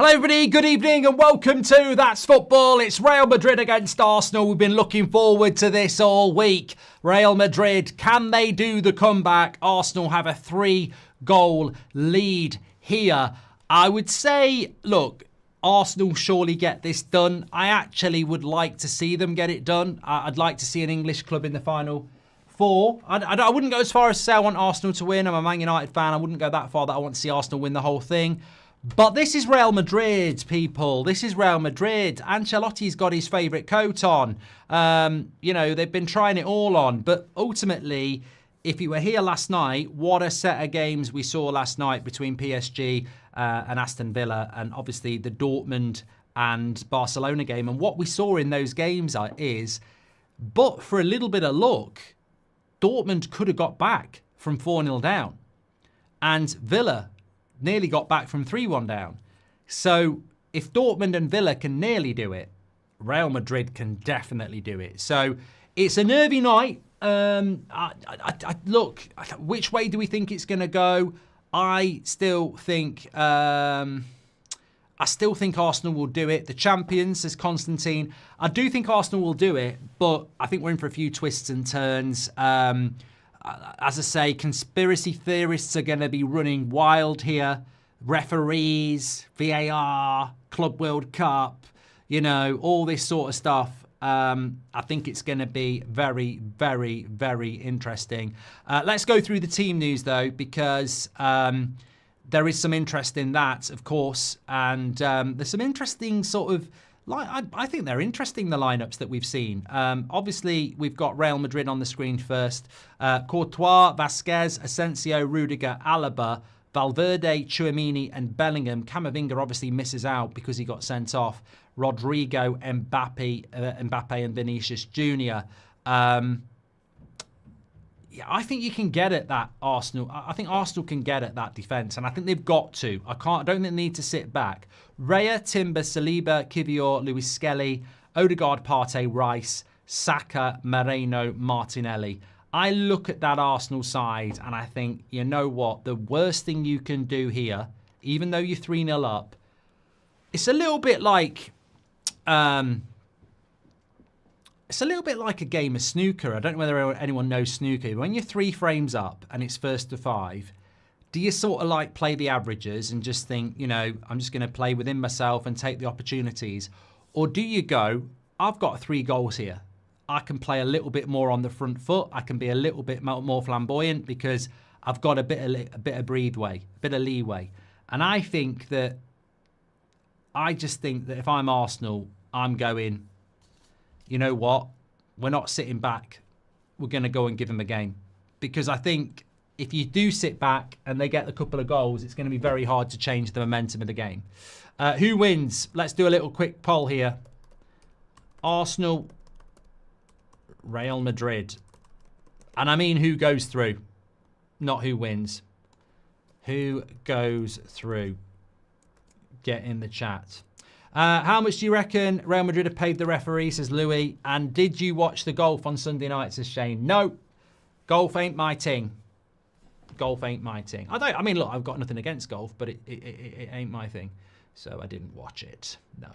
Hello everybody, good evening and welcome to That's Football. It's Real Madrid against Arsenal. We've been looking forward to this all week. Real Madrid, can they do the comeback? Arsenal have a 3-goal lead here. I would say, look, Arsenal surely get this done. I actually would like to see them get it done. I'd like to see an English club in the final four. I wouldn't go as far as say I want Arsenal to win. I'm a Man United fan. I wouldn't go that far that I want to see Arsenal win the whole thing. But this is Real Madrid, people. This is Real Madrid. Ancelotti's got his favourite coat on. You know, they've been trying it all on. But ultimately, if you were here last night, what a set of games we saw last night between PSG and Aston Villa. And obviously the Dortmund and Barcelona game. And what we saw in those games is, but for a little bit of luck, Dortmund could have got back from 4-0 down. And Villa nearly got back from 3-1 down. So if Dortmund and Villa can nearly do it, Real Madrid can definitely do it. So it's a nervy night. Look, which way do we think it's going to go? I still think Arsenal will do it. The champions, says Constantine. I do think Arsenal will do it, but I think we're in for a few twists and turns. As I say, conspiracy theorists are going to be running wild here. Referees, VAR, Club World Cup, you know, all this sort of stuff. I think it's going to be very, very, very interesting. Let's go through the team news, though, because there is some interest in that, of course. And there's some interesting sort of... I think they're interesting, the lineups that we've seen. Obviously, we've got Real Madrid on the screen first. Courtois, Vasquez, Asensio, Rudiger, Alaba, Valverde, Tchouaméni and Bellingham. Camavinga obviously misses out because he got sent off. Rodrigo, Mbappe and Vinicius Jr. Yeah, I think you can get at that Arsenal. I think Arsenal can get at that defence, and I think they've got to. I don't think they need to sit back. Raya, Timber, Saliba, Kivior, Luis Skelly, Odegaard, Partey, Rice, Saka, Moreno, Martinelli. I look at that Arsenal side and I think, you know what? The worst thing you can do here, even though you're 3-0 up, it's a little bit like... It's a little bit like a game of snooker. I don't know whether anyone knows snooker. But when you're 3 frames up and it's first to 5, do you sort of like play the averages and just think, you know, I'm just going to play within myself and take the opportunities? Or do you go, I've got 3 goals here. I can play a little bit more on the front foot. I can be a little bit more flamboyant because I've got a bit of leeway. And I just think that if I'm Arsenal, I'm going... You know what? We're not sitting back. We're going to go and give them a game. Because I think if you do sit back and they get a couple of goals, it's going to be very hard to change the momentum of the game. Who wins? Let's do a little quick poll here. Arsenal, Real Madrid. And I mean who goes through, not who wins. Who goes through? Get in the chat. How much do you reckon Real Madrid have paid the referee, says Louis? And did you watch the golf on Sunday night, says Shane? No. Golf ain't my ting. Golf ain't my ting. I mean, look, I've got nothing against golf, but it ain't my thing. So I didn't watch it. No.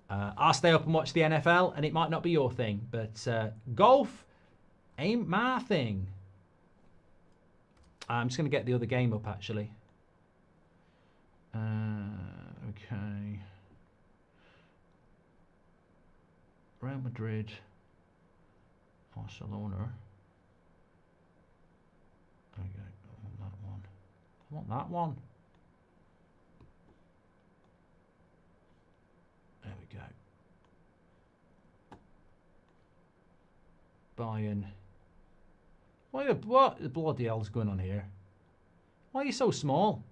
I'll stay up and watch the NFL, and it might not be your thing. But golf ain't my thing. I'm just going to get the other game up, actually. Okay. Real Madrid, Barcelona. Okay, I want that one. I want that one. There we go. Bayern. What the bloody hell's going on here? Why are you so small?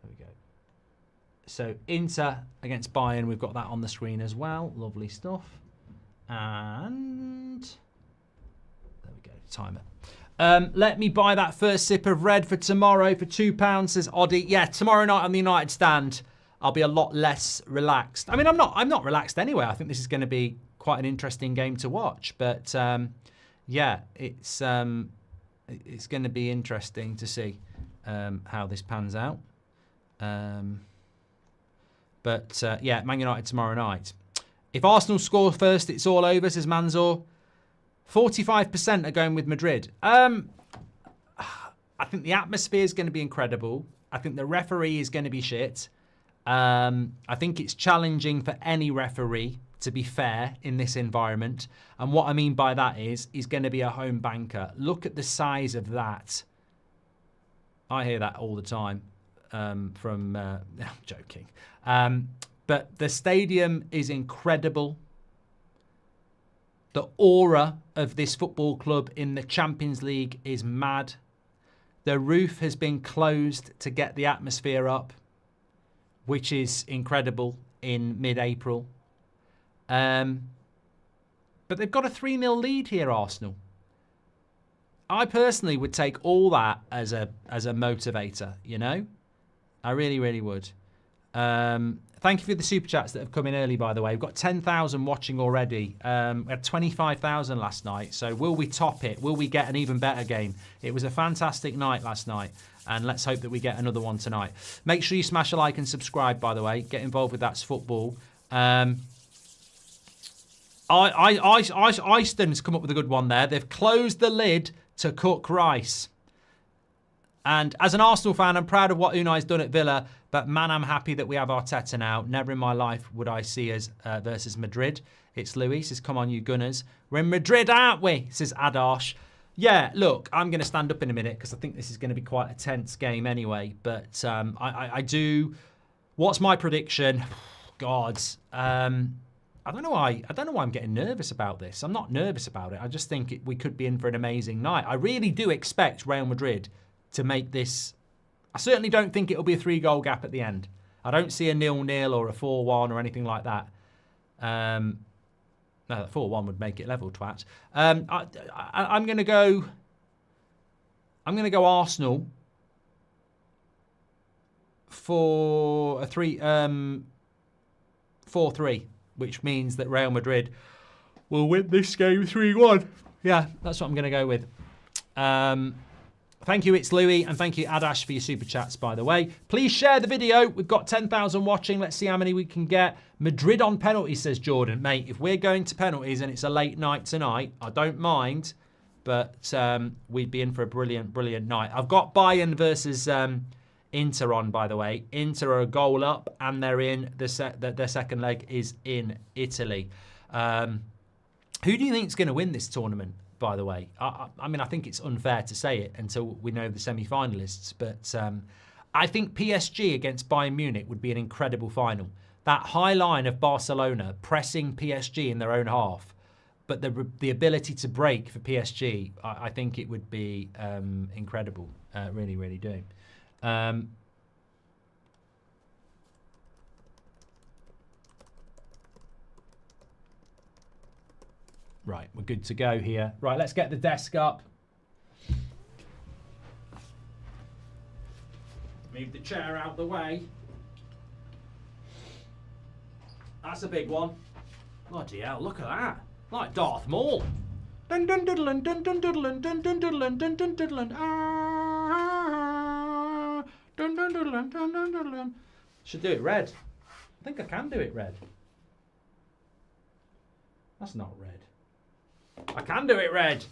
There we go. So Inter against Bayern, we've got that on the screen as well. Lovely stuff. And there we go, timer. Let me buy that first sip of red for tomorrow for £2, says Oddie. Yeah, tomorrow night on the United stand, I'll be a lot less relaxed. I mean, I'm not relaxed anyway. I think this is going to be quite an interesting game to watch. But yeah, it's going to be interesting to see how this pans out. Yeah, Man United tomorrow night. If Arsenal score first, it's all over, says Manzor. 45% are going with Madrid. I think the atmosphere is going to be incredible. I think the referee is going to be shit. I think it's challenging for any referee to be fair in this environment. And what I mean by that is he's going to be a home banker. Look at the size of that. I hear that all the time I'm joking. But the stadium is incredible. The aura of this football club in the Champions League is mad. The roof has been closed to get the atmosphere up, which is incredible in mid-April. But they've got a 3-0 lead here, Arsenal. I personally would take all that as a motivator, you know? I really, really would. Thank you for the super chats that have come in early, by the way. We've got 10,000 watching already. We had 25,000 last night. So will we top it? Will we get an even better game? It was a fantastic night last night. And let's hope that we get another one tonight. Make sure you smash a like and subscribe, by the way. Get involved with That's Football. Eyston's come up with a good one there. They've closed the lid to cook rice. And as an Arsenal fan, I'm proud of what Unai's done at Villa. But man, I'm happy that we have Arteta now. Never in my life would I see us versus Madrid. It's Luis. Says, come on, you Gunners. We're in Madrid, aren't we? Says Adarsh. Yeah, look, I'm going to stand up in a minute because I think this is going to be quite a tense game anyway. But I do. What's my prediction? God, I don't know why. I don't know why I'm getting nervous about this. I'm not nervous about it. I just think we could be in for an amazing night. I really do expect Real Madrid to make this. I certainly don't think it'll be a 3-goal gap at the end. I don't see a 0-0 or a 4-1 or anything like that. No, 4-1 would make it level, twat. I'm going to go. I'm going to go Arsenal for a 4-3, which means that Real Madrid will win this game 3-1. Yeah, that's what I'm going to go with. Thank you, it's Louis, and thank you, Adash, for your super chats, by the way. Please share the video. We've got 10,000 watching. Let's see how many we can get. Madrid on penalties, says Jordan. Mate, if we're going to penalties and it's a late night tonight, I don't mind, but we'd be in for a brilliant, brilliant night. I've got Bayern versus Inter on, by the way. Inter are a goal up, and they're in their second leg is in Italy. Who do you think is going to win this tournament? By the way, I mean, I think it's unfair to say it until we know the semi-finalists, but I think PSG against Bayern Munich would be an incredible final. That high line of Barcelona pressing PSG in their own half, but the ability to break for PSG, I think it would be incredible. Really, really do. Right, we're good to go here. Right, let's get the desk up. Move the chair out the way. That's a big one. Bloody hell, look at that. Like Darth Maul. Dun dun diddlin, dun dun diddlin, dun dun diddlin, dun dun diddlin. Dun dun diddlin, dun dun diddlin. Should do it red. I think I can do it red. That's not red. I can do it red.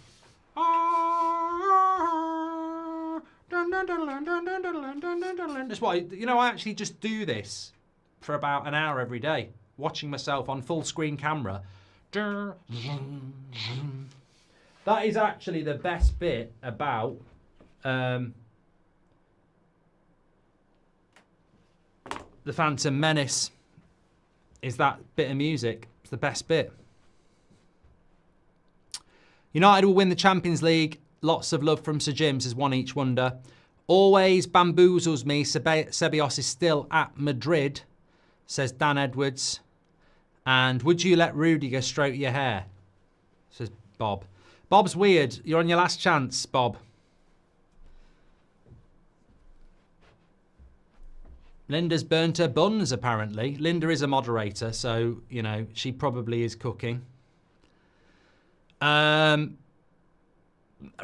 That's why, you know, I actually just do this for about an hour every day, watching myself on full screen camera. That is actually the best bit about the Phantom Menace, is that bit of music. It's the best bit. United will win the Champions League. Lots of love from Sir Jim, says One Each Wonder. Always bamboozles me. Ceballos is still at Madrid, says Dan Edwards. And would you let Rudiger stroke your hair, says Bob. Bob's weird. You're on your last chance, Bob. Linda's burnt her buns, apparently. Linda is a moderator, so, you know, she probably is cooking.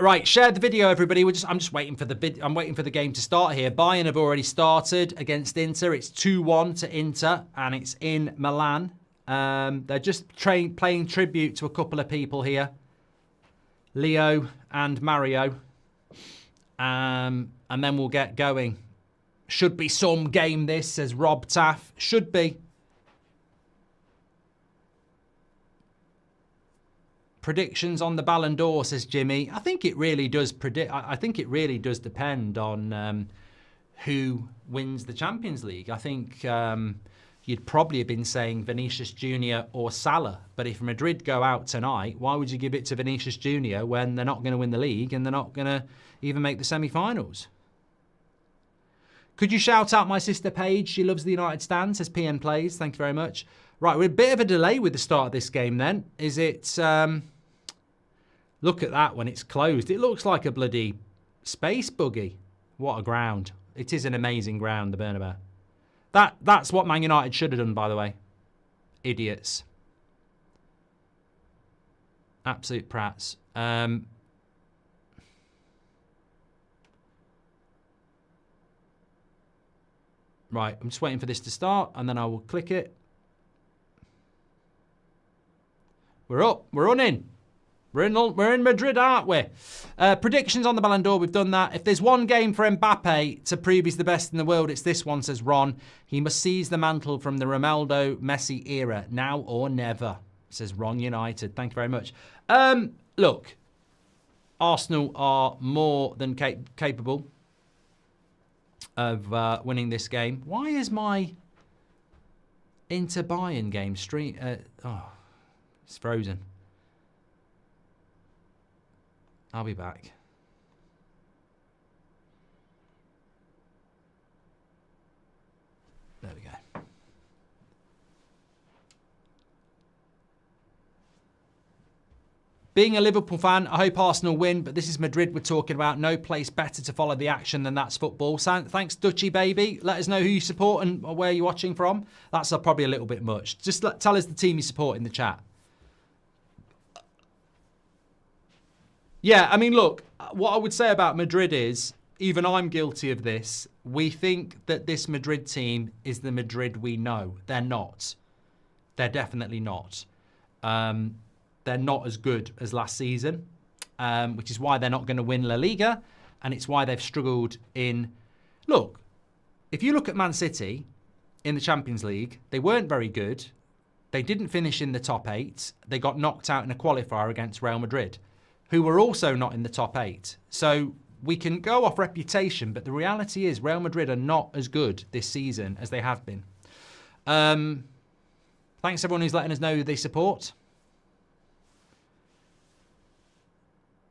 Right, share the video, everybody. I'm just waiting for I'm waiting for the game to start here. Bayern have already started against Inter. It's 2-1 to Inter, and it's in Milan. They're just playing tribute to a couple of people here, Leo and Mario, and then we'll get going. Should be some game, this, says Rob Taff. Should be. Predictions on the Ballon d'Or, says Jimmy. I think it really does I think it really does depend on who wins the Champions League. I think you'd probably have been saying Vinicius Junior or Salah. But if Madrid go out tonight, why would you give it to Vinicius Junior when they're not going to win the league and they're not going to even make the semi-finals? Could you shout out my sister Paige? She loves the United stand, says PN Plays. Thank you very much. Right, we're a bit of a delay with the start of this game then. Is it... look at that when it's closed. It looks like a bloody space buggy. What a ground. It is an amazing ground, the Bernabeu. That's what Man United should have done, by the way. Idiots. Absolute prats. Right, I'm just waiting for this to start, and then I will click it. We're up. We're running. We're in Madrid, aren't we? Predictions on the Ballon d'Or, we've done that. If there's one game for Mbappe to prove he's the best in the world, it's this one, says Ron. He must seize the mantle from the Ronaldo-Messi era, now or never, says Ron United. Thank you very much. Look, Arsenal are more than capable of winning this game. Why is my Inter Bayern game it's frozen. I'll be back. There we go. Being a Liverpool fan, I hope Arsenal win, but this is Madrid we're talking about. No place better to follow the action than That's Football. Thanks, Dutchy baby. Let us know who you support and where you're watching from. That's probably a little bit much. Just tell us the team you support in the chat. Yeah, I mean, look, what I would say about Madrid is, even I'm guilty of this, we think that this Madrid team is the Madrid we know. They're not. They're definitely not. They're not as good as last season, which is why they're not going to win La Liga, and it's why they've struggled in... Look, if you look at Man City in the Champions League, they weren't very good. They didn't finish in the top 8. They got knocked out in a qualifier against Real Madrid, who were also not in the top 8. So we can go off reputation, but the reality is Real Madrid are not as good this season as they have been. Thanks everyone who's letting us know who they support.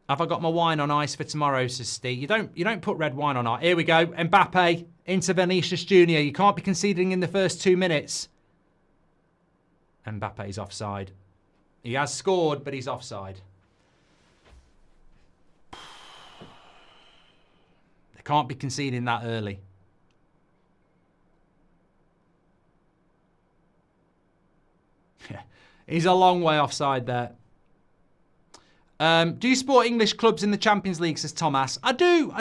Have I got my wine on ice for tomorrow, says Steve? You don't put red wine on ice. Here we go. Mbappe into Vinicius Junior. You can't be conceding in the first 2 minutes. Mbappe's offside. He has scored, but he's offside. Can't be conceding that early. He's a long way offside there. Do you support English clubs in the Champions League, says Thomas? I do.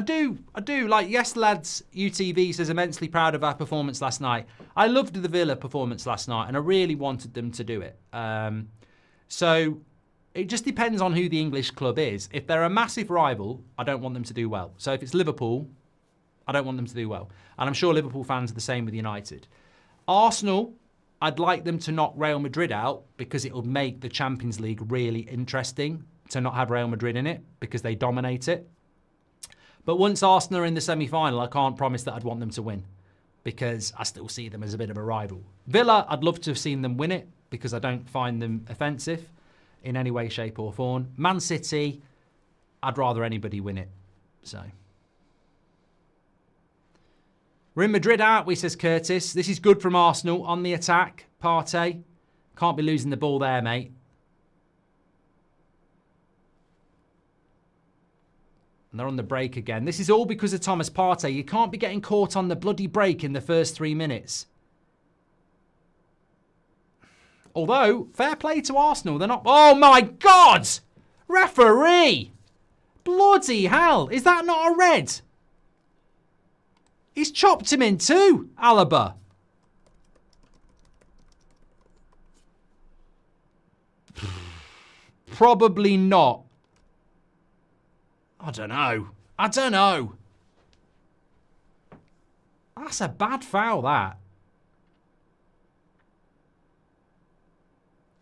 Like, yes, lads, UTV says immensely proud of our performance last night. I loved the Villa performance last night, and I really wanted them to do it. So it just depends on who the English club is. If they're a massive rival, I don't want them to do well. So if it's Liverpool, I don't want them to do well. And I'm sure Liverpool fans are the same with United. Arsenal, I'd like them to knock Real Madrid out because it'll make the Champions League really interesting to not have Real Madrid in it because they dominate it. But once Arsenal are in the semi-final, I can't promise that I'd want them to win because I still see them as a bit of a rival. Villa, I'd love to have seen them win it because I don't find them offensive in any way, shape or form. Man City, I'd rather anybody win it. So we're in Madrid, aren't we, says Curtis. This is good from Arsenal on the attack. Partey. Can't be losing the ball there, mate. And they're on the break again. This is all because of Thomas Partey. You can't be getting caught on the bloody break in the first 3 minutes. Although, fair play to Arsenal. They're not... Oh, my God! Referee! Bloody hell. Is that not a red? He's chopped him in two, Alaba. Probably not. I don't know. I don't know. That's a bad foul, that.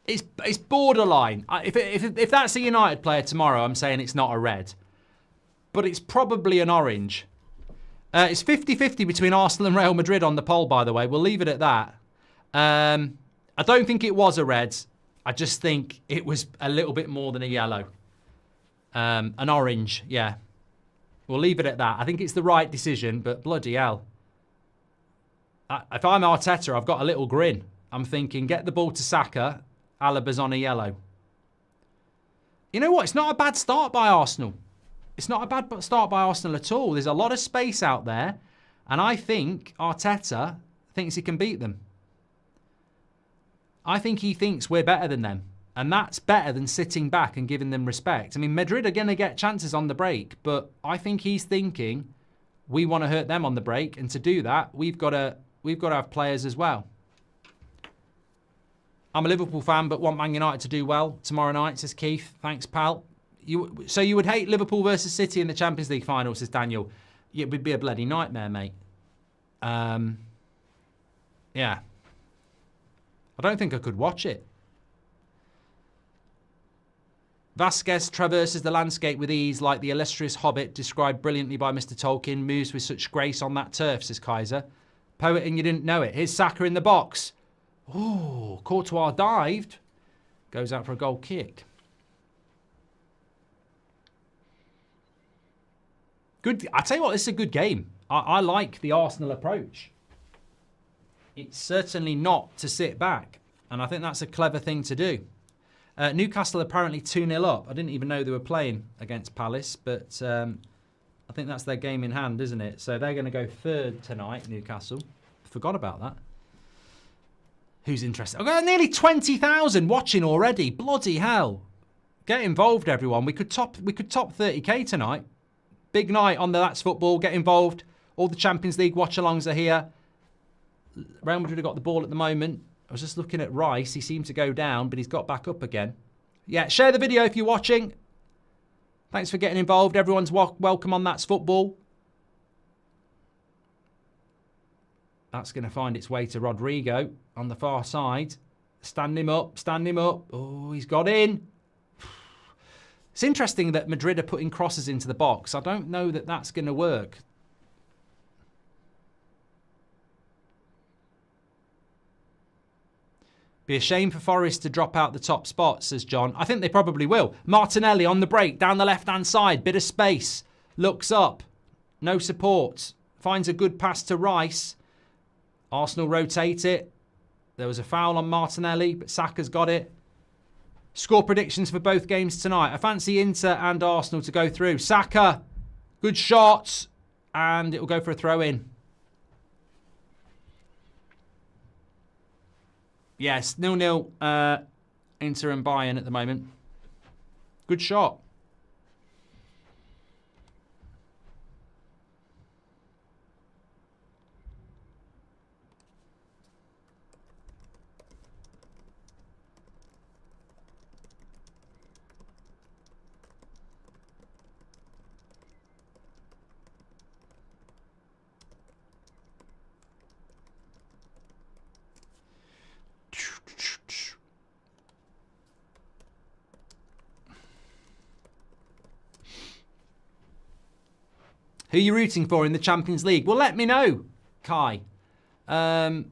It's borderline. If that's a United player tomorrow, I'm saying it's not a red. But it's probably an orange. It's 50-50 between Arsenal and Real Madrid on the poll, by the way. We'll leave it at that. I don't think it was a red. I just think it was a little bit more than a yellow. An orange, yeah. We'll leave it at that. I think it's the right decision, but bloody hell. If I'm Arteta, I've got a little grin. I'm thinking, get the ball to Saka. Alaba's on a yellow. You know what? It's not a bad start by Arsenal. It's not a bad start by Arsenal at all. There's a lot of space out there. And I think Arteta thinks he can beat them. I think he thinks we're better than them. And that's better than sitting back and giving them respect. I mean, Madrid are going to get chances on the break. But I think he's thinking we want to hurt them on the break. And to do that, we've got to have players as well. I'm a Liverpool fan, but want Man United to do well tomorrow night, says Keith. Thanks, pal. So you would hate Liverpool versus City in the Champions League final, says Daniel. It would be a bloody nightmare, mate. Yeah. I don't think I could watch it. Vasquez traverses the landscape with ease like the illustrious hobbit described brilliantly by Mr. Tolkien, moves with such grace on that turf, says Kaiser. Poet and you didn't know it. Here's Saka in the box. Oh, Courtois dived. Goes out for a goal kick. Good. I tell you what, this is a good game. I like the Arsenal approach. It's certainly not to sit back. And I think that's a clever thing to do. Newcastle apparently 2-0 up. I didn't even know they were playing against Palace. But I think that's their game in hand, isn't it? So they're going to go third tonight, Newcastle. Forgot about that. Who's interested? I've got nearly 20,000 watching already. Bloody hell. Get involved, everyone. We could top 30k tonight. Big night on the That's Football. Get involved. All the Champions League watch-alongs are here. Real Madrid have got the ball at the moment. I was just looking at Rice. He seemed to go down, but he's got back up again. Yeah, share the video if you're watching. Thanks for getting involved. Everyone's welcome on That's Football. That's going to find its way to Rodrigo on the far side. Stand him up, stand him up. Oh, he's got in. It's interesting that Madrid are putting crosses into the box. I don't know that that's going to work. Be a shame for Forest to drop out the top spot, says John. I think they probably will. Martinelli on the break, down the left-hand side. Bit of space. Looks up. No support. Finds a good pass to Rice. Arsenal rotate it. There was a foul on Martinelli, but Saka's got it. Score predictions for both games tonight. I fancy Inter and Arsenal to go through. Saka, good shots, and it will go for a throw-in. Yes, 0-0 Inter and Bayern at the moment. Good shot. Who are you rooting for in the Champions League? Well, let me know, Kai. I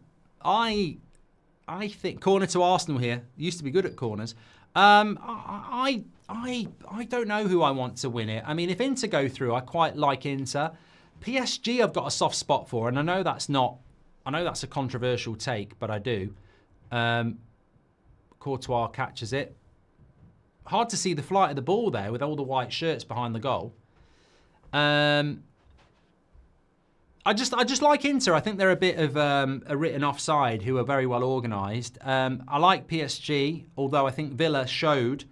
think corner to Arsenal here. Used to be good at corners. I don't know who I want to win it. I mean, if Inter go through, I quite like Inter. PSG, I've got a soft spot for, and I know that's a controversial take, but I do. Courtois catches it. Hard to see the flight of the ball there with all the white shirts behind the goal. I just like Inter. I think they're a bit of a written offside who are very well organised. I like PSG, although I think Villa showed...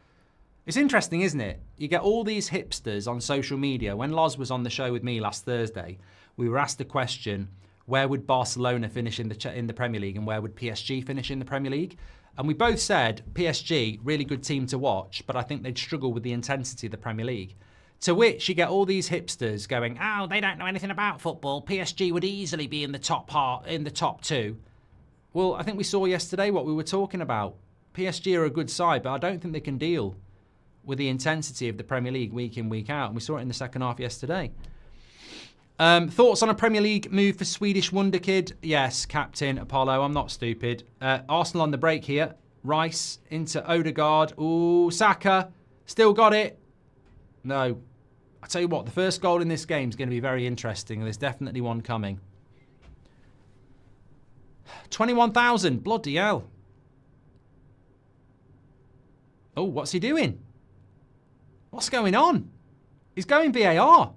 It's interesting, isn't it? You get all these hipsters on social media. When Loz was on the show with me last Thursday, we were asked the question, where would Barcelona finish in the Premier League and where would PSG finish in the Premier League? And we both said PSG, really good team to watch, but I think they'd struggle with the intensity of the Premier League. To which you get all these hipsters going, oh, they don't know anything about football. PSG would easily be in the top two. Well, I think we saw yesterday what we were talking about. PSG are a good side, but I don't think they can deal with the intensity of the Premier League week in, week out. And we saw it in the second half yesterday. Thoughts on a Premier League move for Swedish wonder kid? Yes, Captain Apollo, I'm not stupid. Arsenal on the break here. Rice into Odegaard. Ooh, Saka. Still got it. No. I tell you what, the first goal in this game is going to be very interesting. There's definitely one coming. 21,000. Bloody hell. Oh, what's he doing? What's going on? He's going VAR.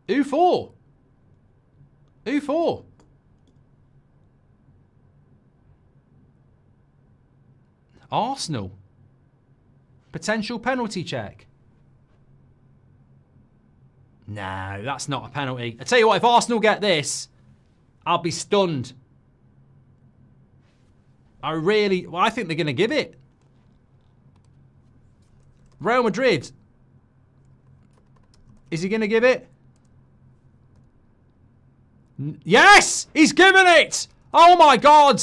Who for? Who for? Arsenal. Potential penalty check. No, that's not a penalty. I tell you what, if Arsenal get this, I'll be stunned. I think they're going to give it. Real Madrid. Is he going to give it? Yes! He's given it! Oh my God!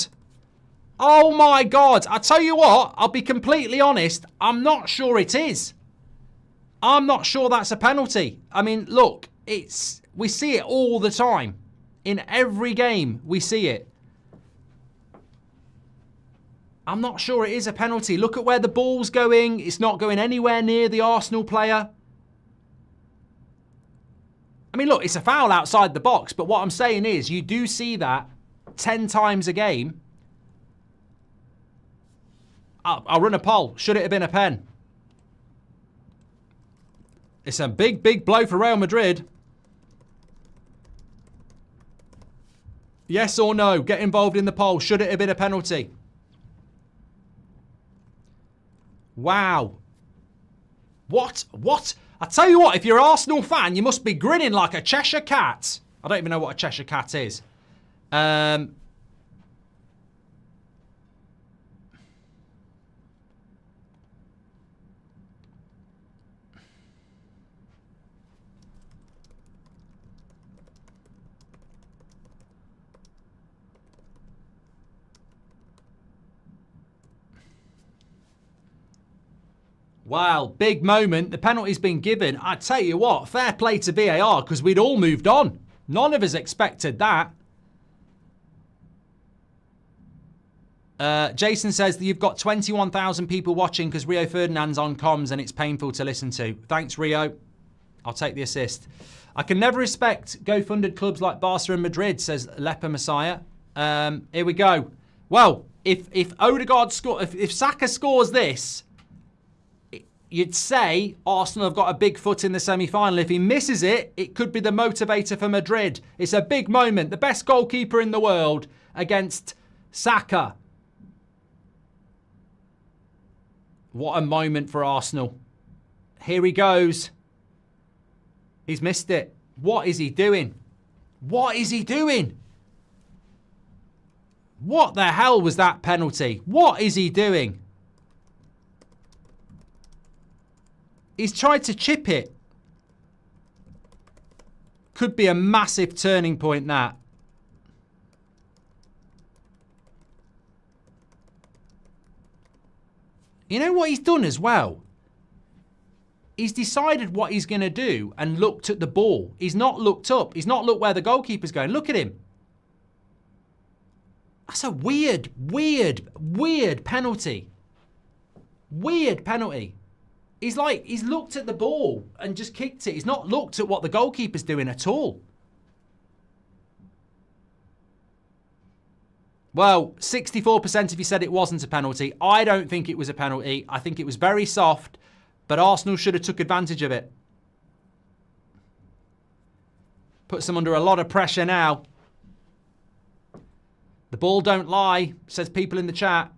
Oh my God! I tell you what, I'll be completely honest, I'm not sure it is. I'm not sure that's a penalty. I mean, look, we see it all the time. In every game, we see it. I'm not sure it is a penalty. Look at where the ball's going. It's not going anywhere near the Arsenal player. I mean, look, it's a foul outside the box, but what I'm saying is you do see that 10 times a game. I'll run a poll. Should it have been a pen? It's a big, big blow for Real Madrid. Yes or no? Get involved in the poll. Should it have been a penalty? Wow. What? I tell you what, if you're an Arsenal fan, you must be grinning like a Cheshire cat. I don't even know what a Cheshire cat is. Wow, big moment. The penalty's been given. I tell you what, fair play to VAR because we'd all moved on. None of us expected that. Jason says that you've got 21,000 people watching because Rio Ferdinand's on comms and it's painful to listen to. Thanks, Rio. I'll take the assist. I can never respect go-funded clubs like Barca and Madrid, says Leper Messiah. Here we go. Well, if Odegaard if Saka scores this, you'd say Arsenal have got a big foot in the semi-final. If he misses it, it could be the motivator for Madrid. It's a big moment. The best goalkeeper in the world against Saka. What a moment for Arsenal. Here he goes. He's missed it. What is he doing? What is he doing? What the hell was that penalty? What is he doing? He's tried to chip it. Could be a massive turning point, that. You know what he's done as well? He's decided what he's going to do and looked at the ball. He's not looked up. He's not looked where the goalkeeper's going. Look at him. That's a weird penalty. Weird penalty. He's looked at the ball and just kicked it. He's not looked at what the goalkeeper's doing at all. Well, 64% of you said it wasn't a penalty. I don't think it was a penalty. I think it was very soft, but Arsenal should have took advantage of it. Puts them under a lot of pressure now. The ball don't lie, says people in the chat.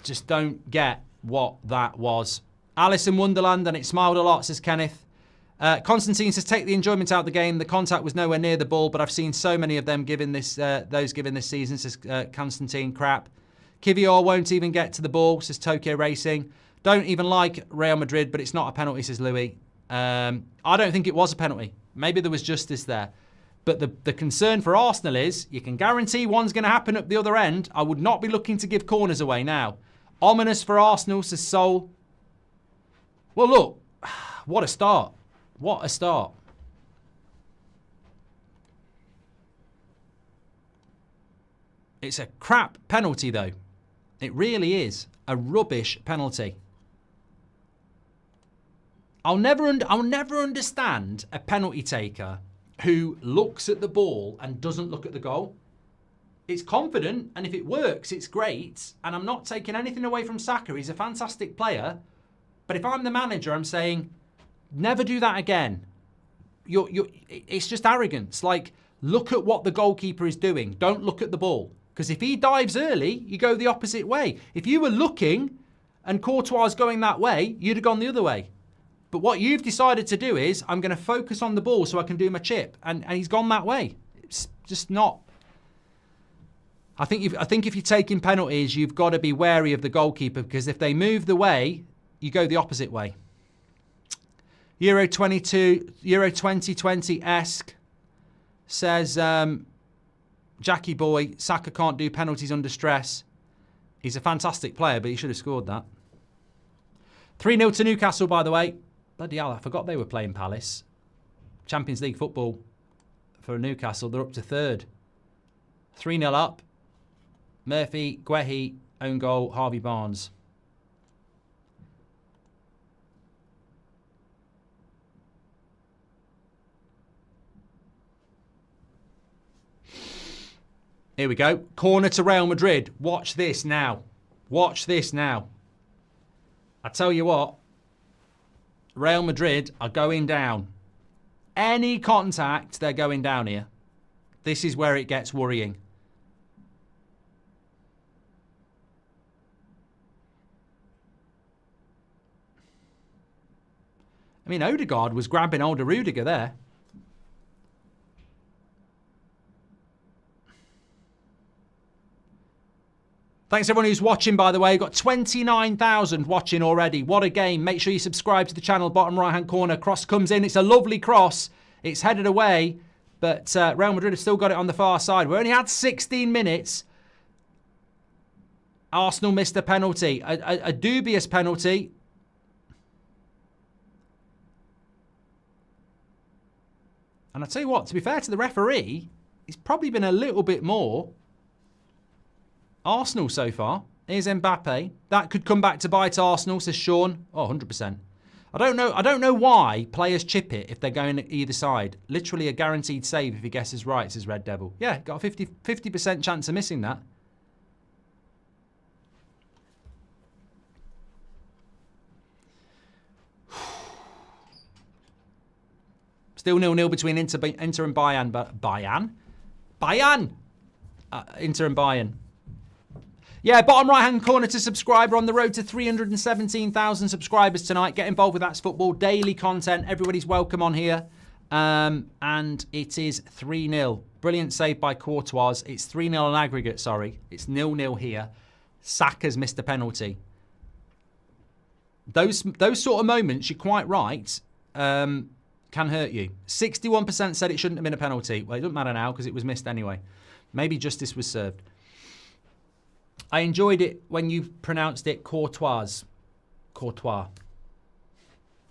just don't get what that was. Alice in Wonderland, and it smiled a lot, says Kenneth. Constantine says, take the enjoyment out of the game. The contact was nowhere near the ball, but I've seen so many of them given this, those given this season, says Constantine. Crap. Kivior won't even get to the ball, says Tokyo Racing. Don't even like Real Madrid, but it's not a penalty, says Louis. I don't think it was a penalty. Maybe there was justice there. But the concern for Arsenal is you can guarantee one's going to happen at the other end. I would not be looking to give corners away now. Ominous for Arsenal, says Sol. Well, look, what a start. What a start. It's a crap penalty, though. It really is a rubbish penalty. I'll never understand a penalty taker who looks at the ball and doesn't look at the goal. It's confident, and if it works, it's great. And I'm not taking anything away from Saka. He's a fantastic player. But if I'm the manager, I'm saying, never do that again. It's just arrogance. Like, look at what the goalkeeper is doing. Don't look at the ball. Because if he dives early, you go the opposite way. If you were looking and Courtois is going that way, you'd have gone the other way. But what you've decided to do is, I'm going to focus on the ball so I can do my chip. And he's gone that way. It's just not. I think if you're taking penalties, you've got to be wary of the goalkeeper, because if they move the way, you go the opposite way. Euro 2020-esque says, Jackie boy, Saka can't do penalties under stress. He's a fantastic player, but he should have scored that. 3-0 to Newcastle, by the way. Bloody hell, I forgot they were playing Palace. Champions League football for Newcastle. They're up to third. 3-0 up. Murphy, Guehi, own goal, Harvey Barnes. Here we go. Corner to Real Madrid. Watch this now. Watch this now. I tell you what. Real Madrid are going down. Any contact, they're going down here. This is where it gets worrying. I mean, Odegaard was grabbing older Rudiger there. Thanks everyone who's watching, by the way. We've got 29,000 watching already. What a game. Make sure you subscribe to the channel. Bottom right-hand corner. Cross comes in. It's a lovely cross. It's headed away. But Real Madrid have still got it on the far side. We only had 16 minutes. Arsenal missed a penalty. A dubious penalty. And I tell you what, to be fair to the referee, he's probably been a little bit more Arsenal so far. Here's Mbappe. That could come back to bite Arsenal, says Sean. Oh, 100%. I don't know why players chip it if they're going either side. Literally a guaranteed save if he guesses right, says Red Devil. Yeah, got a 50% chance of missing that. Still 0-0 between Inter and Bayern. But Bayern? Inter and Bayern. Yeah, bottom right-hand corner to subscribe. We're on the road to 317,000 subscribers tonight. Get involved with That's Football. Daily content. Everybody's welcome on here. And it is 3-0. Brilliant save by Courtois. It's 3-0 on aggregate, sorry. It's 0-0 here. Saka's missed a penalty. Those sort of moments, you're quite right, can hurt you. 61% said it shouldn't have been a penalty. Well, it doesn't matter now because it was missed anyway. Maybe justice was served. I enjoyed it when you pronounced it Courtois. Courtois.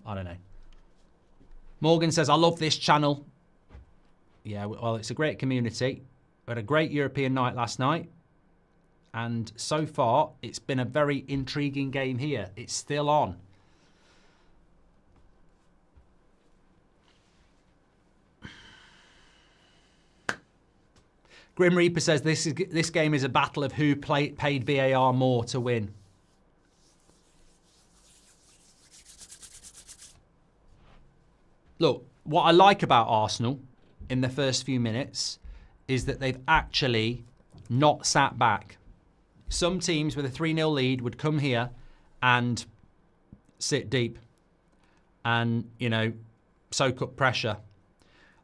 I don't know. Morgan says, I love this channel. Yeah, well, it's a great community. We had a great European night last night. And so far, it's been a very intriguing game here. It's still on. Grim Reaper says this game is a battle of who paid VAR more to win. Look, what I like about Arsenal in the first few minutes is that they've actually not sat back. Some teams with a 3-0 lead would come here and sit deep and, you know, soak up pressure.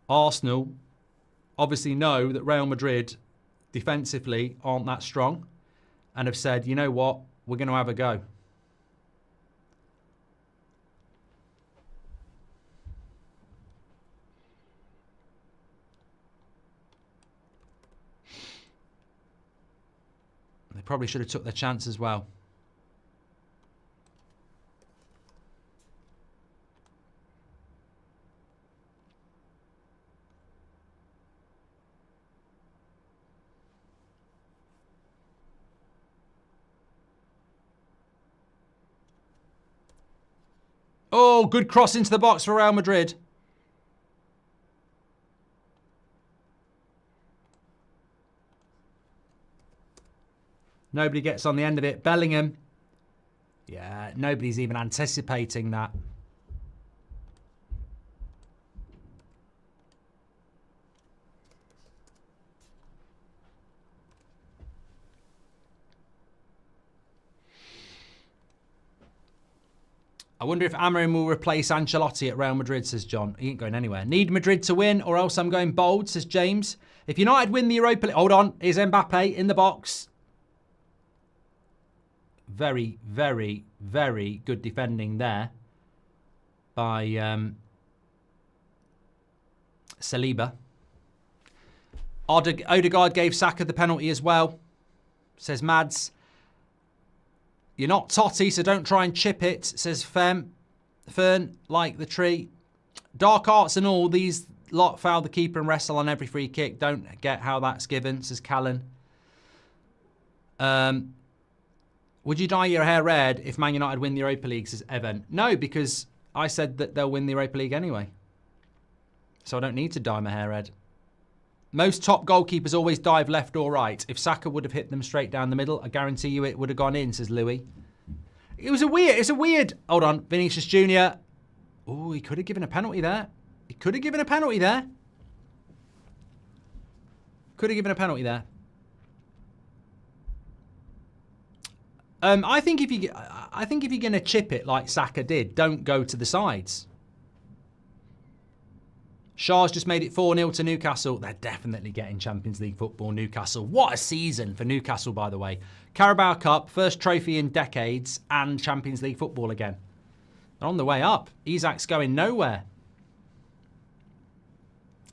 Arsenal obviously know that Real Madrid defensively aren't that strong and have said, you know what, we're going to have a go. They probably should have took their chance as well. Oh, good cross into the box for Real Madrid. Nobody gets on the end of it. Bellingham. Yeah, nobody's even anticipating that. I wonder if Amorim will replace Ancelotti at Real Madrid, says John. He ain't going anywhere. Need Madrid to win or else I'm going bold, says James. If United win the Europa League... Hold on. Here's Mbappe in the box. Very, very, very good defending there by Saliba. Odegaard gave Saka the penalty as well, says Mads. You're not Totti, so don't try and chip it, says Fern, like the tree. Dark arts and all, these lot foul the keeper and wrestle on every free kick. Don't get how that's given, says Callan. Would you dye your hair red if Man United win the Europa League, says Evan? No, because I said that they'll win the Europa League anyway. So I don't need to dye my hair red. Most top goalkeepers always dive left or right. If Saka would have hit them straight down the middle, I guarantee you it would have gone in, says Louis. It's a weird... Hold on, Vinicius Jr. Oh, he could have given a penalty there. He could have given a penalty there. Could have given a penalty there. I think if you're going to chip it like Saka did, don't go to the sides. Shah's just made it 4-0 to Newcastle. They're definitely getting Champions League football, Newcastle. What a season for Newcastle, by the way. Carabao Cup, first trophy in decades, and Champions League football again. They're on the way up. Isak's going nowhere.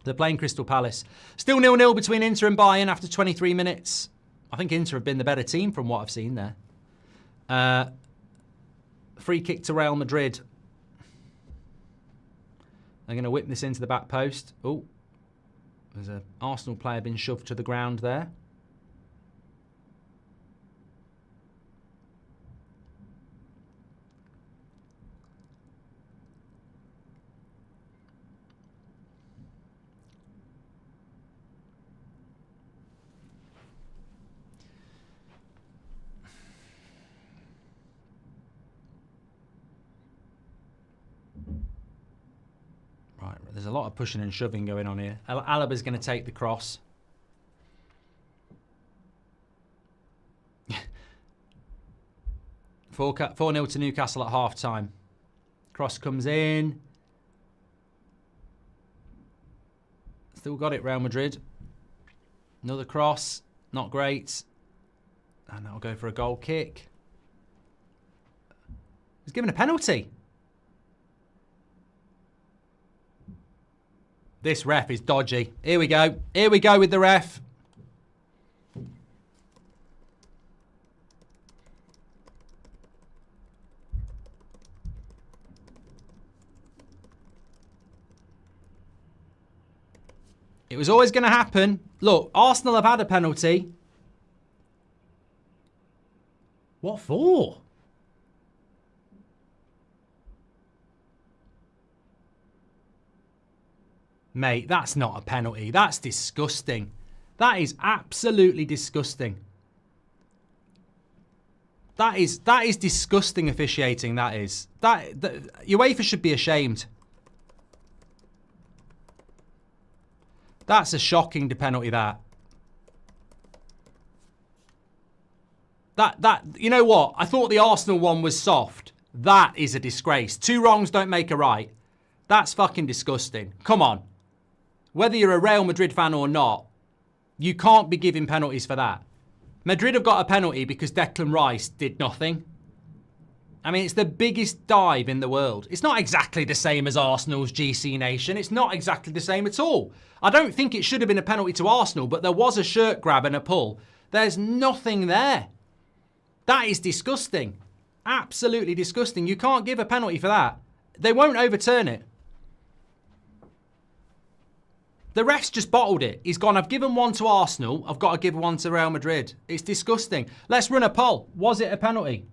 They're playing Crystal Palace. Still 0-0 between Inter and Bayern after 23 minutes. I think Inter have been the better team from what I've seen there. Free kick to Real Madrid. They're going to whip this into the back post. Oh, there's an Arsenal player being shoved to the ground there. Right, there's a lot of pushing and shoving going on here. Alaba's going to take the cross. 4-0 to Newcastle at half-time. Cross comes in. Still got it, Real Madrid. Another cross. Not great. And that'll go for a goal kick. He's given a penalty. This ref is dodgy. Here we go. Here we go with the ref. It was always going to happen. Look, Arsenal have had a penalty. What for? Mate, that's not a penalty. That's disgusting. That is absolutely disgusting. That is disgusting officiating, that is. That UEFA should be ashamed. That's a shocking penalty, that. You know what? I thought the Arsenal one was soft. That is a disgrace. 2 wrongs don't make a right. That's fucking disgusting. Come on. Whether you're a Real Madrid fan or not, you can't be giving penalties for that. Madrid have got a penalty because Declan Rice did nothing. I mean, it's the biggest dive in the world. It's not exactly the same as Arsenal's GC Nation. It's not exactly the same at all. I don't think it should have been a penalty to Arsenal, but there was a shirt grab and a pull. There's nothing there. That is disgusting. Absolutely disgusting. You can't give a penalty for that. They won't overturn it. The ref's just bottled it. He's gone, I've given one to Arsenal. I've got to give one to Real Madrid. It's disgusting. Let's run a poll. Was it a penalty?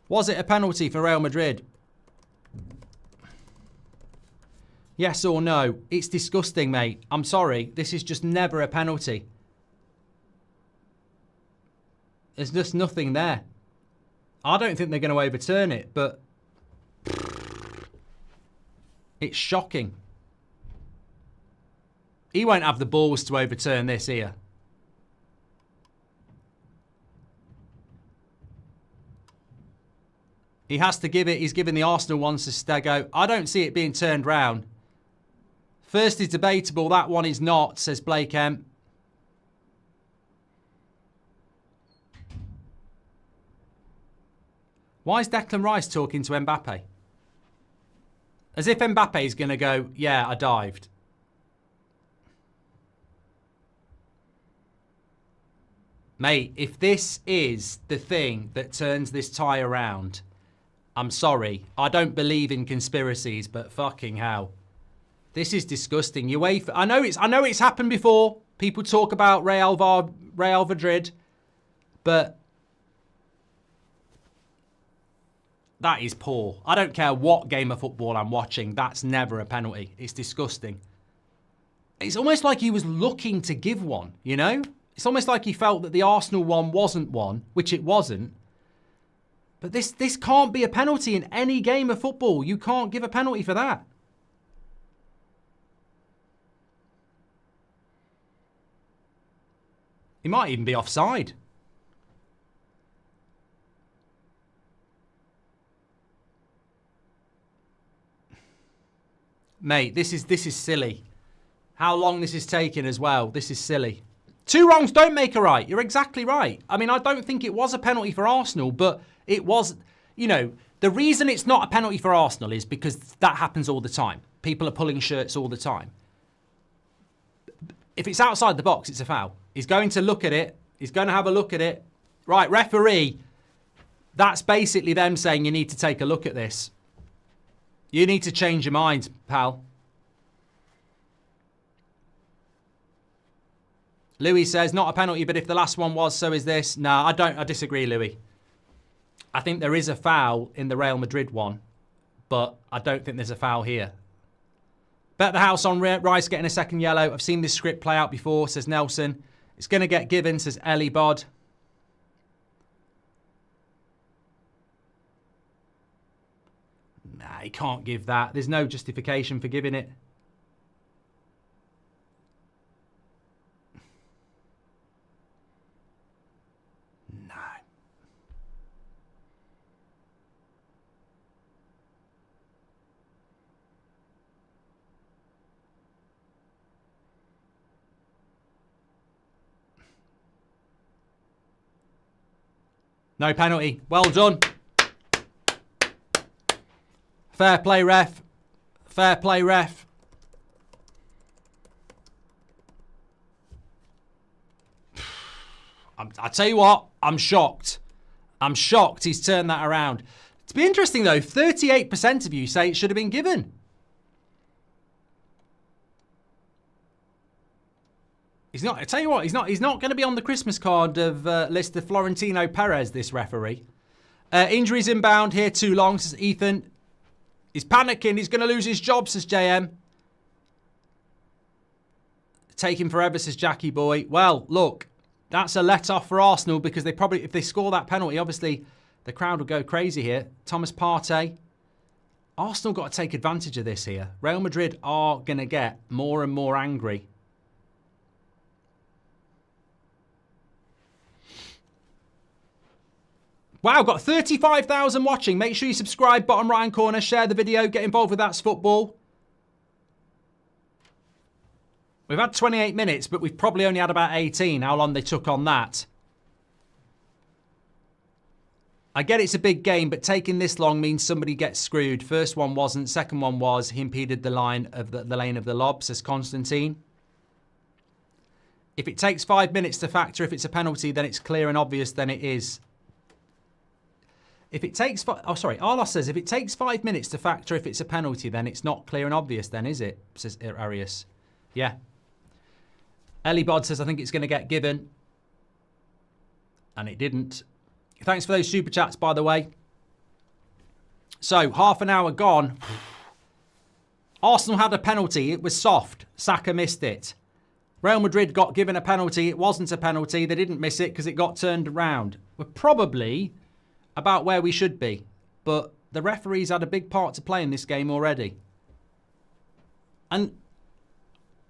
Was it a penalty for Real Madrid? Yes or no? It's disgusting, mate. I'm sorry. This is just never a penalty. There's just nothing there. I don't think they're going to overturn it, but it's shocking. He won't have the balls to overturn this here. He has to give it. He's given the Arsenal one to Stego. I don't see it being turned round. First is debatable. That one is not, says Blake M. Why is Declan Rice talking to Mbappe? As if Mbappe is going to go, yeah, I dived. Mate, if this is the thing that turns this tie around, I'm sorry. I don't believe in conspiracies, but fucking hell. This is disgusting. UEFA, I know it's happened before. People talk about Real Madrid, but that is poor. I don't care what game of football I'm watching. That's never a penalty. It's disgusting. It's almost like he was looking to give one, you know? It's almost like he felt that the Arsenal one wasn't one, which it wasn't. But this can't be a penalty in any game of football. You can't give a penalty for that. He might even be offside. Mate, this is silly. How long this is taking as well. This is silly. 2 wrongs don't make a right. You're exactly right. I mean, I don't think it was a penalty for Arsenal, but it was, you know, the reason it's not a penalty for Arsenal is because that happens all the time. People are pulling shirts all the time. If it's outside the box, it's a foul. He's going to look at it. He's going to have a look at it. Right, referee, that's basically them saying you need to take a look at this. You need to change your mind, pal. Louis says, not a penalty, but if the last one was, so is this. No, I disagree, Louis. I think there is a foul in the Real Madrid one, but I don't think there's a foul here. Bet the house on Rice getting a second yellow. I've seen this script play out before, says Nelson. It's going to get given, says Ellie Bod. Nah, he can't give that. There's no justification for giving it. No penalty. Well done. Fair play, ref. Fair play, ref. I tell you what, I'm shocked. I'm shocked he's turned that around. To be interesting though, 38% of you say it should have been given. He's not. I tell you what, he's not going to be on the Christmas card of list of Florentino Perez, this referee. Injuries inbound here too long, says Ethan. He's panicking. He's going to lose his job, says JM. Taking forever, says Jackie Boy. Well, look, that's a let-off for Arsenal because they probably, if they score that penalty, obviously the crowd will go crazy here. Thomas Partey. Arsenal got to take advantage of this here. Real Madrid are going to get more and more angry. Wow, got 35,000 watching. Make sure you subscribe, bottom right-hand corner, share the video, get involved with That's Football. We've had 28 minutes, but we've probably only had about 18. How long they took on that. I get it's a big game, but taking this long means somebody gets screwed. First one wasn't, second one was. He impeded the line of the lane of the lob, says Constantine. If it takes 5 minutes to factor if it's a penalty, then it's clear and obvious, then it is. If it takes, Arlos says, if it takes 5 minutes to factor if it's a penalty, then it's not clear and obvious then, is it? Says Arius. Yeah. Ellie Bod says, I think it's going to get given. And it didn't. Thanks for those super chats, by the way. So, half an hour gone. Arsenal had a penalty. It was soft. Saka missed it. Real Madrid got given a penalty. It wasn't a penalty. They didn't miss it because it got turned around. We're probably about where we should be. But the referees had a big part to play in this game already. And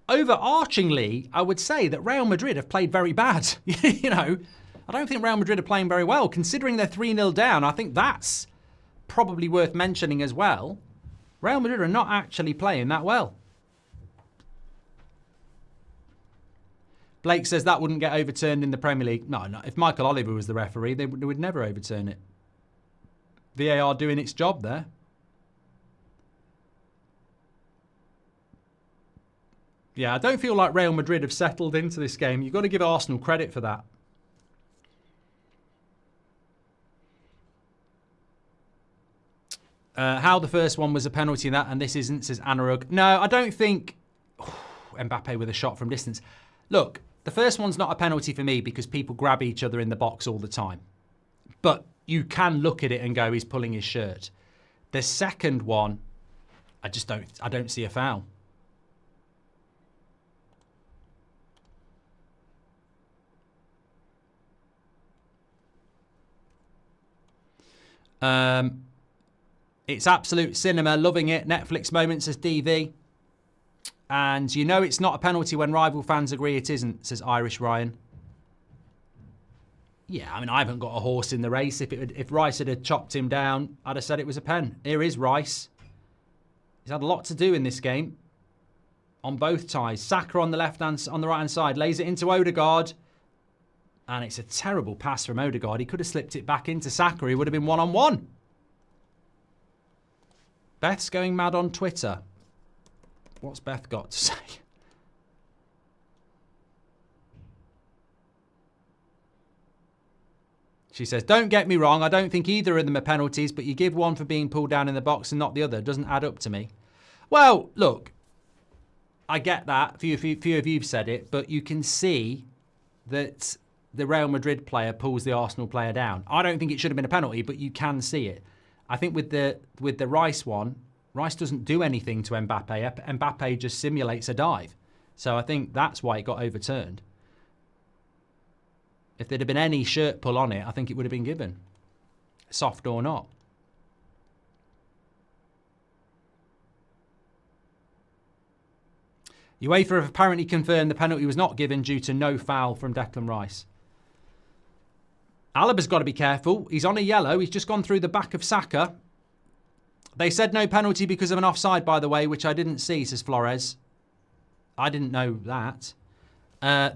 overarchingly, I would say that Real Madrid have played very bad. You know, I don't think Real Madrid are playing very well. Considering they're 3-0 down, I think that's probably worth mentioning as well. Real Madrid are not actually playing that well. Blake says that wouldn't get overturned in the Premier League. No, no. If Michael Oliver was the referee, they would never overturn it. VAR doing its job there. Yeah, I don't feel like Real Madrid have settled into this game. You've got to give Arsenal credit for that. How the first one was a penalty and this isn't, says Anarug. No, I don't think... Mbappe with a shot from distance. Look, the first one's not a penalty for me because people grab each other in the box all the time. But you can look at it and go, he's pulling his shirt. The second one, I don't see a foul. It's absolute cinema, loving it. Netflix moment, says DV. And you know it's not a penalty when rival fans agree it isn't, says Irish Ryan. Yeah, I mean, I haven't got a horse in the race. If Rice had chopped him down, I'd have said it was a pen. Here is Rice. He's had a lot to do in this game. On both ties. Saka on the right-hand side. Lays it into Odegaard. And it's a terrible pass from Odegaard. He could have slipped it back into Saka. He would have been one-on-one. Beth's going mad on Twitter. What's Beth got to say? She says, don't get me wrong. I don't think either of them are penalties, but you give one for being pulled down in the box and not the other. It doesn't add up to me. Well, look, I get that. Few of you've said it, but you can see that the Real Madrid player pulls the Arsenal player down. I don't think it should have been a penalty, but you can see it. I think with the Rice one, Rice doesn't do anything to Mbappe. Mbappe just simulates a dive. So I think that's why it got overturned. If there'd have been any shirt pull on it, I think it would have been given. Soft or not. UEFA have apparently confirmed the penalty was not given due to no foul from Declan Rice. Alaba's got to be careful. He's on a yellow. He's just gone through the back of Saka. They said no penalty because of an offside, by the way, which I didn't see, says Flores. I didn't know that.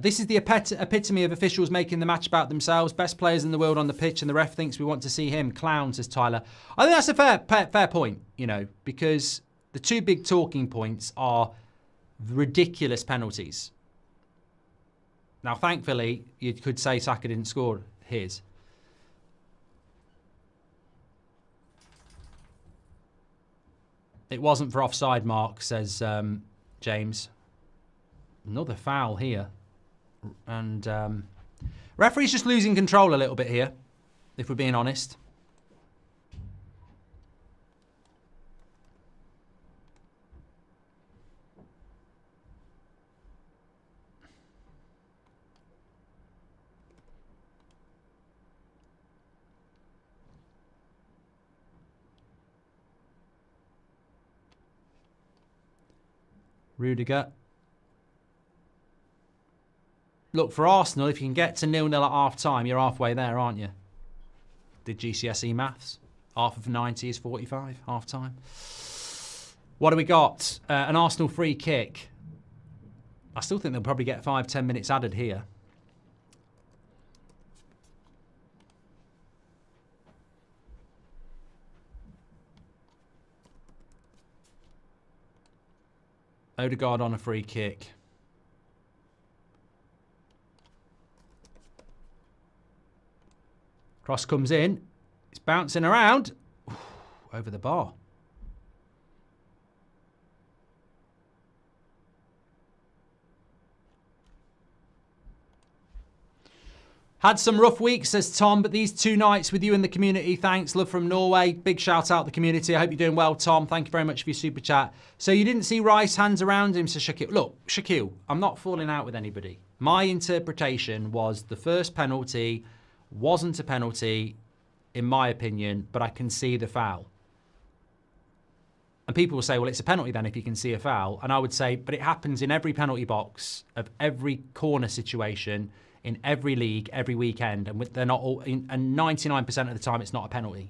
This is the epitome of officials making the match about themselves. Best players in the world on the pitch, and the ref thinks we want to see him. Clown, says Tyler. I think that's a fair point, you know, because the two big talking points are ridiculous penalties. Now, thankfully, you could say Saka didn't score his. It wasn't for offside, Mark, says James. Another foul here. And referee's just losing control a little bit here, if we're being honest. Rudiger. Look, for Arsenal, if you can get to 0-0 at half-time, you're halfway there, aren't you? Did GCSE maths. Half of 90 is 45, half time. What do we got? An Arsenal free kick. I still think they'll probably get 5-10 minutes added here. Odegaard on a free kick. Cross comes in. It's bouncing around. Ooh, over the bar. Had some rough weeks, says Tom, but these 2 nights with you in the community, thanks. Love from Norway. Big shout out to the community. I hope you're doing well, Tom. Thank you very much for your super chat. So you didn't see Rice hands around him, says Shaquille. Look, Shaquille, I'm not falling out with anybody. My interpretation was the first penalty wasn't a penalty, in my opinion, but I can see the foul. And people will say, well, it's a penalty then if you can see a foul. And I would say, but it happens in every penalty box of every corner situation in every league, every weekend, and they're not all. And 99% of the time, it's not a penalty.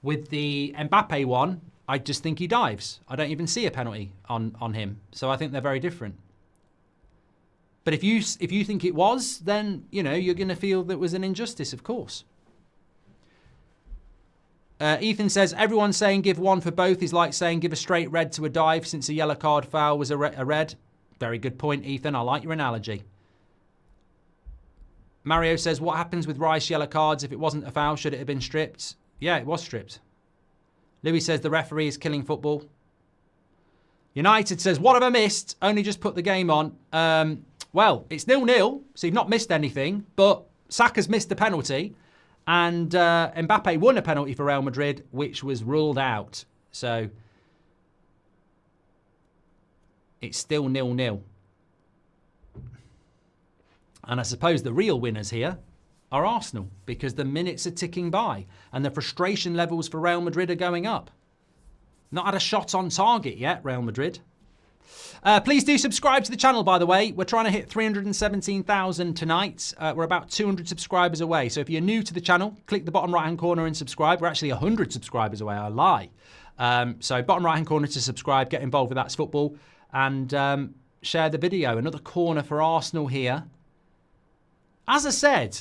With the Mbappe one, I just think he dives. I don't even see a penalty on him, so I think they're very different. But if you think it was, then you're going to feel that was an injustice, of course. Ethan says everyone saying give 1 for both is like saying give a straight red to a dive, since a yellow card foul was a red. Very good point, Ethan. I like your analogy. Mario says, what happens with Rice yellow cards? If it wasn't a foul, should it have been stripped? Yeah, it was stripped. Louis says the referee is killing football. United says, what have I missed? Only just put the game on. Well, it's 0-0, so you've not missed anything, but Saka's missed the penalty, and Mbappe won a penalty for Real Madrid, which was ruled out. So it's still 0-0. And I suppose the real winners here are Arsenal, because the minutes are ticking by and the frustration levels for Real Madrid are going up. Not had a shot on target yet, Real Madrid. Please do subscribe to the channel, by the way. We're trying to hit 317,000 tonight. We're about 200 subscribers away. So if you're new to the channel, click the bottom right-hand corner and subscribe. We're actually 100 subscribers away. I lie. So bottom right-hand corner to subscribe. Get involved with That's Football. And share the video. Another corner for Arsenal here. As I said,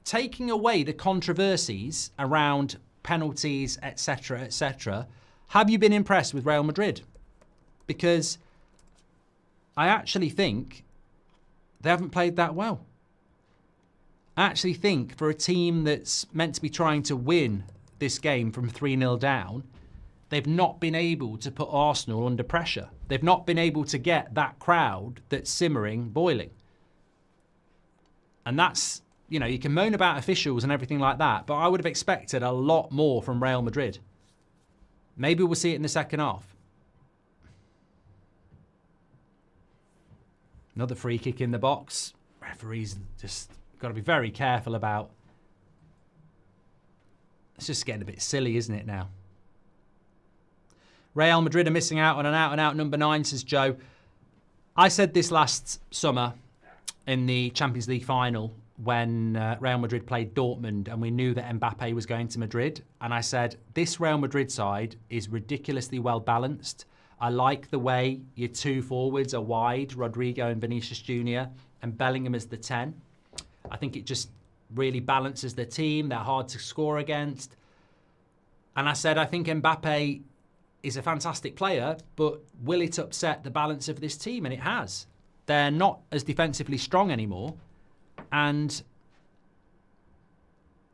taking away the controversies around penalties, etc., have you been impressed with Real Madrid? Because I actually think they haven't played that well. I actually think for a team that's meant to be trying to win this game from 3-0 down, they've not been able to put Arsenal under pressure. They've not been able to get that crowd that's simmering, boiling. And that's, you can moan about officials and everything like that, but I would have expected a lot more from Real Madrid. Maybe we'll see it in the second half. Another free kick in the box. Referees just got to be very careful about. It's just getting a bit silly, isn't it, now? Real Madrid are missing out on an out-and-out number 9, says Joe. I said this last summer in the Champions League final when Real Madrid played Dortmund and we knew that Mbappe was going to Madrid. And I said, this Real Madrid side is ridiculously well balanced. I like the way your 2 forwards are wide, Rodrigo and Vinicius Jr., and Bellingham as the 10. I think it just really balances the team. They're hard to score against. And I said, I think Mbappe is a fantastic player, but will it upset the balance of this team? And it has. They're not as defensively strong anymore. And,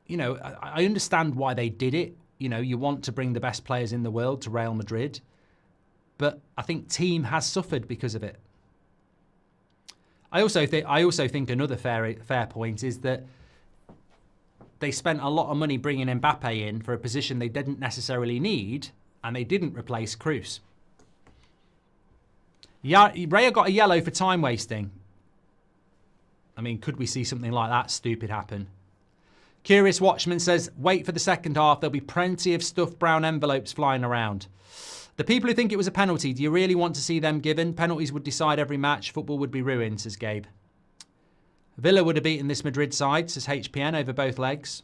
I understand why they did it. You want to bring the best players in the world to Real Madrid. But I think team has suffered because of it. I also think another fair point is that they spent a lot of money bringing Mbappe in for a position they didn't necessarily need, and they didn't replace Cruz. Yeah, Raya got a yellow for time wasting. I mean, could we see something like that stupid happen? Curious Watchman says, wait for the second half. There'll be plenty of stuffed brown envelopes flying around. The people who think it was a penalty, do you really want to see them given? Penalties would decide every match. Football would be ruined, says Gabe. Villa would have beaten this Madrid side, says HPN, over both legs.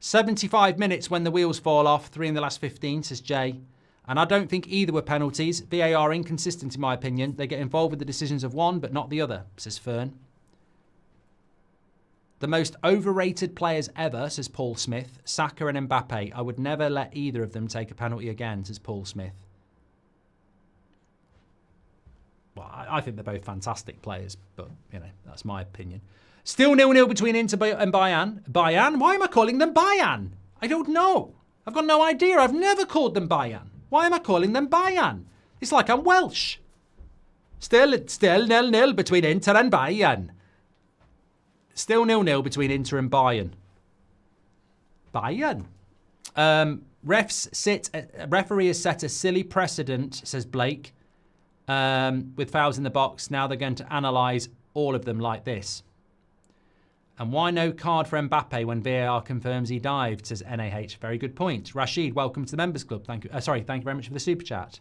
75 minutes when the wheels fall off, 3 in the last 15, says Jay. And I don't think either were penalties. VAR inconsistent in my opinion. They get involved with the decisions of one, but not the other, says Fern. The most overrated players ever, says Paul Smith. Saka and Mbappe. I would never let either of them take a penalty again, says Paul Smith. Well, I think they're both fantastic players, but, you know, that's my opinion. Still 0-0 between Inter and Bayern. Bayern? Why am I calling them Bayern? I don't know. I've got no idea. I've never called them Bayern. Why am I calling them Bayern? It's like I'm Welsh. Still 0-0 between Inter and Bayern. Still 0-0 between Inter and Bayern. Bayern. Referee has set a silly precedent, says Blake, with fouls in the box. Now they're going to analyse all of them like this. And why no card for Mbappe when VAR confirms he dived, says NAH. Very good point. Rashid, welcome to the Members Club. Thank you. Thank you very much for the super chat.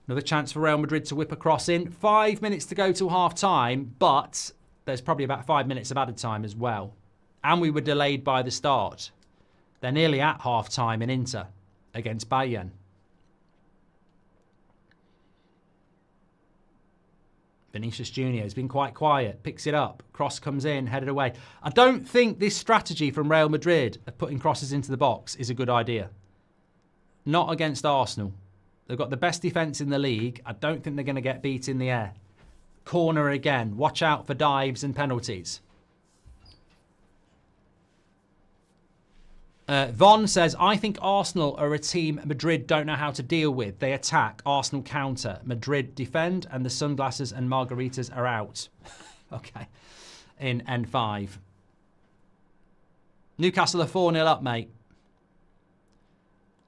Another chance for Real Madrid to whip a cross in. 5 minutes to go till half time, but there's probably about 5 minutes of added time as well. And we were delayed by the start. They're nearly at half time in Inter against Bayern. Vinicius Jr. has been quite quiet, picks it up, cross comes in, headed away. I don't think this strategy from Real Madrid of putting crosses into the box is a good idea. Not against Arsenal. They've got the best defence in the league. I don't think they're going to get beat in the air. Corner again. Watch out for dives and penalties. Von says, I think Arsenal are a team Madrid don't know how to deal with. They attack, Arsenal counter, Madrid defend, and the sunglasses and margaritas are out. Okay. In N5. Newcastle are 4-0 up, mate.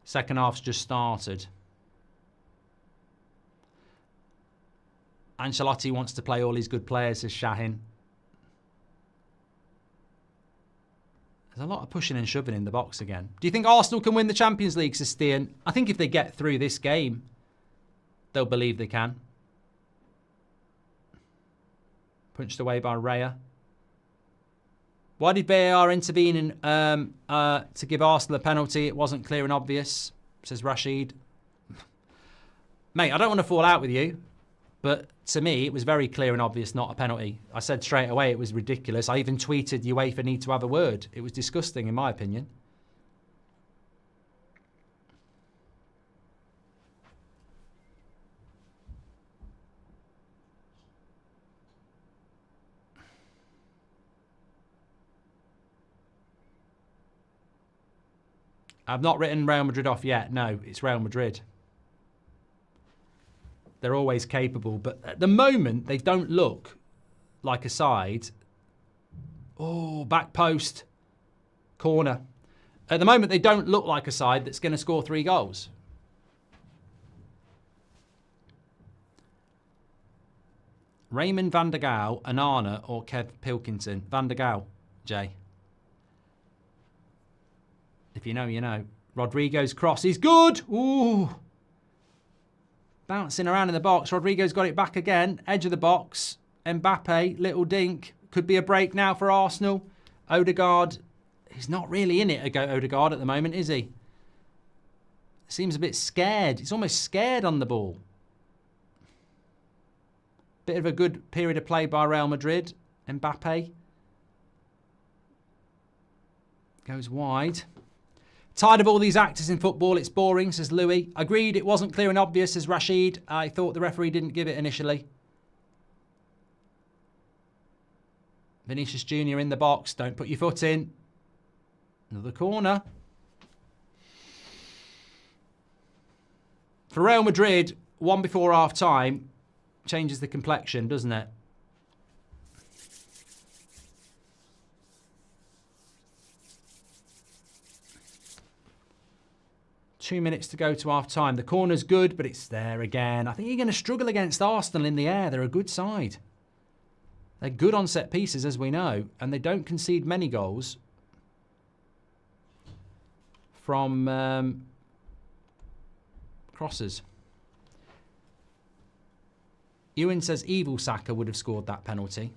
Second half's just started. Ancelotti wants to play all his good players, says Shahin. There's a lot of pushing and shoving in the box again. Do you think Arsenal can win the Champions League, says Stian? I think if they get through this game, they'll believe they can. Punched away by Raya. Why did VAR intervene to give Arsenal a penalty? It wasn't clear and obvious, says Rashid. Mate, I don't want to fall out with you, but to me, it was very clear and obvious not a penalty. I said straight away it was ridiculous. I even tweeted UEFA need to have a word. It was disgusting, in my opinion. I've not written Real Madrid off yet. No, it's Real Madrid. They're always capable, but at the moment, they don't look like a side. Oh, back post. Corner. At the moment, they don't look like a side that's going to score 3 goals. Raymond van der Gaal, Anana, or Kev Pilkington? Van der Gaal, Jay. If you know, you know. Rodrigo's cross is good. Ooh. Bouncing around in the box. Rodrigo's got it back again. Edge of the box. Mbappe, little dink. Could be a break now for Arsenal. Odegaard. He's not really in it, Odegaard, at the moment, is he? Seems a bit scared. He's almost scared on the ball. Bit of a good period of play by Real Madrid. Mbappe. Goes wide. Tired of all these actors in football, it's boring, says Louis. Agreed, it wasn't clear and obvious, says Rashid. I thought the referee didn't give it initially. Vinicius Jr. in the box. Don't put your foot in. Another corner. For Real Madrid, 1 before half-time changes the complexion, doesn't it? Two minutes to go to half-time. The corner's good, but it's there again. I think you're going to struggle against Arsenal in the air. They're a good side. They're good on set pieces, as we know, and they don't concede many goals from crosses. Ewan says Evil Saka would have scored that penalty.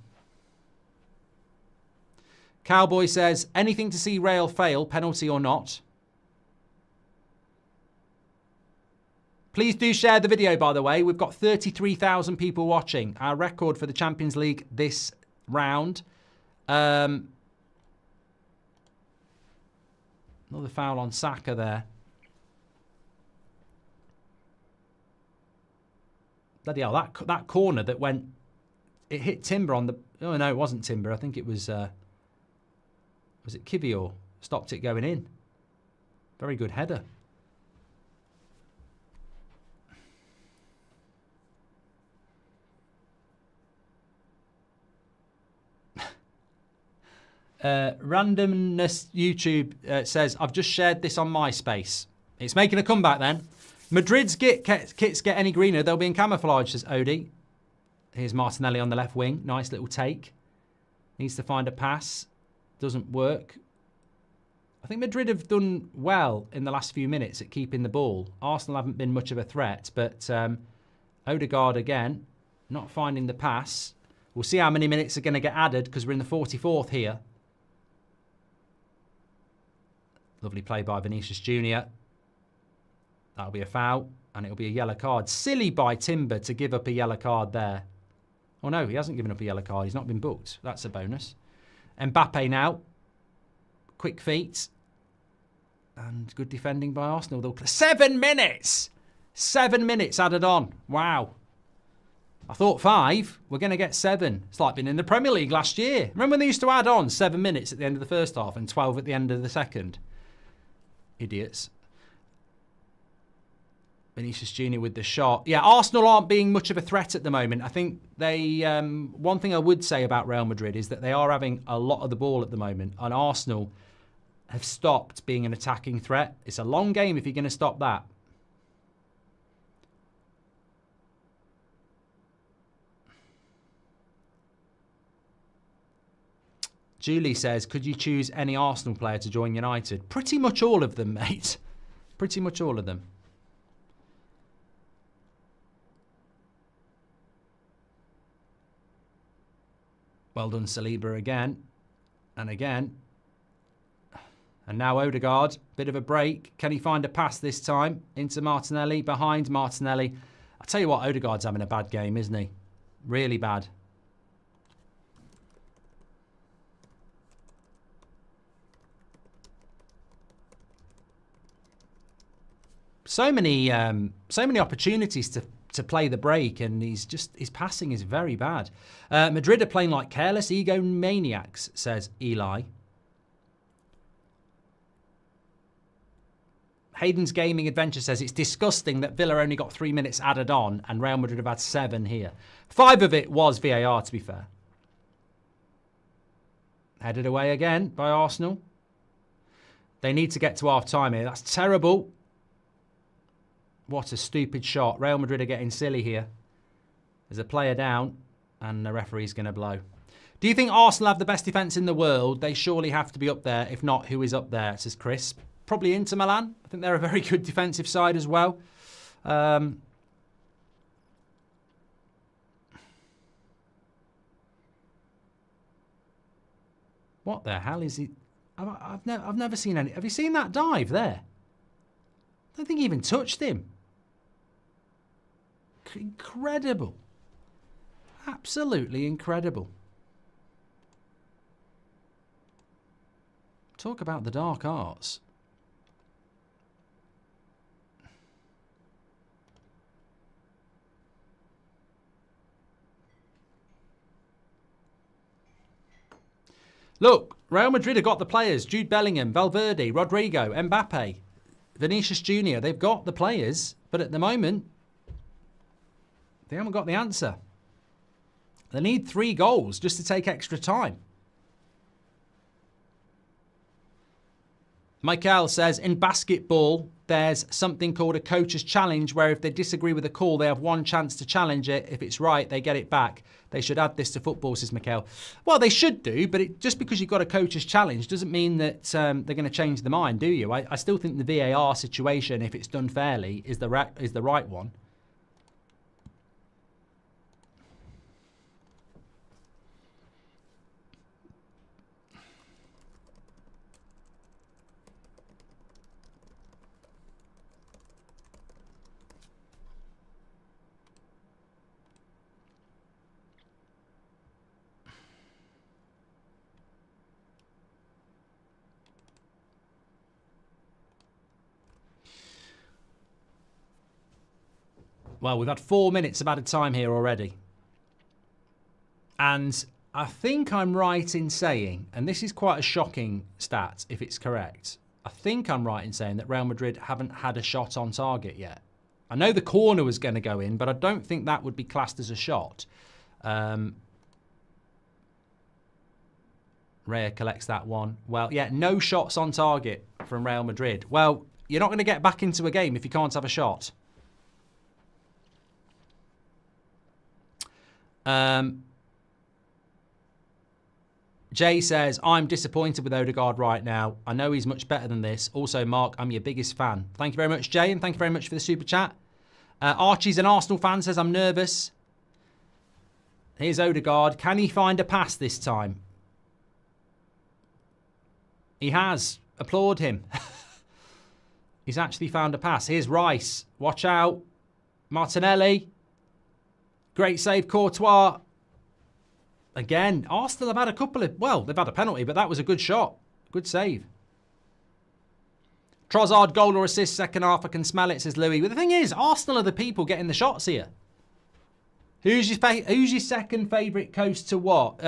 Cowboy says, anything to see Real fail, penalty or not. Please do share the video, by the way. We've got 33,000 people watching. Our record for the Champions League this round. Another foul on Saka there. Bloody hell, that corner that went... It hit Timber on the... Oh, no, it wasn't Timber. I think it was... was it Kivior? Stopped it going in. Very good header. Randomness YouTube says, I've just shared this on MySpace. It's making a comeback then. Madrid's kits get any greener, they'll be in camouflage, says Odie. Here's Martinelli on the left wing. Nice little take. Needs to find a pass. Doesn't work. I think Madrid have done well in the last few minutes at keeping the ball. Arsenal haven't been much of a threat, but Odegaard again, not finding the pass. We'll see how many minutes are going to get added because we're in the 44th here. Lovely play by Vinicius Jr. That'll be a foul, and it'll be a yellow card. Silly by Timber to give up a yellow card there. Oh no, he hasn't given up a yellow card. He's not been booked. That's a bonus. Mbappe now. Quick feet. And good defending by Arsenal. 7 minutes! 7 minutes added on. Wow. I thought 5. We're going to get 7. It's like being in the Premier League last year. Remember when they used to add on 7 minutes at the end of the first half and 12 at the end of the second? Idiots. Vinicius Jr. with the shot. Yeah, Arsenal aren't being much of a threat at the moment. I think they... one thing I would say about Real Madrid is that they are having a lot of the ball at the moment. And Arsenal have stopped being an attacking threat. It's a long game if you're going to stop that. Julie says, could you choose any Arsenal player to join United? Pretty much all of them, mate. Pretty much all of them. Well done, Saliba again. And again. And now Odegaard. Bit of a break. Can he find a pass this time? Into Martinelli. Behind Martinelli. I'll tell you what, Odegaard's having a bad game, isn't he? Really bad. So many opportunities to play the break, and his passing is very bad. Madrid are playing like careless egomaniacs, says Eli. Hayden's Gaming Adventure says it's disgusting that Villa only got 3 minutes added on and Real Madrid have had 7 here. 5 of it was VAR, to be fair. Headed away again by Arsenal. They need to get to half-time here. That's terrible. What a stupid shot. Real Madrid are getting silly here. There's a player down and the referee's going to blow. Do you think Arsenal have the best defence in the world? They surely have to be up there. If not, who is up there? Says Chris. Probably Inter Milan. I think they're a very good defensive side as well. What the hell is he? I've never seen any. Have you seen that dive there? I don't think he even touched him. Incredible. Absolutely incredible. Talk about the dark arts. Look, Real Madrid have got the players. Jude Bellingham, Valverde, Rodrigo, Mbappe, Vinicius Jr. They've got the players, but at the moment, they haven't got the answer. They need 3 goals just to take extra time. Michael says, in basketball, there's something called a coach's challenge where if they disagree with a call, they have 1 chance to challenge it. If it's right, they get it back. They should add this to football, says Michael. Well, they should do, but just because you've got a coach's challenge doesn't mean that they're going to change their mind, do you? I still think the VAR situation, if it's done fairly, is the right one. Well, we've had 4 minutes of added time here already. And I think I'm right in saying, and this is quite a shocking stat if it's correct, I think I'm right in saying that Real Madrid haven't had a shot on target yet. I know the corner was going to go in, but I don't think that would be classed as a shot. Raya collects that one. Well, yeah, no shots on target from Real Madrid. Well, you're not going to get back into a game if you can't have a shot. Jay says, I'm disappointed with Odegaard right now. I know he's much better than this. Also, Mark, I'm your biggest fan. Thank you very much, Jay, and thank you very much for the super chat. Archie's an Arsenal fan, says, I'm nervous. Here's Odegaard. Can he find a pass this time? He has. Applaud him. He's actually found a pass. Here's Rice. Watch out. Martinelli. Great save, Courtois. Again, Arsenal have had a couple of... Well, they've had a penalty, but that was a good shot. Good save. Trossard, goal or assist, second half. I can smell it, says Louis. But the thing is, Arsenal are the people getting the shots here. Who's your second favourite coast to watch?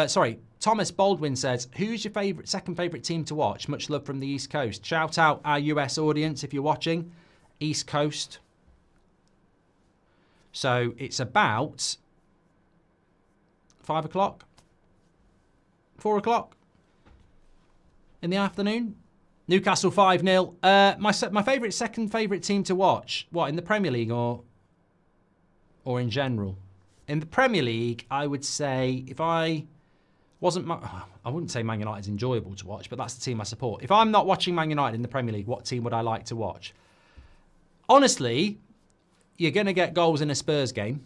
Thomas Baldwin says, who's your second favourite team to watch? Much love from the East Coast. Shout out our US audience if you're watching. East Coast. So it's about 5 o'clock. 4 o'clock in the afternoon. Newcastle 5-0. My second favourite team to watch. What, in the Premier League or in general? In the Premier League, I would say if I wasn't... I wouldn't say Man United's enjoyable to watch, but that's the team I support. If I'm not watching Man United in the Premier League, what team would I like to watch? Honestly, you're going to get goals in a Spurs game.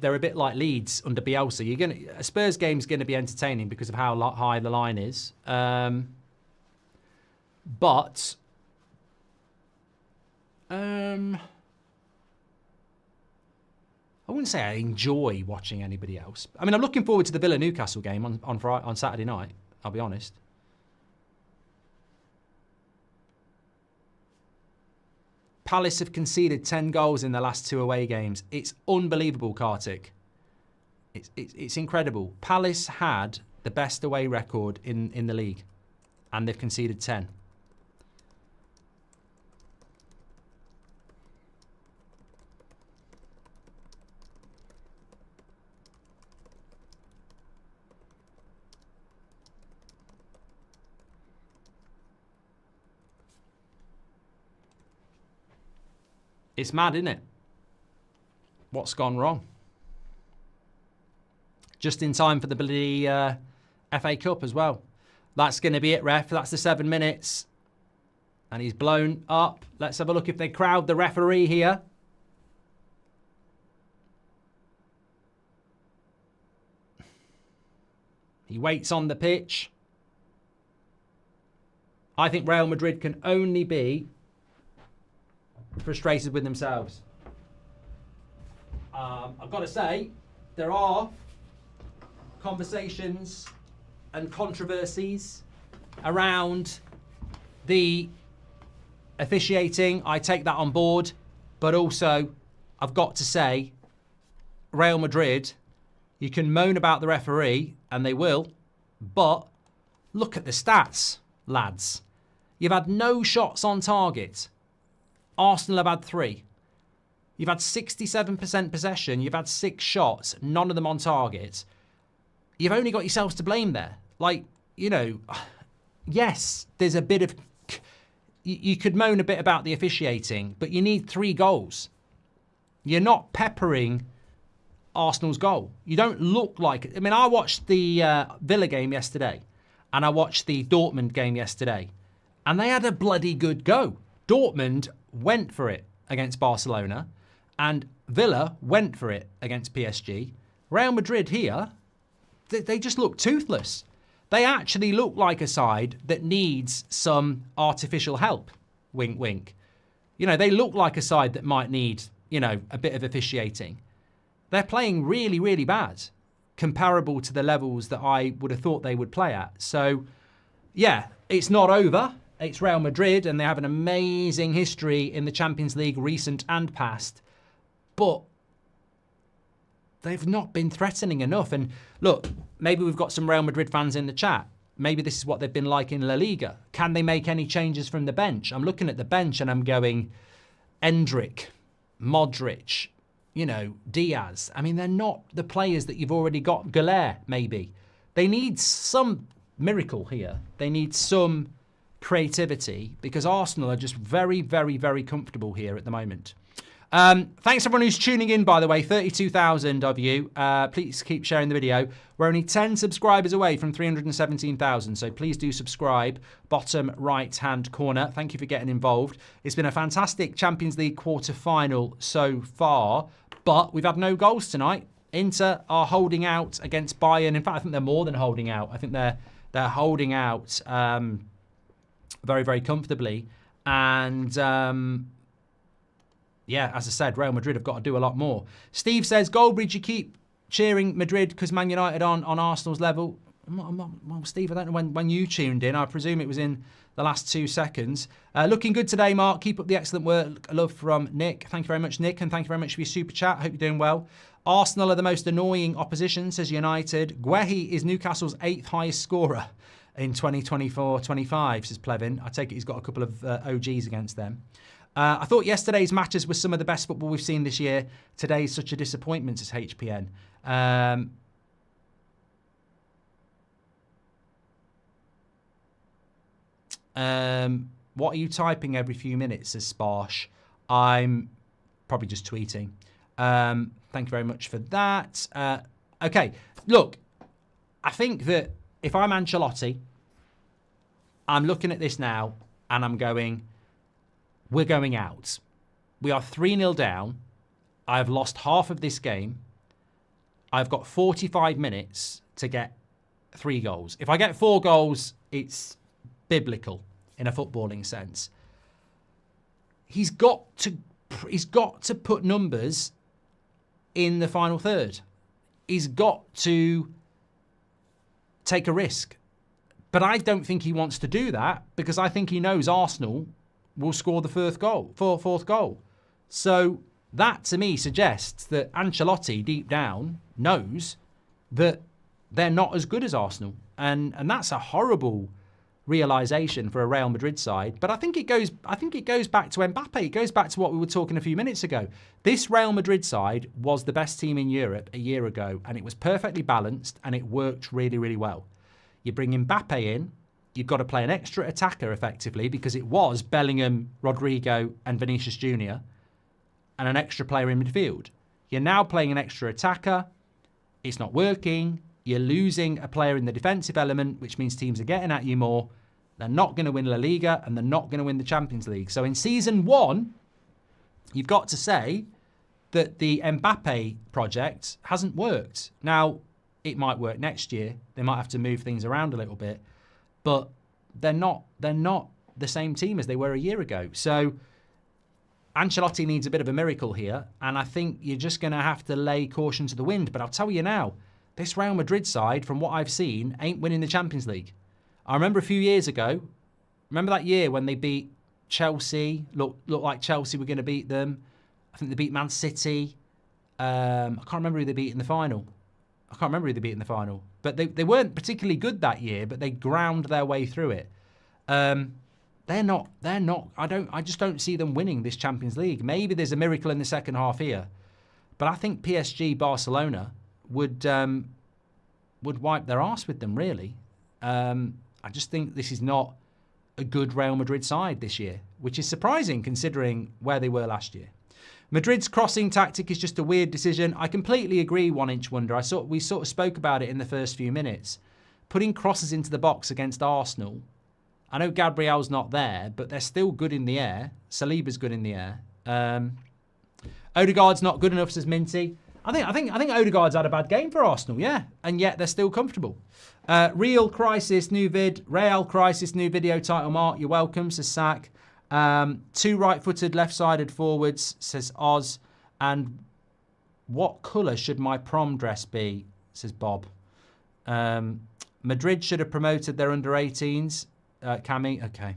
They're a bit like Leeds under Bielsa. A Spurs game's going to be entertaining because of how high the line is. But I wouldn't say I enjoy watching anybody else. I mean, I'm looking forward to the Villa-Newcastle game on Saturday night, I'll be honest. Palace have conceded 10 goals in the last 2 away games. It's unbelievable, Kartik. It's incredible. Palace had the best away record in the league, and they've conceded 10. It's mad, isn't it? What's gone wrong? Just in time for the bloody FA Cup as well. That's going to be it, ref. That's the 7 minutes. And he's blown up. Let's have a look if they crowd the referee here. He waits on the pitch. I think Real Madrid can only be frustrated with themselves. I've got to say, there are conversations and controversies around the officiating. I take that on board, but also I've got to say, Real Madrid, you can moan about the referee, and they will, but look at the stats, lads. You've had no shots on target. Arsenal have had 3. You've had 67% possession. You've had 6 shots, none of them on target. You've only got yourselves to blame there. Like, you know, yes, there's a bit of... You could moan a bit about the officiating, but you need 3 goals. You're not peppering Arsenal's goal. You don't look like... I mean, I watched the Villa game yesterday, and I watched the Dortmund game yesterday, and they had a bloody good go. Dortmund went for it against Barcelona, and Villa went for it against PSG. Real Madrid here, they just look toothless. They actually look like a side that needs some artificial help. Wink, wink. You know, they look like a side that might need, you know, a bit of officiating. They're playing really, really bad, comparable to the levels that I would have thought they would play at. So, yeah, it's not over. It's Real Madrid, and they have an amazing history in the Champions League, recent and past. but they've not been threatening enough. And look, maybe we've got some Real Madrid fans in the chat. Maybe this is what they've been like in La Liga. Can they make any changes from the bench? I'm looking at the bench and I'm going, Endrick, Modric, you know, Diaz. I mean, they're not the players that you've already got. Galer, maybe. They need some miracle here. They need some creativity because Arsenal are just very, very, very comfortable here at the moment. Thanks everyone who's tuning in, by the way, 32,000 of you. Please keep sharing the video. We're only 10 subscribers away from 317,000, so please do subscribe. Bottom right-hand corner. Thank you for getting involved. It's been a fantastic Champions League quarter-final so far, but we've had no goals tonight. Inter are holding out against Bayern. In fact, I think they're more than holding out. I think they're holding out very, very comfortably. And yeah, as I said, Real Madrid have got to do a lot more. Steve says, Goldbridge, you keep cheering Madrid because Man United on Arsenal's level. Well, Steve, I don't know when you tuned in. I presume it was in the last 2 seconds. Looking good today, Mark. Keep up the excellent work. Love from Nick. Thank you very much, Nick, and thank you very much for your super chat. Hope you're doing well. Arsenal are the most annoying opposition, says United. Guehi is Newcastle's 8th highest scorer in 2024-25, says Plevin. I take it he's got a couple of OGs against them. I thought yesterday's matches were some of the best football we've seen this year. Today's such a disappointment, says HPN. What are you typing every few minutes, says Sparsh. I'm probably just tweeting. Thank you very much for that. Okay, look, I think that if I'm Ancelotti, I'm looking at this now and I'm going, we're going out. We are 3-0 down. I've lost half of this game. I've got 45 minutes to get 3 goals. If I get 4 goals, it's biblical in a footballing sense. He's got to put numbers in the final third. He's got to take a risk. But I don't think he wants to do that because I think he knows Arsenal will score the fourth goal. So that, to me, suggests that Ancelotti, deep down, knows that they're not as good as Arsenal. And that's a horrible realisation for a Real Madrid side. But I think it goes back to Mbappe. It goes back to what we were talking a few minutes ago. This Real Madrid side was the best team in Europe a year ago, and it was perfectly balanced, and it worked really, really well. You bring Mbappe in, you've got to play an extra attacker effectively because it was Bellingham, Rodrigo and Vinicius Jr. and an extra player in midfield. You're now playing an extra attacker. It's not working. You're losing a player in the defensive element, which means teams are getting at you more. They're not going to win La Liga and they're not going to win the Champions League. So in season 1, you've got to say that the Mbappe project hasn't worked. Now, it might work next year. They might have to move things around a little bit. But they're not the same team as they were a year ago. So Ancelotti needs a bit of a miracle here. And I think you're just going to have to lay caution to the wind. But I'll tell you now, this Real Madrid side, from what I've seen, ain't winning the Champions League. I remember a few years ago, remember that year when they beat Chelsea, looked like Chelsea were going to beat them. I think they beat Man City. I can't remember who they beat in the final. But they weren't particularly good that year, but they ground their way through it. They're not. I just don't see them winning this Champions League. Maybe there's a miracle in the second half here, but I think PSG, Barcelona would wipe their arse with them. Really, I just think this is not a good Real Madrid side this year, which is surprising considering where they were last year. Madrid's crossing tactic is just a weird decision. I completely agree, One Inch Wonder. We sort of spoke about it in the first few minutes. Putting crosses into the box against Arsenal. I know Gabriel's not there, but they're still good in the air. Saliba's good in the air. Odegaard's not good enough, says Minty. I think Odegaard's had a bad game for Arsenal, yeah. And yet they're still comfortable. Real Crisis, new vid. Real Crisis, new video title, Mark. You're welcome, says Sack. 2 right-footed, left-sided forwards, says Oz. And what colour should my prom dress be, says Bob. Madrid should have promoted their under-18s. Cami, okay.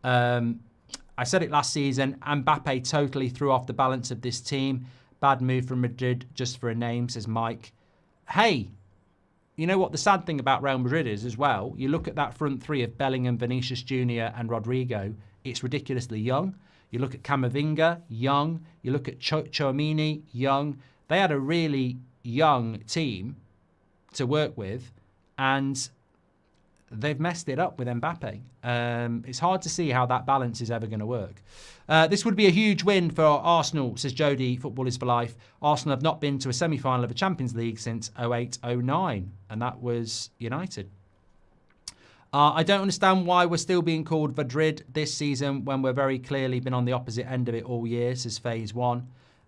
I said it last season. Mbappe totally threw off the balance of this team. Bad move from Madrid just for a name, says Mike. Hey, you know what the sad thing about Real Madrid is as well? You look at that front three of Bellingham, Vinicius Jr. and Rodrigo. It's ridiculously young. You look at Camavinga, young. You look at Tchouaméni, young. They had a really young team to work with, and they've messed it up with Mbappe. It's hard to see how that balance is ever going to work. This would be a huge win for Arsenal, says Jody. Football is for life. Arsenal have not been to a semi-final of a Champions League since 08-09, and that was United. I don't understand why we're still being called Madrid this season when we're very clearly been on the opposite end of it all year, says Phase 1.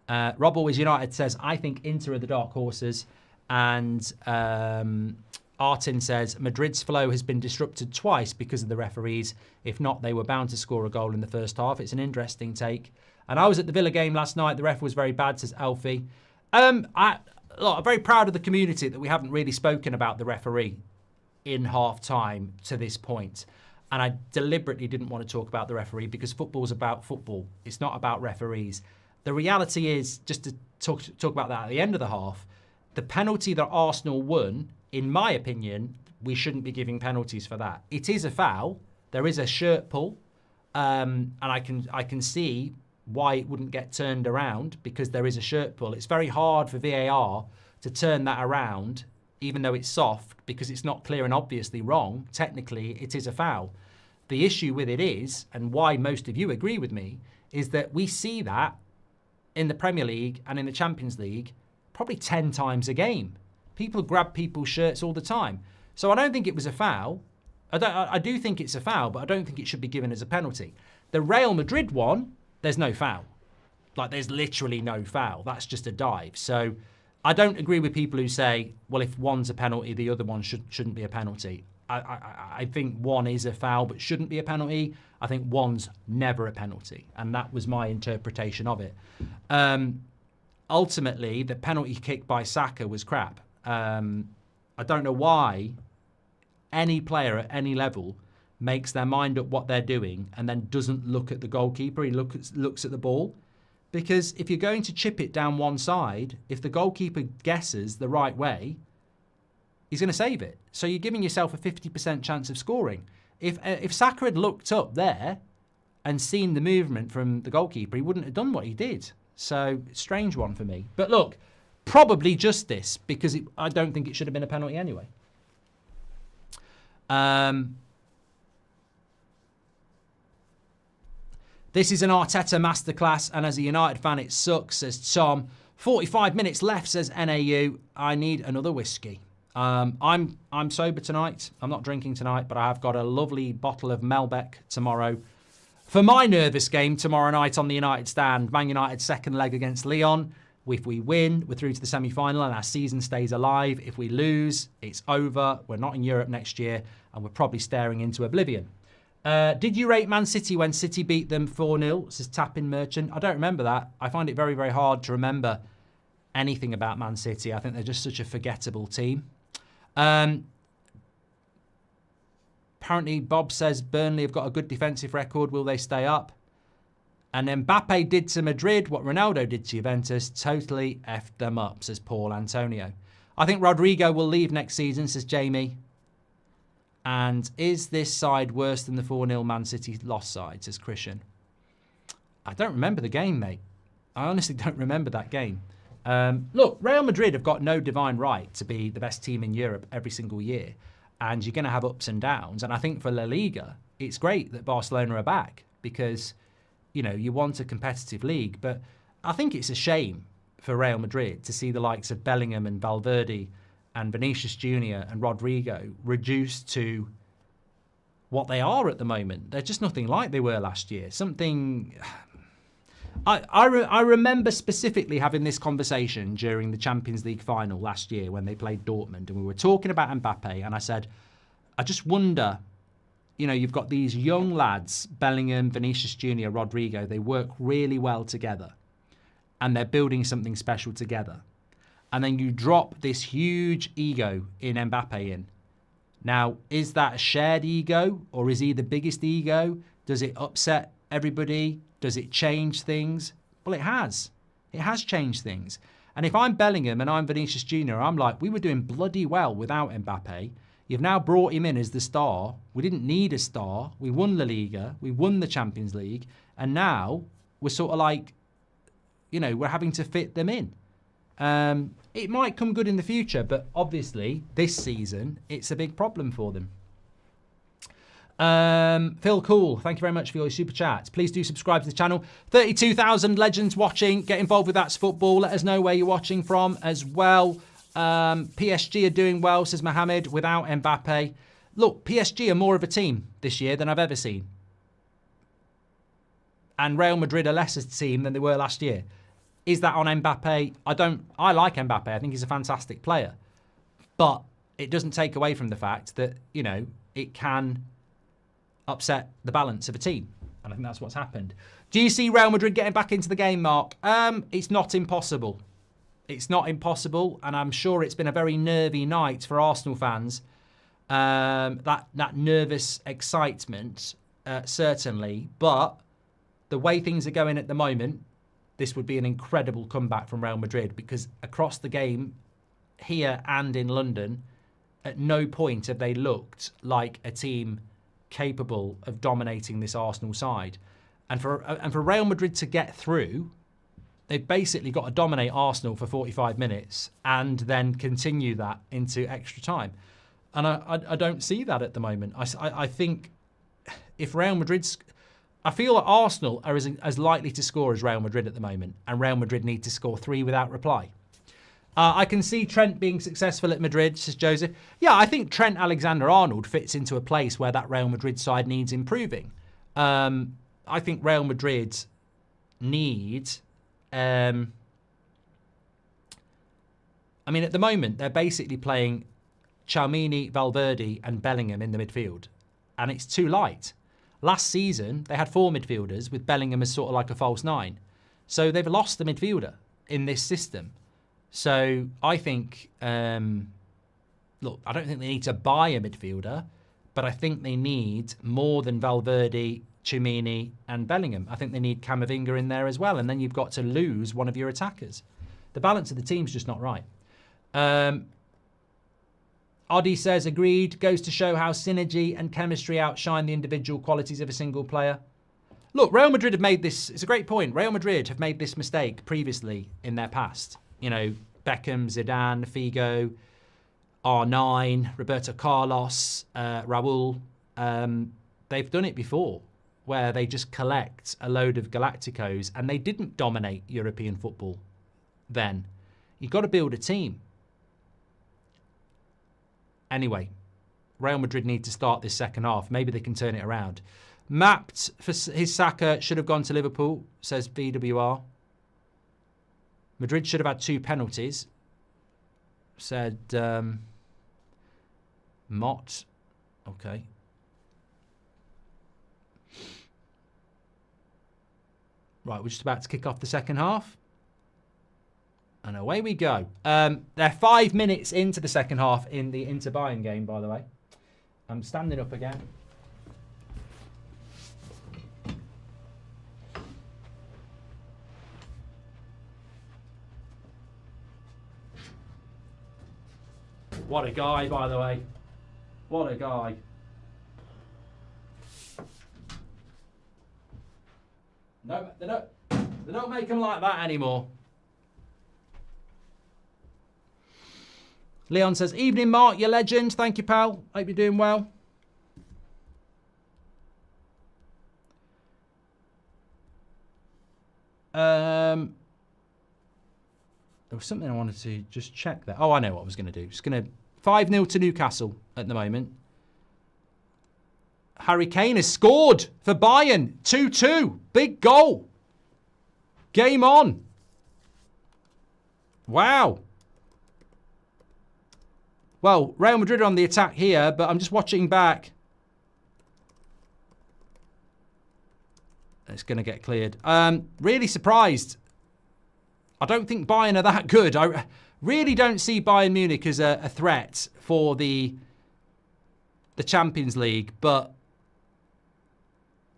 Rob Always United says, I think Inter are the dark horses. And Artin says, Madrid's flow has been disrupted twice because of the referees. If not, they were bound to score a goal in the first half. It's an interesting take. And I was at the Villa game last night. The ref was very bad, says Alfie. I'm very proud of the community that we haven't really spoken about the referee in half-time to this point. And I deliberately didn't want to talk about the referee because football's about football. It's not about referees. The reality is, just to talk about that at the end of the half, the penalty that Arsenal won, in my opinion, we shouldn't be giving penalties for that. It is a foul. There is a shirt pull. And I can see why it wouldn't get turned around because there is a shirt pull. It's very hard for VAR to turn that around, even though it's soft, because it's not clear and obviously wrong. Technically, it is a foul. The issue with it is, and why most of you agree with me, is that we see that in the Premier League and in the Champions League probably 10 times a game. People grab people's shirts all the time. So I don't think it was a foul. I do think it's a foul, but I don't think it should be given as a penalty. The Real Madrid one, there's no foul. Like, there's literally no foul. That's just a dive. So I don't agree with people who say, well, if one's a penalty, the other one shouldn't be a penalty. I think one is a foul but shouldn't be a penalty. I think one's never a penalty. And that was my interpretation of it. Ultimately, the penalty kick by Saka was crap. I don't know why any player at any level makes their mind up what they're doing and then doesn't look at the goalkeeper. He looks at the ball. Because if you're going to chip it down one side, if the goalkeeper guesses the right way, he's going to save it. So you're giving yourself a 50% chance of scoring. If Saka had looked up there and seen the movement from the goalkeeper, he wouldn't have done what he did. So, strange one for me. But look, probably justice, because I don't think it should have been a penalty anyway. This is an Arteta masterclass, and as a United fan, it sucks, says Tom. 45 minutes left, says NAU. I need another whiskey. I'm sober tonight. I'm not drinking tonight, but I have got a lovely bottle of Malbec tomorrow for my nervous game tomorrow night on the United stand. Man United's second leg against Lyon. If we win, we're through to the semi-final and our season stays alive. If we lose, it's over. We're not in Europe next year, and we're probably staring into oblivion. Did you rate Man City when City beat them 4-0? Says Tapping Merchant. I don't remember that. I find it very, very hard to remember anything about Man City. I think they're just such a forgettable team. Apparently, Bob says Burnley have got a good defensive record. Will they stay up? And Mbappe did to Madrid what Ronaldo did to Juventus. Totally effed them up, says Paul Antonio. I think Rodrigo will leave next season, says Jamie. And is this side worse than the 4-0 Man City loss side, says Christian. I don't remember the game, mate. I honestly don't remember that game. Look, Real Madrid have got no divine right to be the best team in Europe every single year. And you're going to have ups and downs. And I think for La Liga, it's great that Barcelona are back because, you know, you want a competitive league. But I think it's a shame for Real Madrid to see the likes of Bellingham and Valverde and Vinicius Jr. and Rodrigo reduced to what they are at the moment. They're just nothing like they were last year. Something... I remember specifically having this conversation during the Champions League final last year when they played Dortmund, and we were talking about Mbappe, and I said, I just wonder, you know, you've got these young lads, Bellingham, Vinicius Jr., Rodrigo, they work really well together, and they're building something special together. And then you drop this huge ego in Mbappe in. Now, is that a shared ego, or is he the biggest ego? Does it upset everybody? Does it change things? Well, it has. It has changed things. And if I'm Bellingham and I'm Vinicius Jr., I'm like, we were doing bloody well without Mbappe. You've now brought him in as the star. We didn't need a star. We won La Liga. We won the Champions League. And now we're sort of like, you know, we're having to fit them in. It might come good in the future, but obviously this season, it's a big problem for them. Phil Cool, thank you very much for your super chats. Please do subscribe to the channel. 32,000 legends watching. Get involved with That's Football. Let us know where you're watching from as well. PSG are doing well, says Mohammed, without Mbappe. Look, PSG are more of a team this year than I've ever seen. And Real Madrid are less a team than they were last year. Is that on Mbappe? I like Mbappe. I think he's a fantastic player. But it doesn't take away from the fact that, you know, it can upset the balance of a team. And I think that's what's happened. Do you see Real Madrid getting back into the game, Mark? It's not impossible. It's not impossible. And I'm sure it's been a very nervy night for Arsenal fans. That nervous excitement, certainly. But the way things are going at the moment, this would be an incredible comeback from Real Madrid, because across the game, here and in London, at no point have they looked like a team capable of dominating this Arsenal side. And for Real Madrid to get through, they've basically got to dominate Arsenal for 45 minutes and then continue that into extra time. And I don't see that at the moment. I think if Real Madrid's... I feel that Arsenal are as likely to score as Real Madrid at the moment, and Real Madrid need to score 3 without reply. I can see Trent being successful at Madrid, says Joseph. Yeah, I think Trent Alexander-Arnold fits into a place where that Real Madrid side needs improving. I think Real Madrid need... I mean, at the moment, they're basically playing Tchouaméni, Valverde and Bellingham in the midfield, and it's too light. Last season, they had 4 midfielders with Bellingham as sort of like a false 9. So they've lost the midfielder in this system. So I think, look, I don't think they need to buy a midfielder, but I think they need more than Valverde, Tchouaméni and Bellingham. I think they need Camavinga in there as well. And then you've got to lose one of your attackers. The balance of the team's just not right. Oddie says, agreed. Goes to show how synergy and chemistry outshine the individual qualities of a single player. Look, Real Madrid have made this... It's a great point. Real Madrid have made this mistake previously in their past. You know, Beckham, Zidane, Figo, R9, Roberto Carlos, Raul. They've done it before, where they just collect a load of Galacticos, and they didn't dominate European football then. You've got to build a team. Anyway, Real Madrid need to start this second half. Maybe they can turn it around. Mapped for his Saka should have gone to Liverpool, says VWR. Madrid should have had 2 penalties, said Mott. Okay. Right, we're just about to kick off the second half. And away we go. They're 5 minutes into the second half in the Inter-Bayern game, by the way. I'm standing up again. What a guy, by the way. What a guy. No, they don't make them like that anymore. Leon says, evening, Mark, you legend. Thank you, pal. Hope you're doing well. There was something I wanted to just check there. Oh, I know what I was going to do. Just going to 5-0 to Newcastle at the moment. Harry Kane has scored for Bayern. 2-2. Big goal. Game on. Wow. Well, Real Madrid are on the attack here, but I'm just watching back. It's going to get cleared. Really surprised. I don't think Bayern are that good. I really don't see Bayern Munich as a threat for the Champions League, but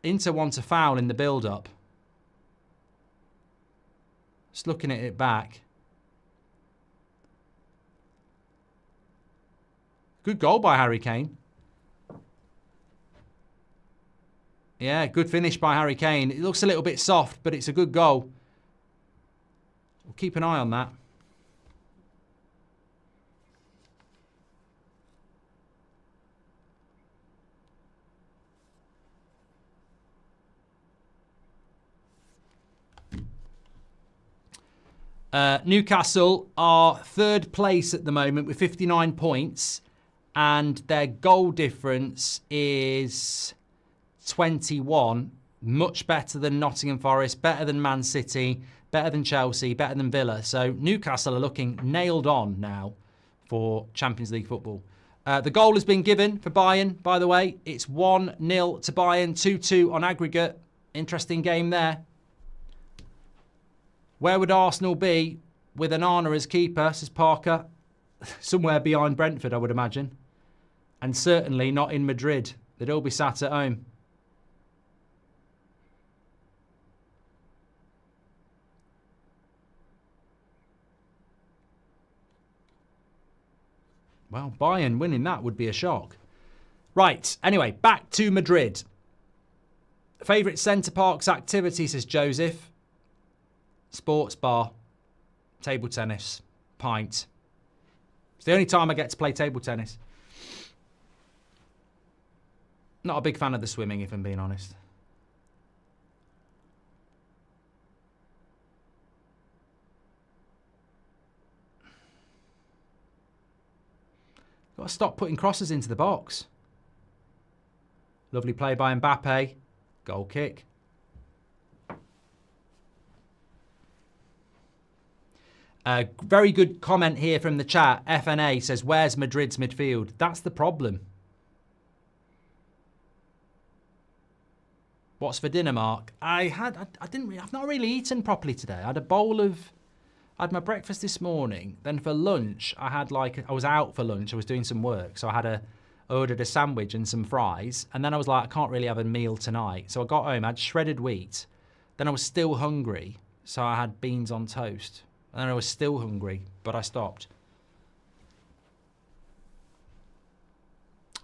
Inter want a foul in the build-up. Just looking at it back. Good goal by Harry Kane. Yeah, good finish by Harry Kane. It looks a little bit soft, but it's a good goal. We'll keep an eye on that. Newcastle are third place at the moment with 59 points, and their goal difference is 21. Much better than Nottingham Forest, better than Man City, better than Chelsea, better than Villa. So Newcastle are looking nailed on now for Champions League football. The goal has been given for Bayern, by the way. It's 1-0 to Bayern, 2-2 on aggregate. Interesting game there. Where would Arsenal be with Onana as keeper, says Parker? Somewhere behind Brentford, I would imagine. And certainly not in Madrid. They'd all be sat at home. Well, Bayern winning that would be a shock. Right, anyway, back to Madrid. Favourite Centre Parks activity, says Joseph. Sports bar, table tennis, pint. It's the only time I get to play table tennis. Not a big fan of the swimming, if I'm being honest. Got to stop putting crosses into the box. Lovely play by Mbappe. Goal kick. Very good comment here from the chat. FNA says, where's Madrid's midfield? That's the problem. What's for dinner, Mark? I've not really eaten properly today. I had my breakfast this morning. Then for lunch, I was out for lunch. I was doing some work. So I ordered a sandwich and some fries. And then I was like, I can't really have a meal tonight. So I got home, I had shredded wheat. Then I was still hungry. So I had beans on toast. And then I was still hungry, but I stopped.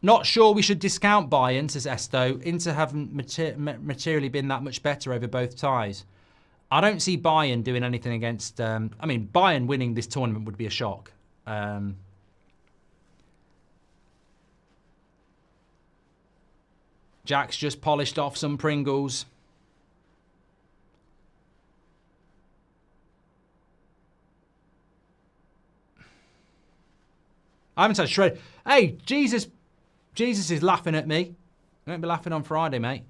Not sure we should discount Bayern, says Esto. Inter haven't materially been that much better over both ties. I don't see Bayern doing anything against... Bayern winning this tournament would be a shock. Jack's just polished off some Pringles. I haven't had shred. Hey, Jesus is laughing at me. You won't be laughing on Friday, mate.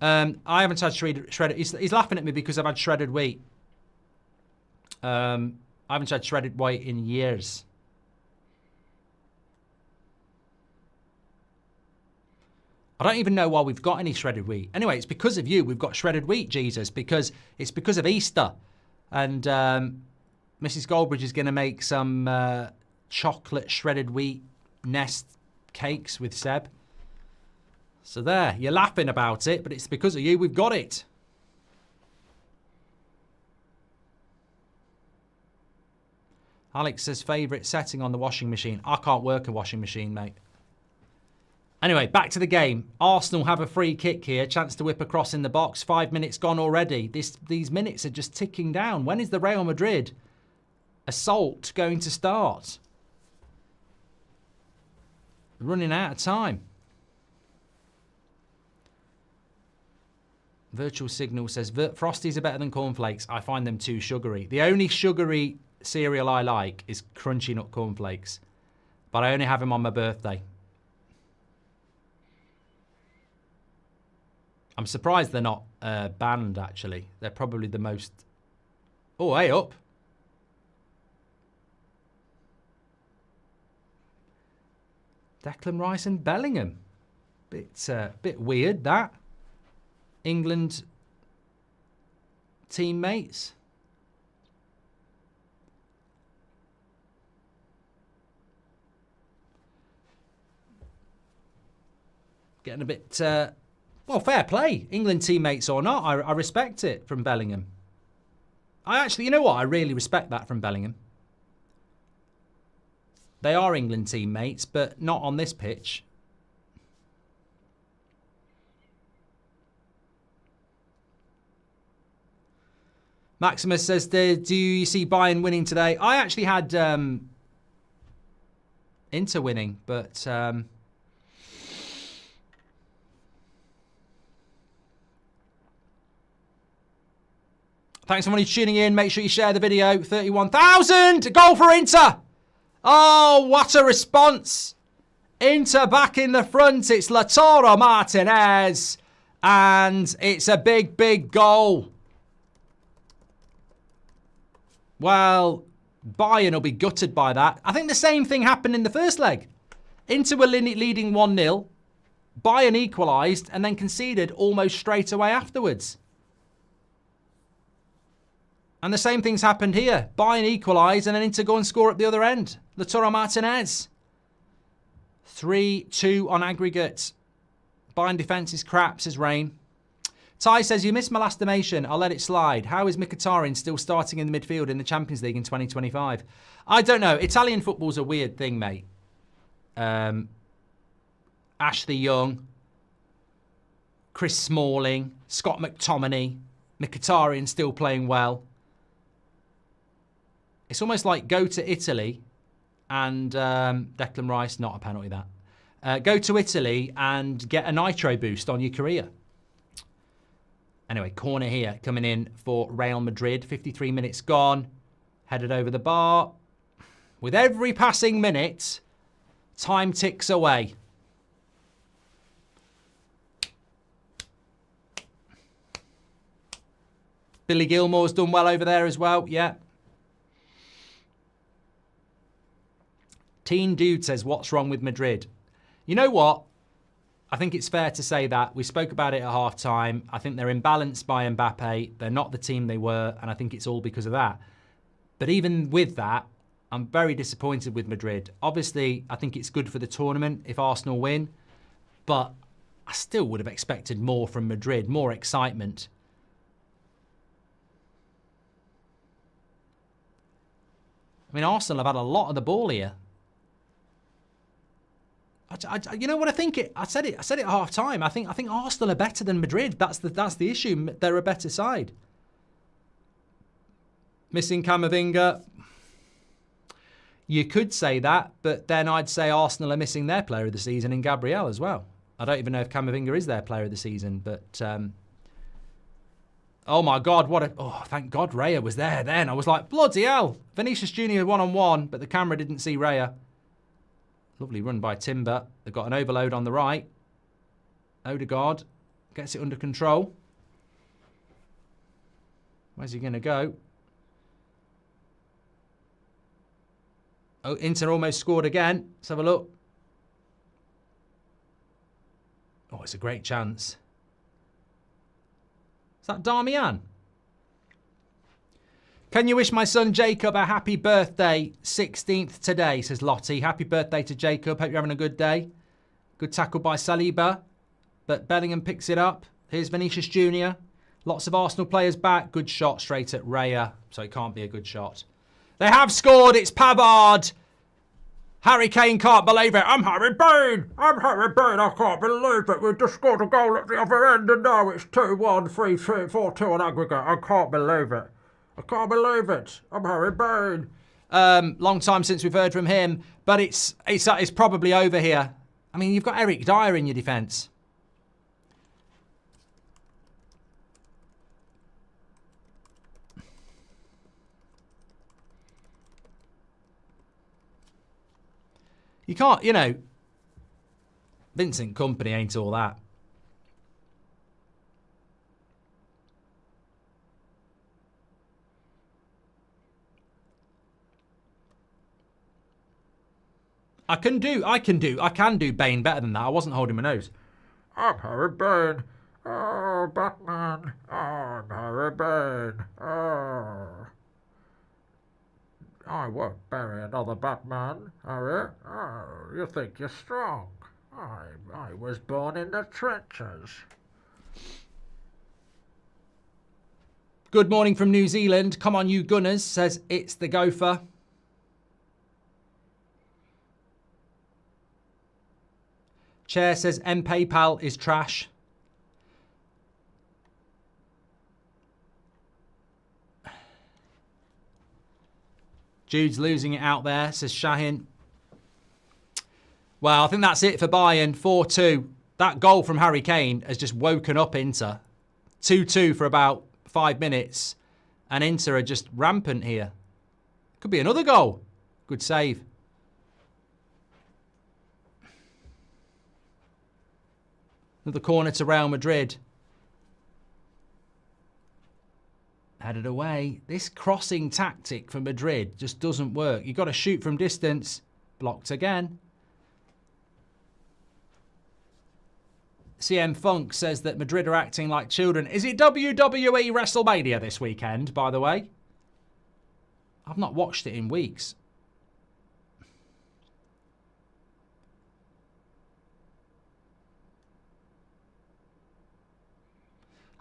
I haven't had shredded. He's laughing at me because I've had shredded wheat. I haven't had shredded wheat in years. I don't even know why we've got any shredded wheat. Anyway, it's because of you we've got shredded wheat, Jesus, because it's because of Easter. And Mrs. Goldbridge is going to make some chocolate shredded wheat nest cakes with Seb. So there, you're laughing about it, but it's because of you we've got it. Alex says favourite setting on the washing machine. I can't work a washing machine, mate. Anyway, back to the game. Arsenal have a free kick here. Chance to whip across in the box. 5 minutes gone already. These minutes are just ticking down. When is the Real Madrid assault going to start? Running out of time. Virtual Signal says, Frosties are better than cornflakes. I find them too sugary. The only sugary cereal I like is Crunchy Nut Cornflakes. But I only have them on my birthday. I'm surprised they're not banned, actually. They're probably the most... Oh, hey, up. Declan Rice and Bellingham. Bit weird, that. England teammates. Getting a bit... well, fair play. England teammates or not, I respect it from Bellingham. I actually, you know what? I really respect that from Bellingham. They are England teammates, but not on this pitch. Maximus says, do you see Bayern winning today? I actually had Inter winning, but... Thanks everyone who's tuning in. Make sure you share the video. 31,000! Goal for Inter! Oh, what a response. Inter back in the front. It's Lautaro Martinez. And it's a big, big goal. Well, Bayern will be gutted by that. I think the same thing happened in the first leg. Inter were leading 1-0. Bayern equalised and then conceded almost straight away afterwards. And the same thing's happened here. Bayern equalise and then Inter go and score at the other end. Lautaro Martinez. 3-2 on aggregate. Bayern defence is crap, says Rain. Ty says, you missed my last estimation. I'll let it slide. How is Mkhitaryan still starting in the midfield in the Champions League in 2025? I don't know. Italian football's a weird thing, mate. Ashley Young. Chris Smalling. Scott McTominay. Mkhitaryan still playing well. It's almost like go to Italy and Declan Rice, not a penalty that. Go to Italy and get a nitro boost on your career. Anyway, corner here coming in for Real Madrid. 53 minutes gone. Headed over the bar. With every passing minute, time ticks away. Billy Gilmore's done well over there as well. Yeah. Teen Dude says, what's wrong with Madrid? You know what? I think it's fair to say that. We spoke about it at half-time. I think they're imbalanced by Mbappe. They're not the team they were, and I think it's all because of that. But even with that, I'm very disappointed with Madrid. Obviously, I think it's good for the tournament if Arsenal win, but I still would have expected more from Madrid, more excitement. I mean, Arsenal have had a lot of the ball here. You know what I think? I said it at half time. I think Arsenal are better than Madrid. That's the issue. They're a better side. Missing Camavinga. You could say that, but then I'd say Arsenal are missing their player of the season in Gabriel as well. I don't even know if Camavinga is their player of the season, but oh my God, thank God Raya was there then. I was like, bloody hell. Vinicius Junior one-on-one, but the camera didn't see Raya. Lovely run by Timber. They've got an overload on the right. Odegaard gets it under control. Where's he going to go? Oh, Inter almost scored again. Let's have a look. Oh, it's a great chance. Is that Darmian? Can you wish my son Jacob a happy birthday, 16th today, says Lottie. Happy birthday to Jacob. Hope you're having a good day. Good tackle by Saliba, but Bellingham picks it up. Here's Vinicius Junior. Lots of Arsenal players back. Good shot straight at Raya, so it can't be a good shot. They have scored. It's Pavard. Harry Kane can't believe it. I'm Harry Kane. I'm Harry Kane. I can't believe it. We've just scored a goal at the other end, and now it's 2-1, 3-2, 4-2 on aggregate. I can't believe it. I can't believe it. I'm Harry Kane. Long time since we've heard from him, but it's probably over here. I mean, you've got Eric Dyer in your defence. You can't, you know, Vincent Kompany ain't all that. I can do Bane better than that. I wasn't holding my nose. I'm Harry Bane. Oh, Batman. Oh, I'm Harry Bane. Oh. I won't bury another Batman, Harry. Oh, you think you're strong. I was born in the trenches. Good morning from New Zealand. Come on, you Gunners, says it's the Gopher. Chair says M-PayPal is trash. Jude's losing it out there, says Shahin. Well, I think that's it for Bayern. 4-2. That goal from Harry Kane has just woken up Inter. 2-2 for about 5 minutes. And Inter are just rampant here. Could be another goal. Good save. Another corner to Real Madrid. Headed away. This crossing tactic for Madrid just doesn't work. You've got to shoot from distance. Blocked again. CM Funk says that Madrid are acting like children. Is it WWE WrestleMania this weekend, by the way? I've not watched it in weeks.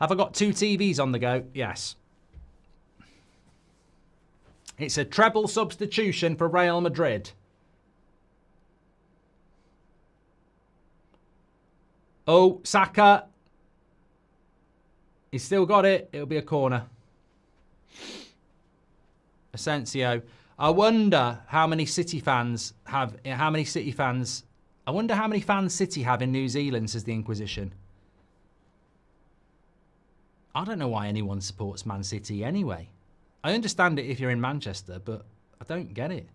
Have I got 2 TVs on the go? Yes. It's a treble substitution for Real Madrid. Oh, Saka. He's still got it. It'll be a corner. Asensio. I wonder how many City fans have... I wonder how many fans City have in New Zealand, says the Inquisition. I don't know why anyone supports Man City anyway. I understand it if you're in Manchester, but I don't get it.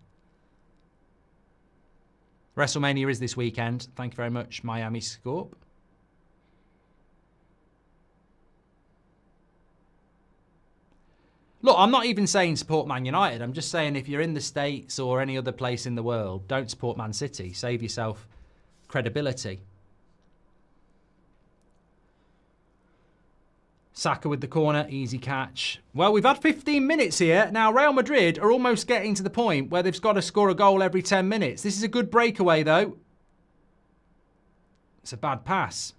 WrestleMania is this weekend. Thank you very much, Miami Scorp. Look, I'm not even saying support Man United. I'm just saying if you're in the States or any other place in the world, don't support Man City. Save yourself credibility. Saka with the corner, easy catch. Well, we've had 15 minutes here. Now, Real Madrid are almost getting to the point where they've got to score a goal every 10 minutes. This is a good breakaway, though. It's a bad pass.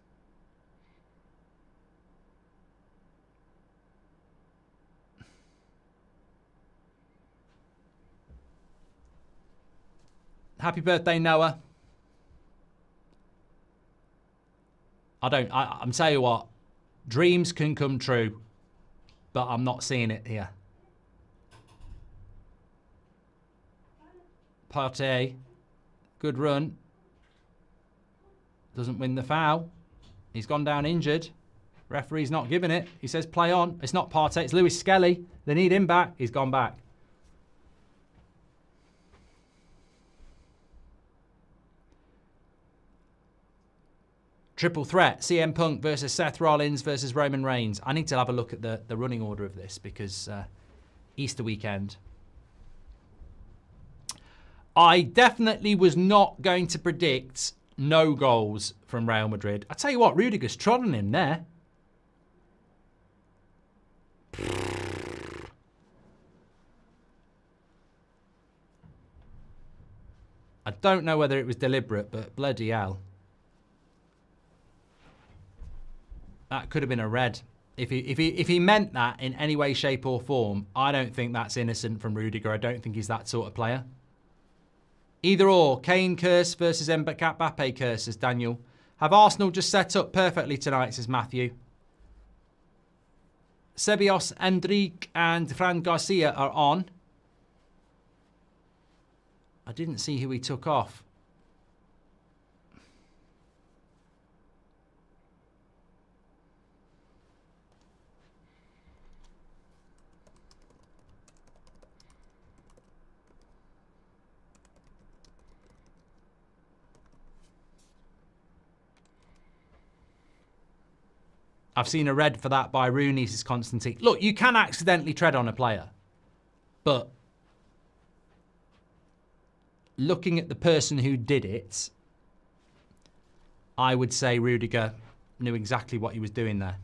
Happy birthday, Noah. I'm telling you what. Dreams can come true, but I'm not seeing it here. Partey, good run. Doesn't win the foul. He's gone down injured. Referee's not giving it. He says play on. It's not Partey, it's Lewis Skelly. They need him back. He's gone back. Triple threat, CM Punk versus Seth Rollins versus Roman Reigns. I need to have a look at the running order of this because Easter weekend. I definitely was not going to predict no goals from Real Madrid. I tell you what, Rudiger's trodden him there. I don't know whether it was deliberate, but bloody hell. That could have been a red. If he meant that in any way, shape or form, I don't think that's innocent from Rudiger. I don't think he's that sort of player. Either or, Kane curse versus Mbappe curse, says Daniel. Have Arsenal just set up perfectly tonight, says Matthew. Ceballos, Endrick and Fran Garcia are on. I didn't see who he took off. I've seen a red for that by Rooney, says Constantine. Look, you can accidentally tread on a player. But looking at the person who did it, I would say Rudiger knew exactly what he was doing there.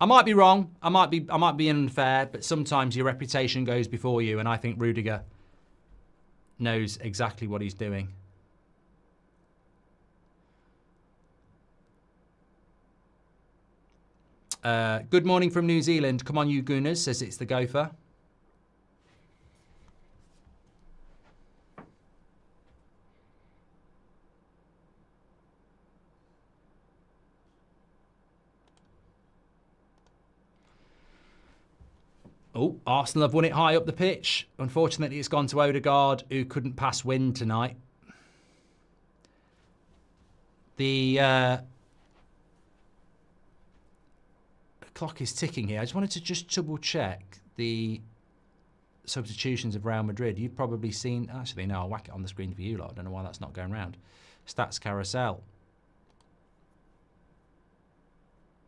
I might be wrong. I might be unfair, but sometimes your reputation goes before you, and I think Rudiger knows exactly what he's doing. Good morning from New Zealand. Come on, you gooners, says it's the gopher. Oh, Arsenal have won it high up the pitch. Unfortunately, it's gone to Odegaard, who couldn't pass wind tonight. The clock is ticking here. I just wanted to just double check the substitutions of Real Madrid. You've probably seen... Actually, no, I'll whack it on the screen for you lot. I don't know why that's not going round. Stats carousel.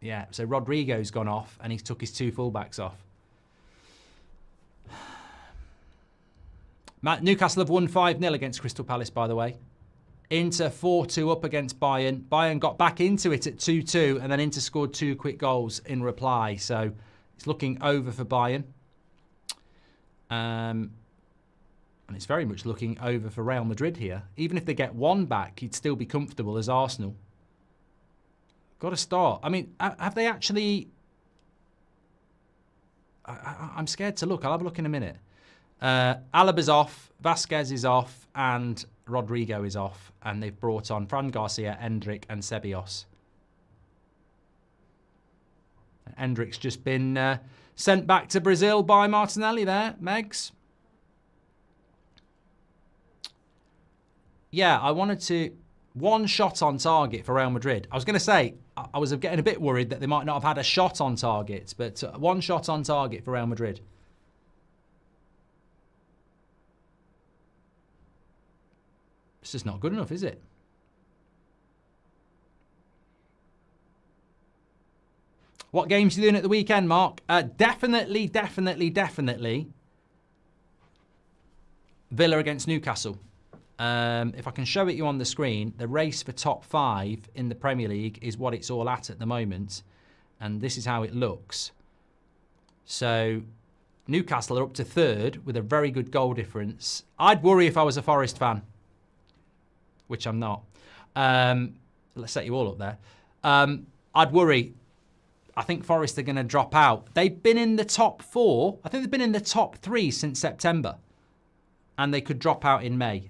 Yeah, so Rodrigo's gone off and he's took his 2 fullbacks off. Newcastle have won 5-0 against Crystal Palace, by the way. Inter 4-2 up against Bayern. Bayern got back into it at 2-2 and then Inter scored 2 quick goals in reply. So it's looking over for Bayern. And it's very much looking over for Real Madrid here. Even if they get 1 back, you'd still be comfortable as Arsenal. Got to start. I mean, have they actually... I'm scared to look. I'll have a look in a minute. Alaba's off, Vasquez is off, and Rodrigo is off. And they've brought on Fran Garcia, Endrick, and Ceballos. Endrick's just been sent back to Brazil by Martinelli there, Megs. Yeah, I wanted to... 1 shot on target for Real Madrid. I was going to say, I was getting a bit worried that they might not have had a shot on target, but 1 shot on target for Real Madrid. It's just not good enough, is it? What games are you doing at the weekend, Mark? Definitely Villa against Newcastle. If I can show it you on the screen, the race for top 5 in the Premier League is what it's all at the moment. And this is how it looks. So Newcastle are up to 3rd with a very good goal difference. I'd worry if I was a Forest fan, which I'm not. Let's set you all up there. I'd worry. I think Forest are going to drop out. They've been in the top 4. I think they've been in the top 3 since September. And they could drop out in May.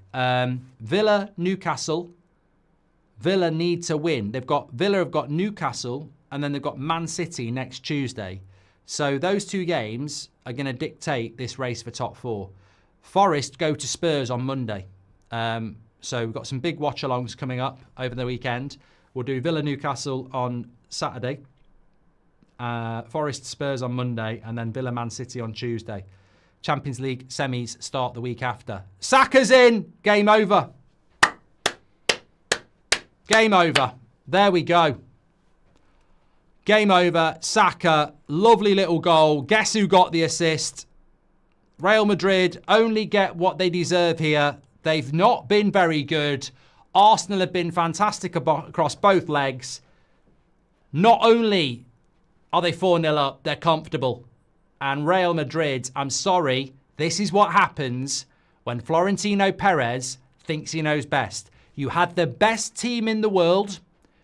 Villa, Newcastle. Villa need to win. Villa have got Newcastle, and then they've got Man City next Tuesday. So those 2 games are going to dictate this race for top 4. Forest go to Spurs on Monday. So we've got some big watch-alongs coming up over the weekend. We'll do Villa, Newcastle on Saturday. Forest, Spurs on Monday, and then Villa, Man City on Tuesday. Champions League semis start the week after. Saka's in. Game over. Game over. There we go. Game over. Saka. Lovely little goal. Guess who got the assist? Real Madrid only get what they deserve here. They've not been very good. Arsenal have been fantastic across both legs. Not only are they 4-0 up, they're comfortable. And Real Madrid, I'm sorry, this is what happens when Florentino Perez thinks he knows best. You had the best team in the world.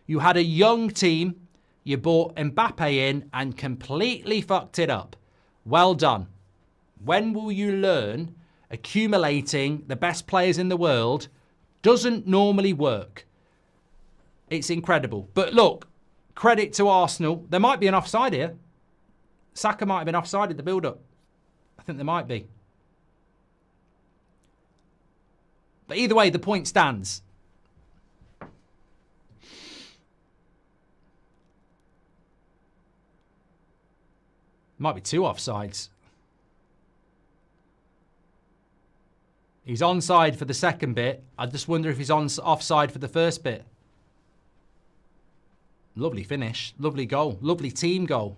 You had a young team. You brought Mbappe in and completely fucked it up. Well done. When will you learn accumulating the best players in the world doesn't normally work? It's incredible. But look, credit to Arsenal. There might be an offside here. Saka might have been offside at the build-up. I think there might be. But either way, the point stands. Might be 2 offsides. He's onside for the second bit. I just wonder if he's offside for the first bit. Lovely finish. Lovely goal. Lovely team goal.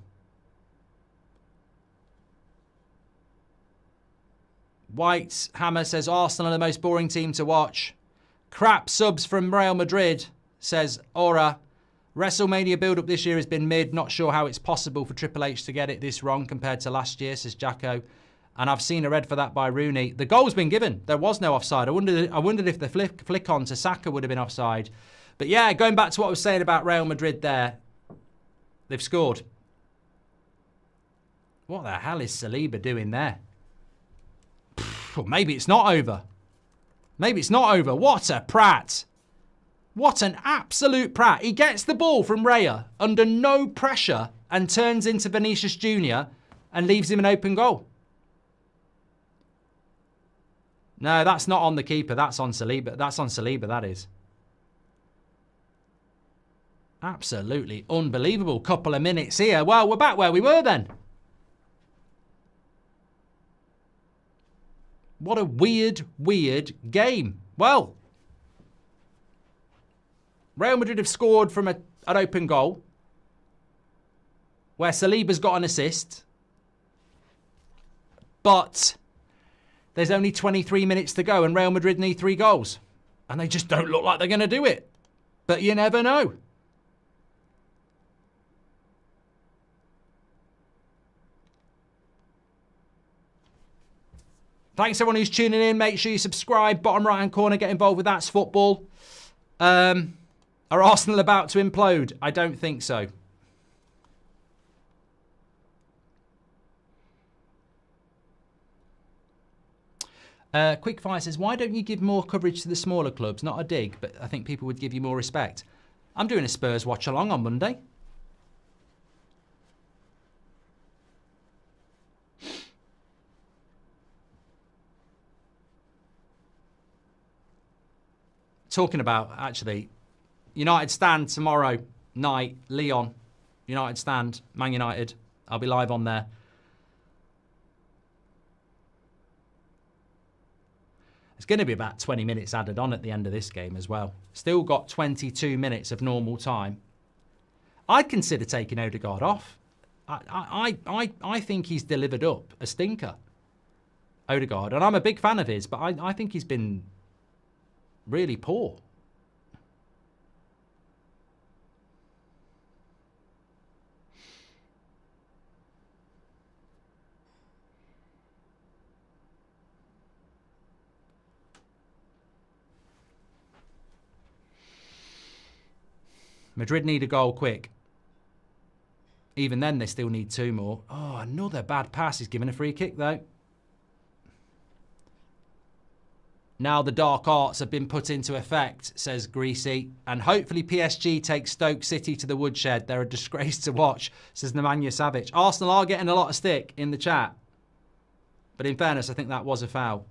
White Hammer says Arsenal are the most boring team to watch. Crap subs from Real Madrid, says Aura. WrestleMania build-up this year has been mid. Not sure how it's possible for Triple H to get it this wrong compared to last year, says Jacko. And I've seen a red for that by Rooney. The goal's been given. There was no offside. I wondered if the flick on to Saka would have been offside. But yeah, going back to what I was saying about Real Madrid there, they've scored. What the hell is Saliba doing there? Well, maybe it's not over. Maybe it's not over. What a prat. What an absolute prat. He gets the ball from Raya under no pressure and turns into Vinicius Jr. and leaves him an open goal. No, that's not on the keeper. That's on Saliba. That's on Saliba, that is. Absolutely unbelievable couple of minutes here. Well, we're back where we were then. What a weird, weird game. Well, Real Madrid have scored from an open goal where Saliba's got an assist. But there's only 23 minutes to go and Real Madrid need 3 goals. And they just don't look like they're going to do it. But you never know. Thanks everyone who's tuning in. Make sure you subscribe. Bottom right hand corner, get involved with That's Football. Are Arsenal about to implode? I don't think so. Quickfire says, why don't you give more coverage to the smaller clubs? Not a dig, but I think people would give you more respect. I'm doing a Spurs watch along on Monday. Talking about, actually, United stand tomorrow night, Lyon. United stand, Man United. I'll be live on there. It's going to be about 20 minutes added on at the end of this game as well. Still got 22 minutes of normal time. I'd consider taking Odegaard off. I think he's delivered up a stinker, Odegaard. And I'm a big fan of his, but I think he's been really poor. Madrid need a goal quick. Even then, they still need 2 more. Oh, another bad pass. He's given a free kick, though. Now the dark arts have been put into effect, says Greasy. And hopefully PSG takes Stoke City to the woodshed. They're a disgrace to watch, says Nemanja Savic. Arsenal are getting a lot of stick in the chat. But in fairness, I think that was a foul.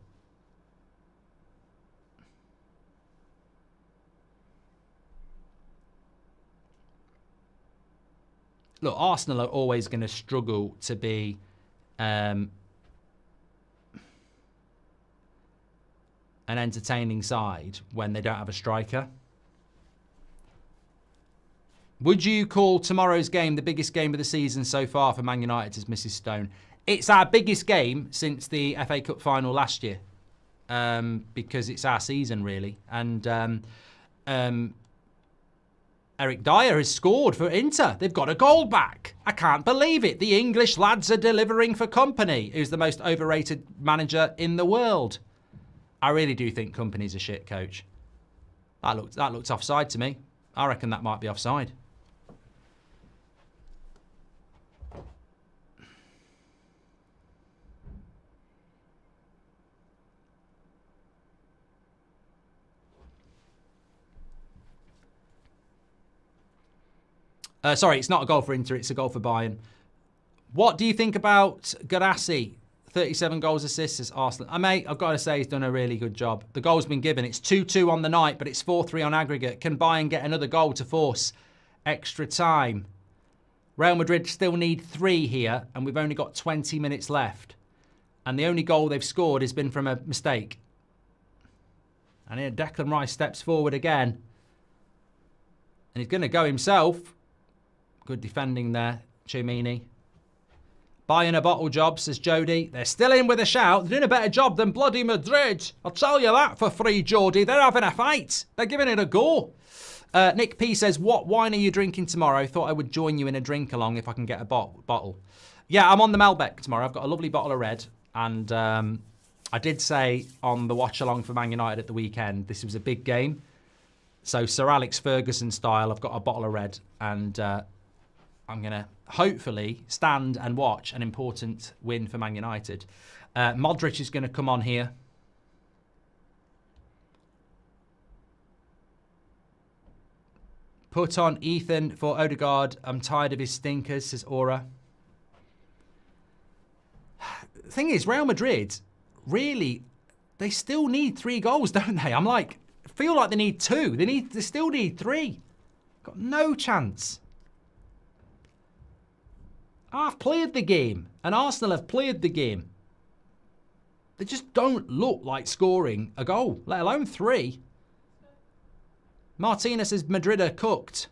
Look, Arsenal are always going to struggle to be an entertaining side when they don't have a striker. Would you call tomorrow's game the biggest game of the season so far for Man United, as Mrs. Stone? It's our biggest game since the FA Cup final last year, because it's our season, really. And Eric Dyer has scored for Inter. They've got a goal back. I can't believe it. The English lads are delivering for Kompany, who's the most overrated manager in the world. I really do think Kompany's a shit coach. That looked offside to me. I reckon that might be offside. Sorry, it's not a goal for Inter, it's a goal for Bayern. What do you think about Garassi? 37 goals, assists as Arsenal. Mate, I've got to say he's done a really good job. The goal's been given. It's 2-2 on the night, but it's 4-3 on aggregate. Can Bayern get another goal to force extra time? Real Madrid still need 3 here, and we've only got 20 minutes left. And the only goal they've scored has been from a mistake. And here Declan Rice steps forward again. And he's going to go himself. Good defending there, Chumini. Buying a bottle job, says Jody. They're still in with a shout. They're doing a better job than bloody Madrid. I'll tell you that for free, Jody. They're having a fight. They're giving it a go. Nick P says, what wine are you drinking tomorrow? Thought I would join you in a drink along if I can get a bottle. Yeah, I'm on the Malbec tomorrow. I've got a lovely bottle of red. And I did say on the watch along for Man United at the weekend, this was a big game. So Sir Alex Ferguson style, I've got a bottle of red. And I'm going to hopefully stand and watch an important win for Man United. Modric is going to come on here. Put on Ethan for Odegaard. I'm tired of his stinkers, says Aura. The thing is, Real Madrid, really, they still need 3 goals, don't they? I'm like, I feel like they need 2. They still need 3. Got no chance. I've played the game, and Arsenal have played the game. They just don't look like scoring a goal, let alone 3. Martinez says Madrid are cooked.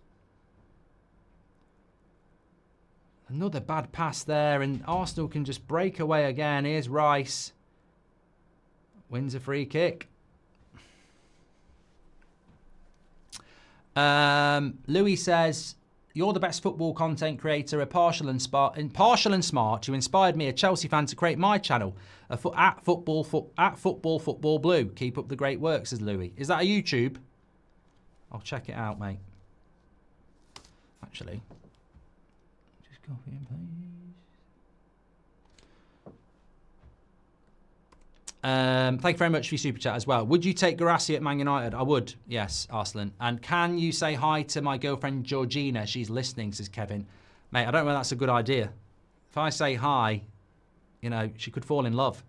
Another bad pass there, and Arsenal can just break away again. Here's Rice. Wins a free kick. Louis says, you're the best football content creator, impartial and smart. You inspired me, a Chelsea fan, to create my channel at football blue. Keep up the great work, says Louis. Is that a YouTube? I'll check it out, mate. Actually, just copy and paste. Thank you very much for your super chat as well. Would you take Guirassy at Man United? I would, yes, Arslan. And can you say hi to my girlfriend Georgina? She's listening, says Kevin. Mate, I don't know if that's a good idea. If I say hi, you know, she could fall in love,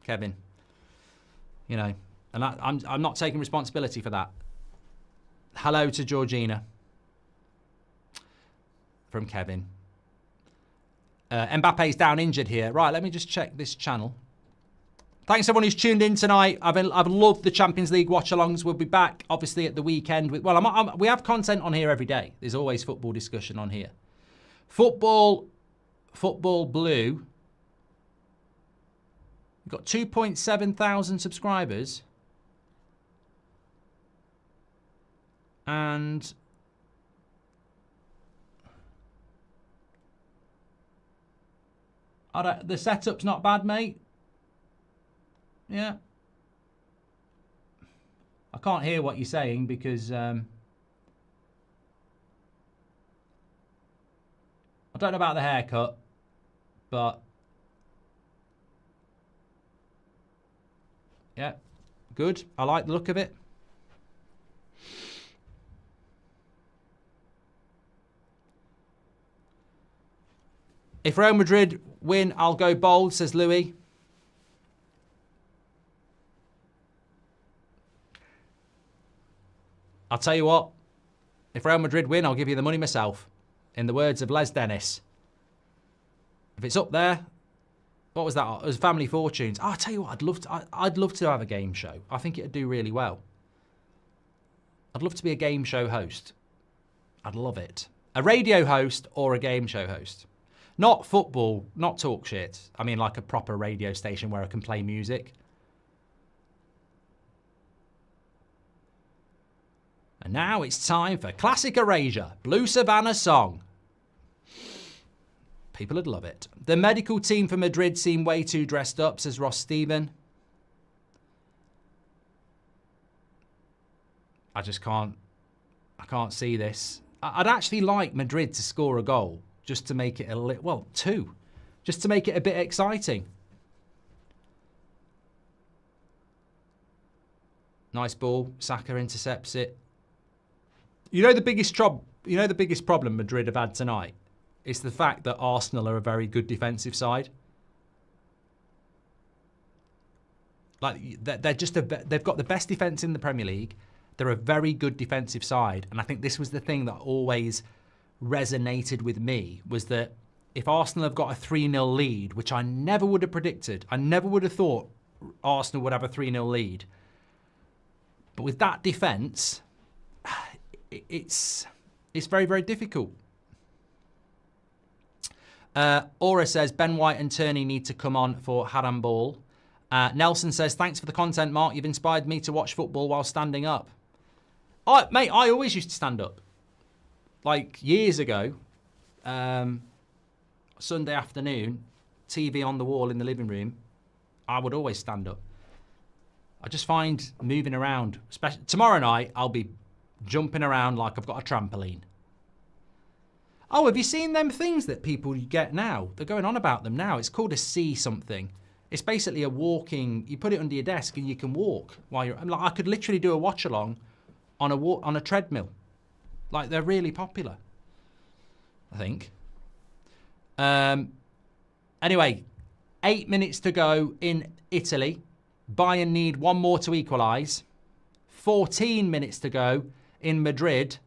Kevin. You know, and I'm not taking responsibility for that. Hello to Georgina from Kevin. Mbappe's down injured here. Right, let me just check this channel. Thanks everyone who's tuned in tonight. I've loved the Champions League watch-alongs. We'll be back, obviously, at the weekend. We have content on here every day. There's always football discussion on here. Football Blue. We've got 2.7 thousand subscribers. And the setup's not bad, mate. Yeah. I can't hear what you're saying because I don't know about the haircut, but yeah, good. I like the look of it. If Real Madrid win, I'll go bold, says Louis. I'll tell you what, if Real Madrid win, I'll give you the money myself. In the words of Les Dennis. If it's up there, what was that? It was Family Fortunes. Oh, I'll tell you what, I'd love to have a game show. I think it'd do really well. I'd love to be a game show host. I'd love it. A radio host or a game show host. Not football, not talk shit. I mean like a proper radio station where I can play music. And now it's time for Classic Erasure, Blue Savannah song. People would love it. The medical team for Madrid seem way too dressed up, says Ross Stephen. I can't see this. I'd actually like Madrid to score a goal just to make it two, just to make it a bit exciting. Nice ball. Saka intercepts it. You know the biggest problem Madrid have had tonight? It's the fact that Arsenal are a very good defensive side. Like they've got the best defence in the Premier League. They're a very good defensive side, and I think this was the thing that always resonated with me, was that if Arsenal have got a 3-0 lead, which I never would have predicted, I never would have thought Arsenal would have a 3-0 lead. But with that defence, it's very, very difficult. Aura says, Ben White and Tierney need to come on for Haram Ball. Nelson says, thanks for the content, Mark. You've inspired me to watch football while standing up. Mate, I always used to stand up. Like years ago, Sunday afternoon, TV on the wall in the living room, I would always stand up. I just find moving around, especially tomorrow night, I'll be jumping around like I've got a trampoline. Oh, have you seen them things that people get now? They're going on about them now. It's called a C something. It's basically a walking, you put it under your desk and you can walk while you're, like, I could literally do a watch along on a treadmill. Like, they're really popular, I think. Anyway, 8 minutes to go in Italy. Bayern need one more to equalise. 14 minutes to go in Madrid.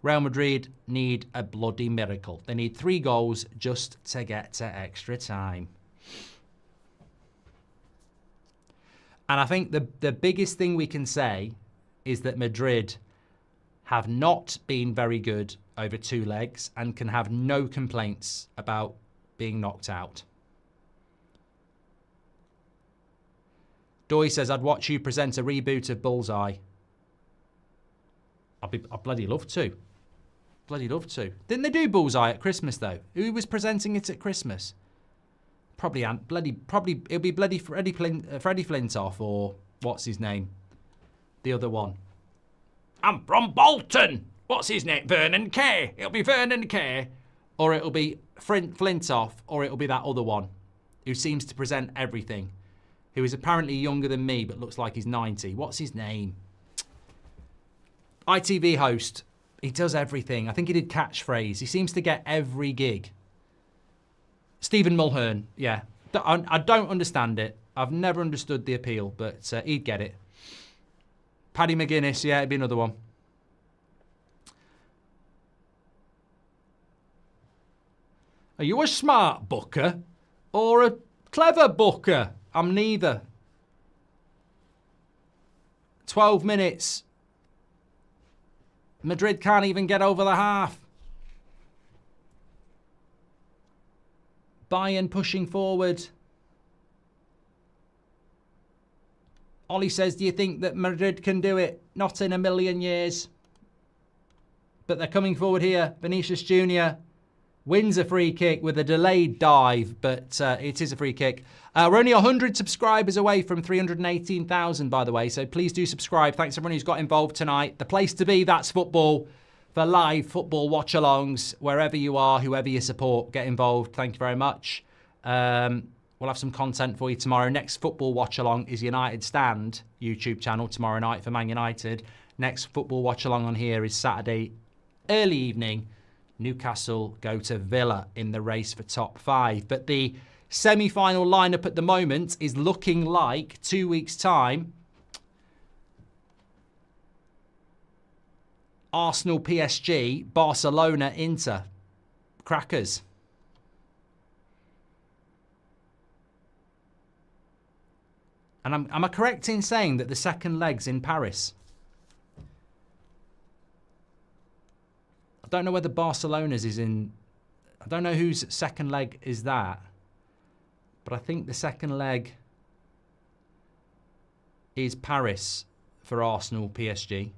Real Madrid need a bloody miracle. They need 3 goals just to get to extra time. And I think the biggest thing we can say is that Madrid have not been very good over 2 legs and can have no complaints about being knocked out. Doy says, I'd watch you present a reboot of Bullseye. I'd bloody love to. Bloody love to. Didn't they do Bullseye at Christmas, though? Who was presenting it at Christmas? Probably it'll be bloody Freddie Flintoff, or what's his name? The other one. I'm from Bolton. What's his name? Vernon Kay. It'll be Vernon Kay. Or it'll be Flintoff, or it'll be that other one who seems to present everything, who is apparently younger than me but looks like he's 90. What's his name? ITV host. He does everything. I think he did Catchphrase. He seems to get every gig. Stephen Mulhern. Yeah. I don't understand it. I've never understood the appeal, but he'd get it. Paddy McGuinness. Yeah, it'd be another one. Are you a smart booker or a clever booker? I'm neither. 12 minutes. Madrid can't even get over the half. Bayern pushing forward. Ollie says, do you think that Madrid can do it? Not in a million years. But they're coming forward here. Vinicius Jr. wins a free kick with a delayed dive, but it is a free kick. We're only 100 subscribers away from 318,000, by the way, so please do subscribe. Thanks everyone who's got involved tonight. The place to be, That's Football, for live football watch-alongs. Wherever you are, whoever you support, get involved. Thank you very much. We'll have some content for you tomorrow. Next football watch-along is United Stand YouTube channel tomorrow night for Man United. Next football watch-along on here is Saturday early evening. Newcastle go to Villa in the race for top 5. But the semi-final lineup at the moment is looking like 2 weeks' time. Arsenal, PSG, Barcelona, Inter. Crackers. And am I correct in saying that the second leg's in Paris? I don't know whether Barcelona's is in... I don't know whose second leg is that. But I think the second leg is Paris for Arsenal, PSG.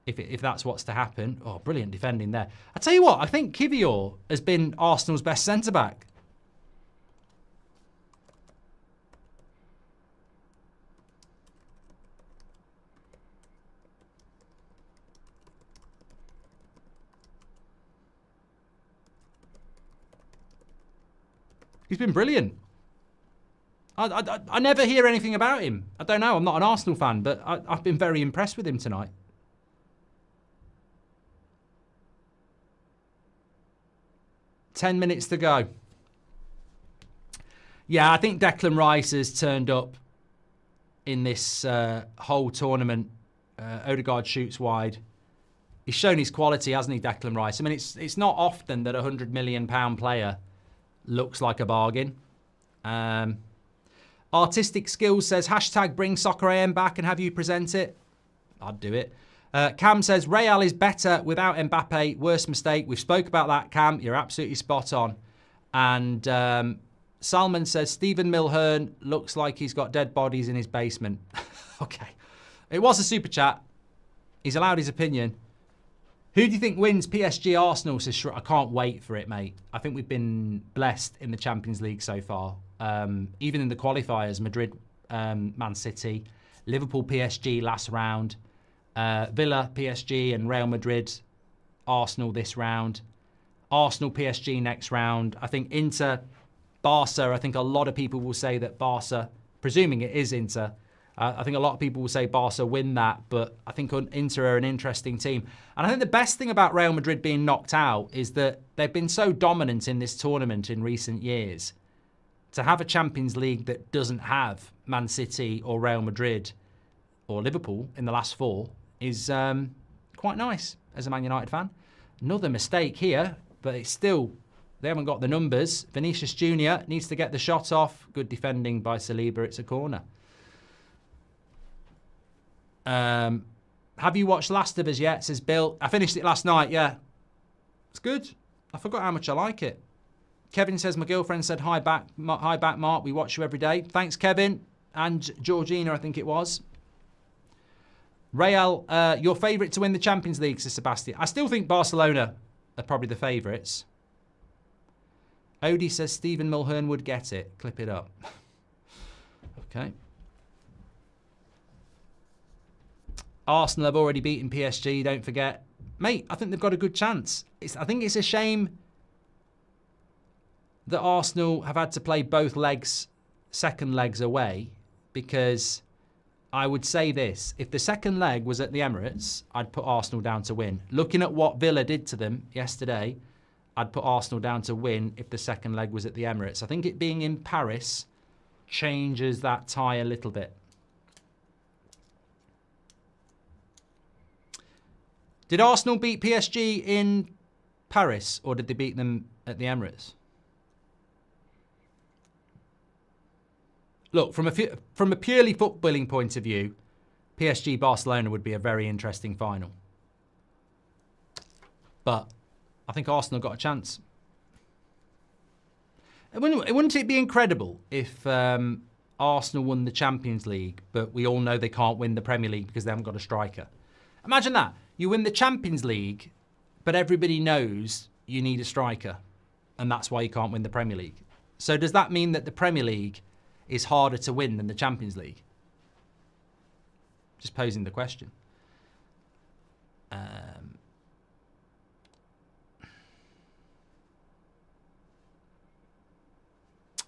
If that's what's to happen. Oh, brilliant defending there. I tell you what, I think Kivior has been Arsenal's best centre-back. He's been brilliant. I never hear anything about him. I don't know. I'm not an Arsenal fan, but I've been very impressed with him tonight. Ten minutes to go. Yeah, I think Declan Rice has turned up in this whole tournament. Odegaard shoots wide. He's shown his quality, hasn't he, Declan Rice? I mean, it's not often that a £100 million player looks like a bargain. Artistic Skills says, hashtag bring Soccer AM back and have you present it. I'd do it. Cam says, Real is better without Mbappe. Worst mistake. We've spoke about that, Cam. You're absolutely spot on. And Salman says, Stephen Mulhern looks like he's got dead bodies in his basement. Okay. It was a super chat. He's allowed his opinion. Who do you think wins? PSG Arsenal says, I can't wait for it, mate. I think we've been blessed in the Champions League so far. Even in the qualifiers, Madrid, Man City, Liverpool PSG last round. Villa, PSG and Real Madrid Arsenal this round. Arsenal, PSG next round. I think Inter, Barca, I think a lot of people will say that Barca, presuming it is Inter, I think a lot of people will say Barca win that, but I think Inter are an interesting team. And I think the best thing about Real Madrid being knocked out is that they've been so dominant in this tournament in recent years. To have a Champions League that doesn't have Man City or Real Madrid or Liverpool in the last 4 is quite nice as a Man United fan. Another mistake here, but it's still, they haven't got the numbers. Vinicius Jr. needs to get the shot off. Good defending by Saliba. It's a corner. Have you watched Last of Us yet? Says Bill. I finished it last night, yeah. It's good. I forgot how much I like it. Kevin says, my girlfriend said, hi back, Mark. We watch you every day. Thanks, Kevin. And Georgina, I think it was. Real, your favourite to win the Champions League, says Sebastian. I still think Barcelona are probably the favourites. Odie says Stephen Mulhern would get it. Clip it up. Okay. Arsenal have already beaten PSG, don't forget. Mate, I think they've got a good chance. I think it's a shame that Arsenal have had to play both legs, second legs away, because I would say this. If the second leg was at the Emirates, I'd put Arsenal down to win. Looking at what Villa did to them yesterday, I'd put Arsenal down to win if the second leg was at the Emirates. I think it being in Paris changes that tie a little bit. Did Arsenal beat PSG in Paris, or did they beat them at the Emirates? Look, from a purely footballing point of view, PSG-Barcelona would be a very interesting final. But I think Arsenal got a chance. Wouldn't it be incredible if Arsenal won the Champions League, but we all know they can't win the Premier League because they haven't got a striker? Imagine that. You win the Champions League, but everybody knows you need a striker, and that's why you can't win the Premier League. So does that mean that the Premier League is harder to win than the Champions League? Just posing the question.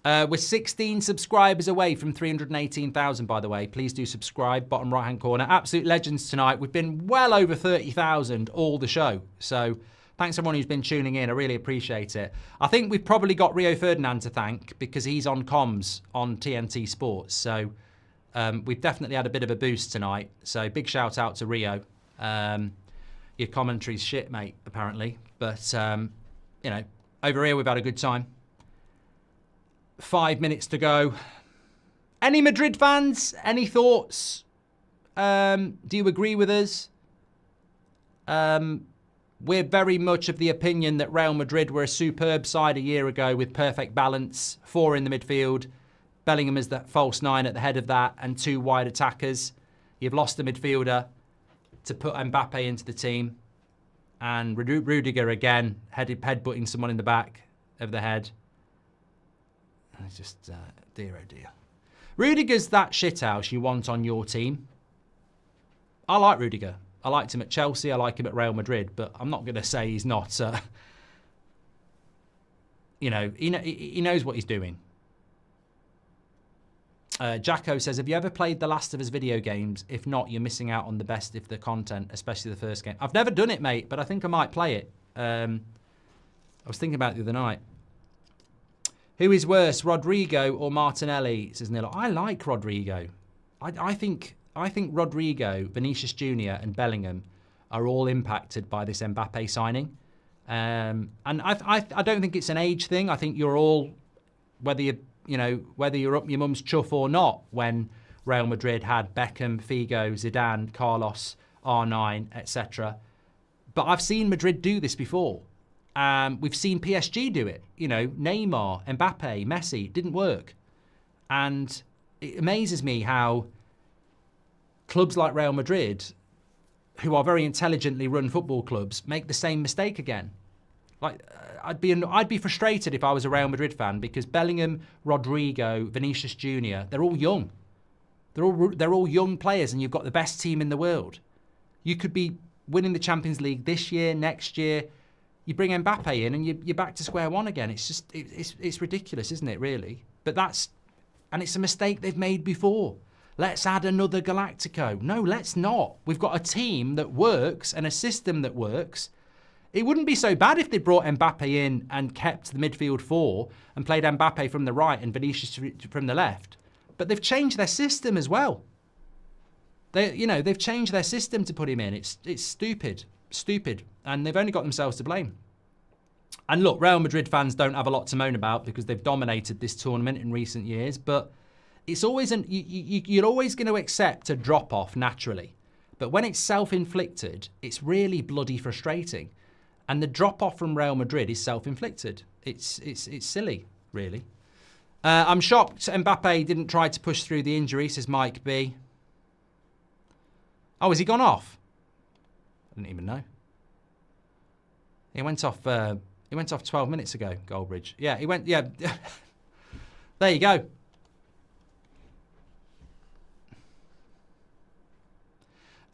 We're 16 subscribers away from 318,000, by the way. Please do subscribe, bottom right-hand corner. Absolute legends tonight. We've been well over 30,000 all the show. So thanks everyone who's been tuning in. I really appreciate it. I think we've probably got Rio Ferdinand to thank because he's on comms on TNT Sports. So we've definitely had a bit of a boost tonight. So big shout out to Rio. Your commentary's shit, mate, apparently. But, you know, over here we've had a good time. 5 minutes to go. Any Madrid fans? Any thoughts? Do you agree with us? We're very much of the opinion that Real Madrid were a superb side a year ago with perfect balance. 4 in the midfield. Bellingham is that false 9 at the head of that and 2 wide attackers. You've lost a midfielder to put Mbappe into the team. And Rudiger again, headbutting someone in the back of the head. It's just, dear oh dear. Rudiger's that shithouse you want on your team. I like Rudiger. I liked him at Chelsea. I like him at Real Madrid. But I'm not going to say he's not, you know, he knows what he's doing. Jacko says, have you ever played the Last of Us video games? If not, you're missing out on the best of the content, especially the first game. I've never done it, mate, but I think I might play it. I was thinking about it the other night. Who is worse, Rodrigo or Martinelli? Says Nilo. I like Rodrigo. I think Rodrigo, Vinicius Jr. and Bellingham are all impacted by this Mbappe signing. And I don't think it's an age thing. I think you're all, whether you're up your mum's chuff or not, when Real Madrid had Beckham, Figo, Zidane, Carlos, R9, etc. But I've seen Madrid do this before. We've seen PSG do it. You know, Neymar, Mbappe, Messi, didn't work. And it amazes me how clubs like Real Madrid, who are very intelligently run football clubs, make the same mistake again. Like, I'd be frustrated if I was a Real Madrid fan because Bellingham, Rodrigo, Vinicius Jr., they're all young. They're all young players, and you've got the best team in the world. You could be winning the Champions League this year, next year. You bring Mbappe in and you're back to square one again. It's just, it's ridiculous, isn't it, really? But and it's a mistake they've made before. Let's add another Galactico. No, let's not. We've got a team that works and a system that works. It wouldn't be so bad if they brought Mbappe in and kept the midfield four and played Mbappe from the right and Vinicius from the left. But they've changed their system as well. They've changed their system to put him in. It's stupid, and they've only got themselves to blame. And look, Real Madrid fans don't have a lot to moan about because they've dominated this tournament in recent years. But it's always you're always going to accept a drop off naturally. But when it's self-inflicted, it's really bloody frustrating. And the drop off from Real Madrid is self-inflicted. It's silly, really. I'm shocked Mbappe didn't try to push through the injury, says Mike B. Oh, has he gone off? I didn't even know. He went off 12 minutes ago, Goldbridge. Yeah, he went, yeah. There you go.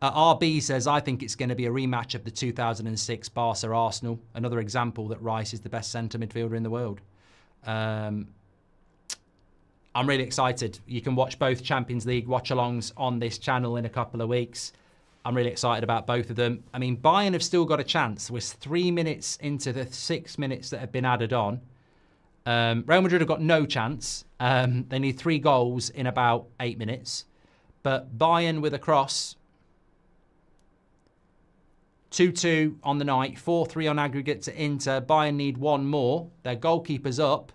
RB says, I think it's going to be a rematch of the 2006 Barca-Arsenal. Another example that Rice is the best centre midfielder in the world. I'm really excited. You can watch both Champions League watch-alongs on this channel in a couple of weeks. I'm really excited about both of them. I mean, Bayern have still got a chance. We're 3 minutes into the 6 minutes that have been added on. Real Madrid have got no chance. They need 3 goals in about 8 minutes. But Bayern with a cross. 2-2 on the night. 4-3 on aggregate to Inter. Bayern need 1 more. Their goalkeeper's up.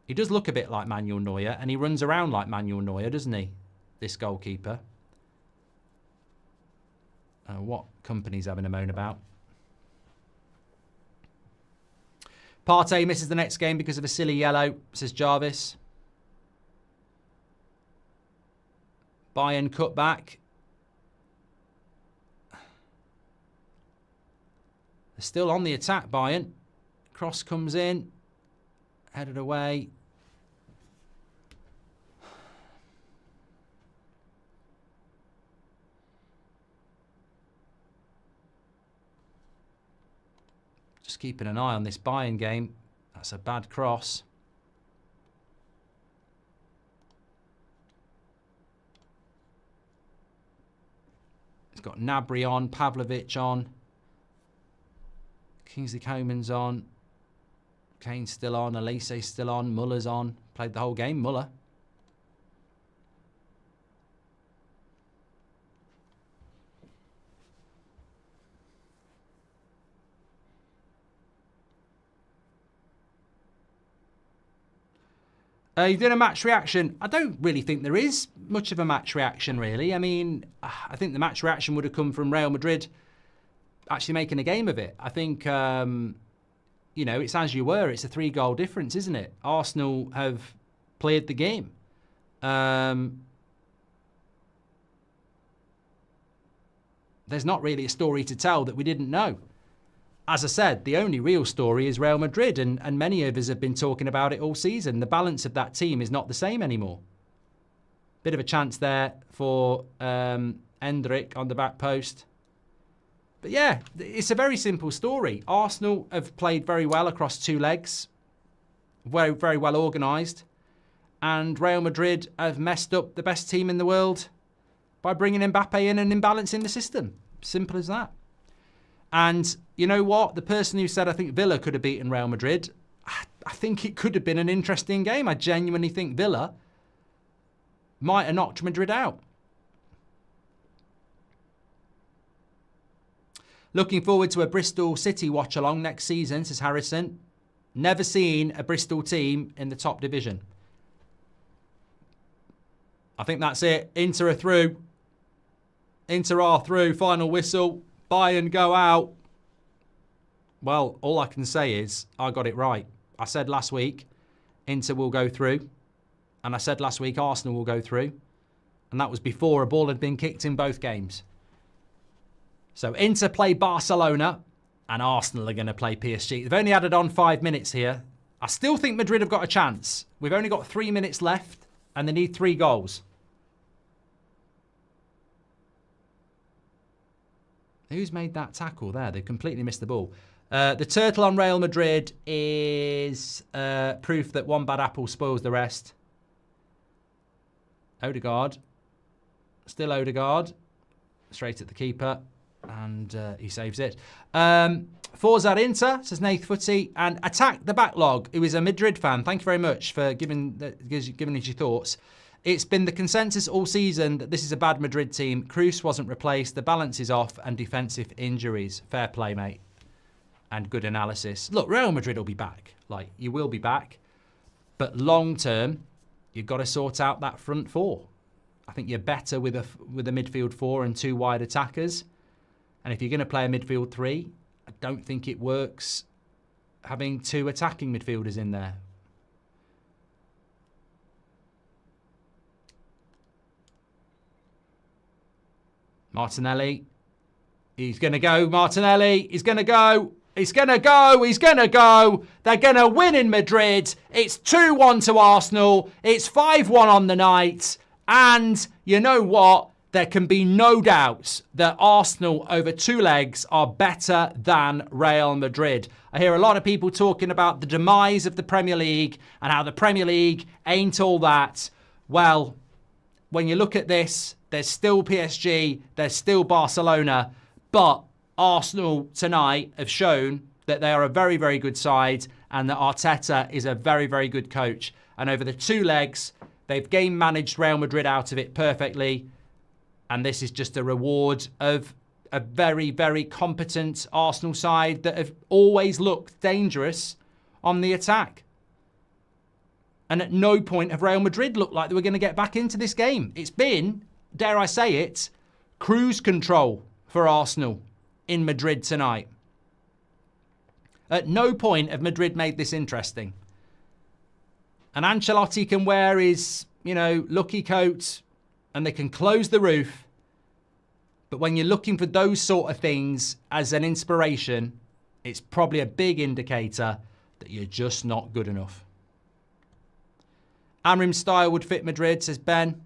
He does look a bit like Manuel Neuer, and he runs around like Manuel Neuer, doesn't he? This goalkeeper. What company's having a moan about? Partey misses the next game because of a silly yellow, says Jarvis. Bayern cut back. They're still on the attack, Bayern. Cross comes in. Headed away. Just keeping an eye on this Bayern game. That's a bad cross. It's got Gnabry on, Pavlovic on. Kingsley Coman's on. Kane's still on, Elise's still on, Muller's on. Played the whole game, Muller. You're doing a match reaction. I don't really think there is much of a match reaction, really. I mean, I think the match reaction would have come from Real Madrid actually making a game of it. I think, you know, it's as you were. It's a 3-goal difference, isn't it? Arsenal have played the game. There's not really a story to tell that we didn't know. As I said, the only real story is Real Madrid, and many of us have been talking about it all season. The balance of that team is not the same anymore. Bit of a chance there for Endrick on the back post. But yeah, it's a very simple story. Arsenal have played very well across 2 legs. Very, very well organised. And Real Madrid have messed up the best team in the world by bringing Mbappe in and imbalancing the system. Simple as that. And you know what? The person who said, I think Villa could have beaten Real Madrid, I think it could have been an interesting game. I genuinely think Villa might have knocked Madrid out. Looking forward to a Bristol City watch-along next season, says Harrison. Never seen a Bristol team in the top division. I think that's it. Inter are through. Inter are through. Final whistle. Bayern go out. Well, all I can say is I got it right. I said last week Inter will go through. And I said last week Arsenal will go through. And that was before a ball had been kicked in both games. So Inter play Barcelona and Arsenal are going to play PSG. They've only added on 5 minutes here. I still think Madrid have got a chance. We've only got 3 minutes left and they need 3 goals. Who's made that tackle there? They completely missed the ball. The turtle on Real Madrid is proof that one bad apple spoils the rest. Odegaard. Still Odegaard. Straight at the keeper. And he saves it. Forza Inter, says Nath Footy. And Attack the Backlog, who is a Madrid fan. Thank you very much for giving us your thoughts. It's been the consensus all season that this is a bad Madrid team. Cruz wasn't replaced. The balance is off. And defensive injuries. Fair play, mate. And good analysis. Look, Real Madrid will be back. Like, you will be back. But long term, you've got to sort out that front four. I think you're better with a midfield four and two wide attackers. And if you're going to play a midfield three, I don't think it works having two attacking midfielders in there. Martinelli. He's going to go. Martinelli. He's going to go. He's going to go. He's going to go. They're going to win in Madrid. It's 2-1 to Arsenal. It's 5-1 on the night. And you know what? There can be no doubts that Arsenal over two legs are better than Real Madrid. I hear a lot of people talking about the demise of the Premier League and how the Premier League ain't all that. Well, when you look at this, there's still PSG, there's still Barcelona, but Arsenal tonight have shown that they are a very, very good side and that Arteta is a very, very good coach. And over the two legs, they've game managed Real Madrid out of it perfectly. And this is just a reward of a very, very competent Arsenal side that have always looked dangerous on the attack. And at no point have Real Madrid looked like they were going to get back into this game. It's been, dare I say it, cruise control for Arsenal in Madrid tonight. At no point have Madrid made this interesting. And Ancelotti can wear his, lucky coat and they can close the roof. But when you're looking for those sort of things as an inspiration, it's probably a big indicator that you're just not good enough. Amrim's style would fit Madrid, says Ben.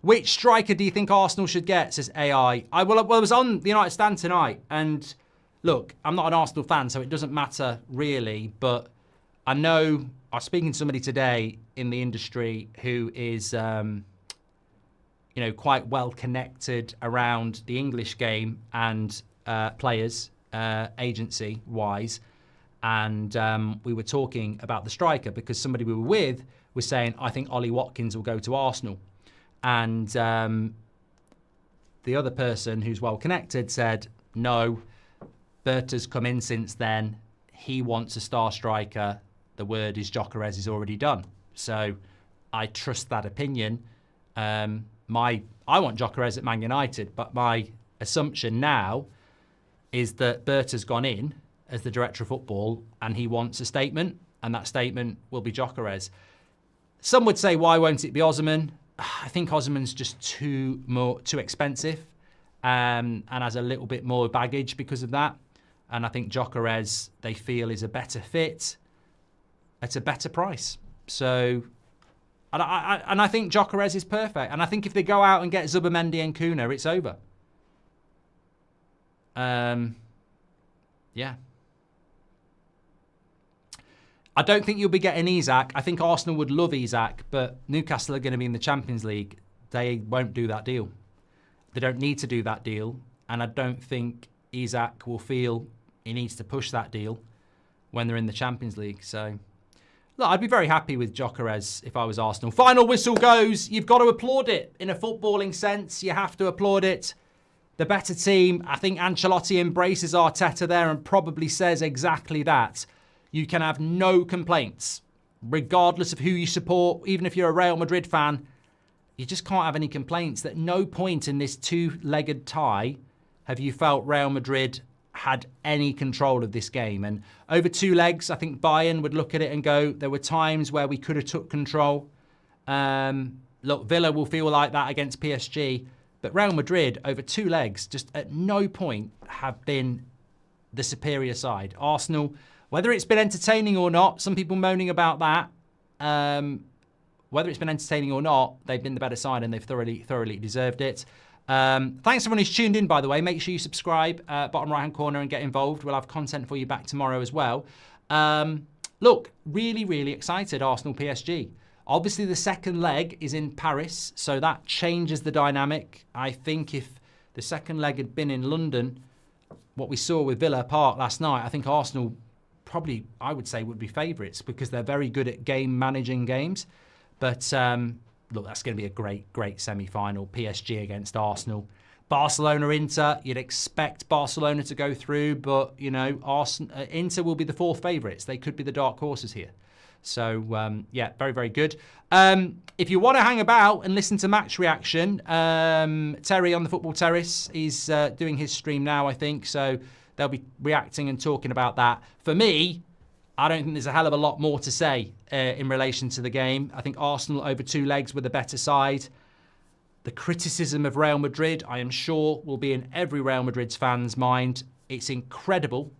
Which striker do you think Arsenal should get, says AI? I was on the United Stand tonight, and look, I'm not an Arsenal fan, so it doesn't matter really, but I know I was speaking to somebody today in the industry who is, quite well connected around the English game and players, agency-wise, and we were talking about the striker because somebody we were with was saying, I think Ollie Watkins will go to Arsenal. And the other person who's well connected said, no, Berta's come in since then. He wants a star striker. The word is Gyökeres is already done. So I trust that opinion. I want Gyökeres at Man United, but my assumption now is that Berta's gone in as the director of football and he wants a statement, and that statement will be Gyökeres. Some would say, why won't it be Osimhen? I think Osimhen's just too expensive and has a little bit more baggage because of that. And I think Gyökeres, they feel, is a better fit at a better price. So, and I think Gyökeres is perfect. And I think if they go out and get Zubimendi and Kuna, it's over. Yeah. I don't think you'll be getting Isak. I think Arsenal would love Isak, but Newcastle are going to be in the Champions League. They won't do that deal. They don't need to do that deal. And I don't think Isak will feel he needs to push that deal when they're in the Champions League. So, look, I'd be very happy with Gyökeres if I was Arsenal. Final whistle goes. You've got to applaud it. In a footballing sense, you have to applaud it. The better team. I think Ancelotti embraces Arteta there and probably says exactly that. You can have no complaints, regardless of who you support. Even if you're a Real Madrid fan, you just can't have any complaints. At no point in this two-legged tie have you felt Real Madrid had any control of this game. And over two legs, I think Bayern would look at it and go, there were times where we could have took control. Look, Villa will feel like that against PSG. But Real Madrid, over two legs, just at no point have been the superior side. Arsenal, whether it's been entertaining or not, some people moaning about that. Whether it's been entertaining or not, they've been the better side and they've thoroughly deserved it. Thanks everyone who's tuned in, by the way. Make sure you subscribe, bottom right-hand corner, and get involved. We'll have content for you back tomorrow as well. Look, really, really excited, Arsenal PSG. Obviously, the second leg is in Paris, so that changes the dynamic. I think if the second leg had been in London, what we saw with Villa Park last night, I think Arsenal probably, I would say, would be favourites because they're very good at managing games. But look, that's going to be a great, great semi-final. PSG against Arsenal. Barcelona-Inter, you'd expect Barcelona to go through, but, you know, Inter will be the fourth favourites. They could be the dark horses here. So, yeah, very, very good. If you want to hang about and listen to match reaction, Terry on the Football Terrace is doing his stream now, I think. So they'll be reacting and talking about that. For me, I don't think there's a hell of a lot more to say in relation to the game. I think Arsenal over 2 legs were the better side. The criticism of Real Madrid, I am sure, will be in every Real Madrid's fan's mind. It's incredible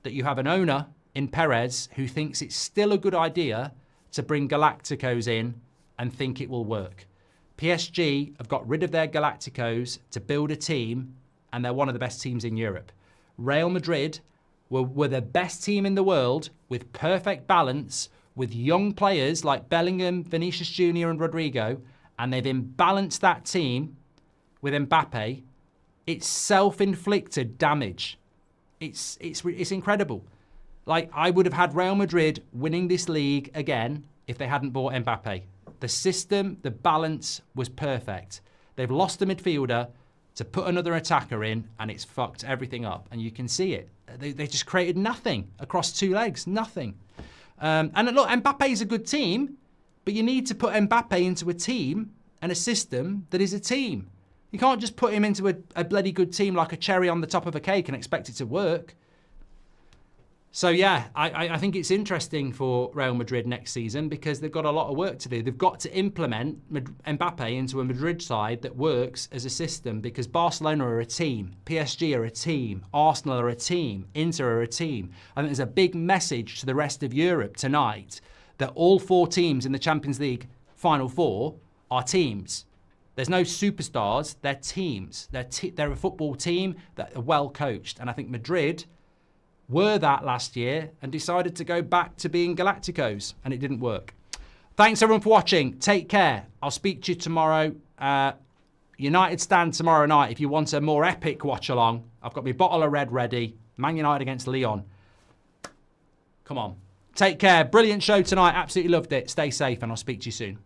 that you have an owner in Perez who thinks it's still a good idea to bring Galacticos in and think it will work. PSG have got rid of their Galacticos to build a team, and they're one of the best teams in Europe. Real Madrid were the best team in the world with perfect balance, with young players like Bellingham, Vinicius Jr. and Rodrigo, and they've imbalanced that team with Mbappe. It's self-inflicted damage. It's incredible. Like, I would have had Real Madrid winning this league again if they hadn't bought Mbappe. The system, the balance was perfect. They've lost a midfielder to put another attacker in, and it's fucked everything up. And you can see it. They just created nothing across 2 legs. Nothing. And look, Mbappe's a good team, but you need to put Mbappe into a team and a system that is a team. You can't just put him into a bloody good team like a cherry on the top of a cake and expect it to work. So, yeah, I think it's interesting for Real Madrid next season because they've got a lot of work to do. They've got to implement Mbappe into a Madrid side that works as a system because Barcelona are a team, PSG are a team, Arsenal are a team, Inter are a team. I think there's a big message to the rest of Europe tonight that all 4 teams in the Champions League Final 4 are teams. There's no superstars, they're teams. They're a football team that are well coached. And I think Madrid were that last year and decided to go back to being Galacticos, and it didn't work. Thanks everyone for watching. Take care. I'll speak to you tomorrow. United stand tomorrow night if you want a more epic watch along. I've got my bottle of red ready. Man United against Lyon. Come on. Take care. Brilliant show tonight. Absolutely loved it. Stay safe, and I'll speak to you soon.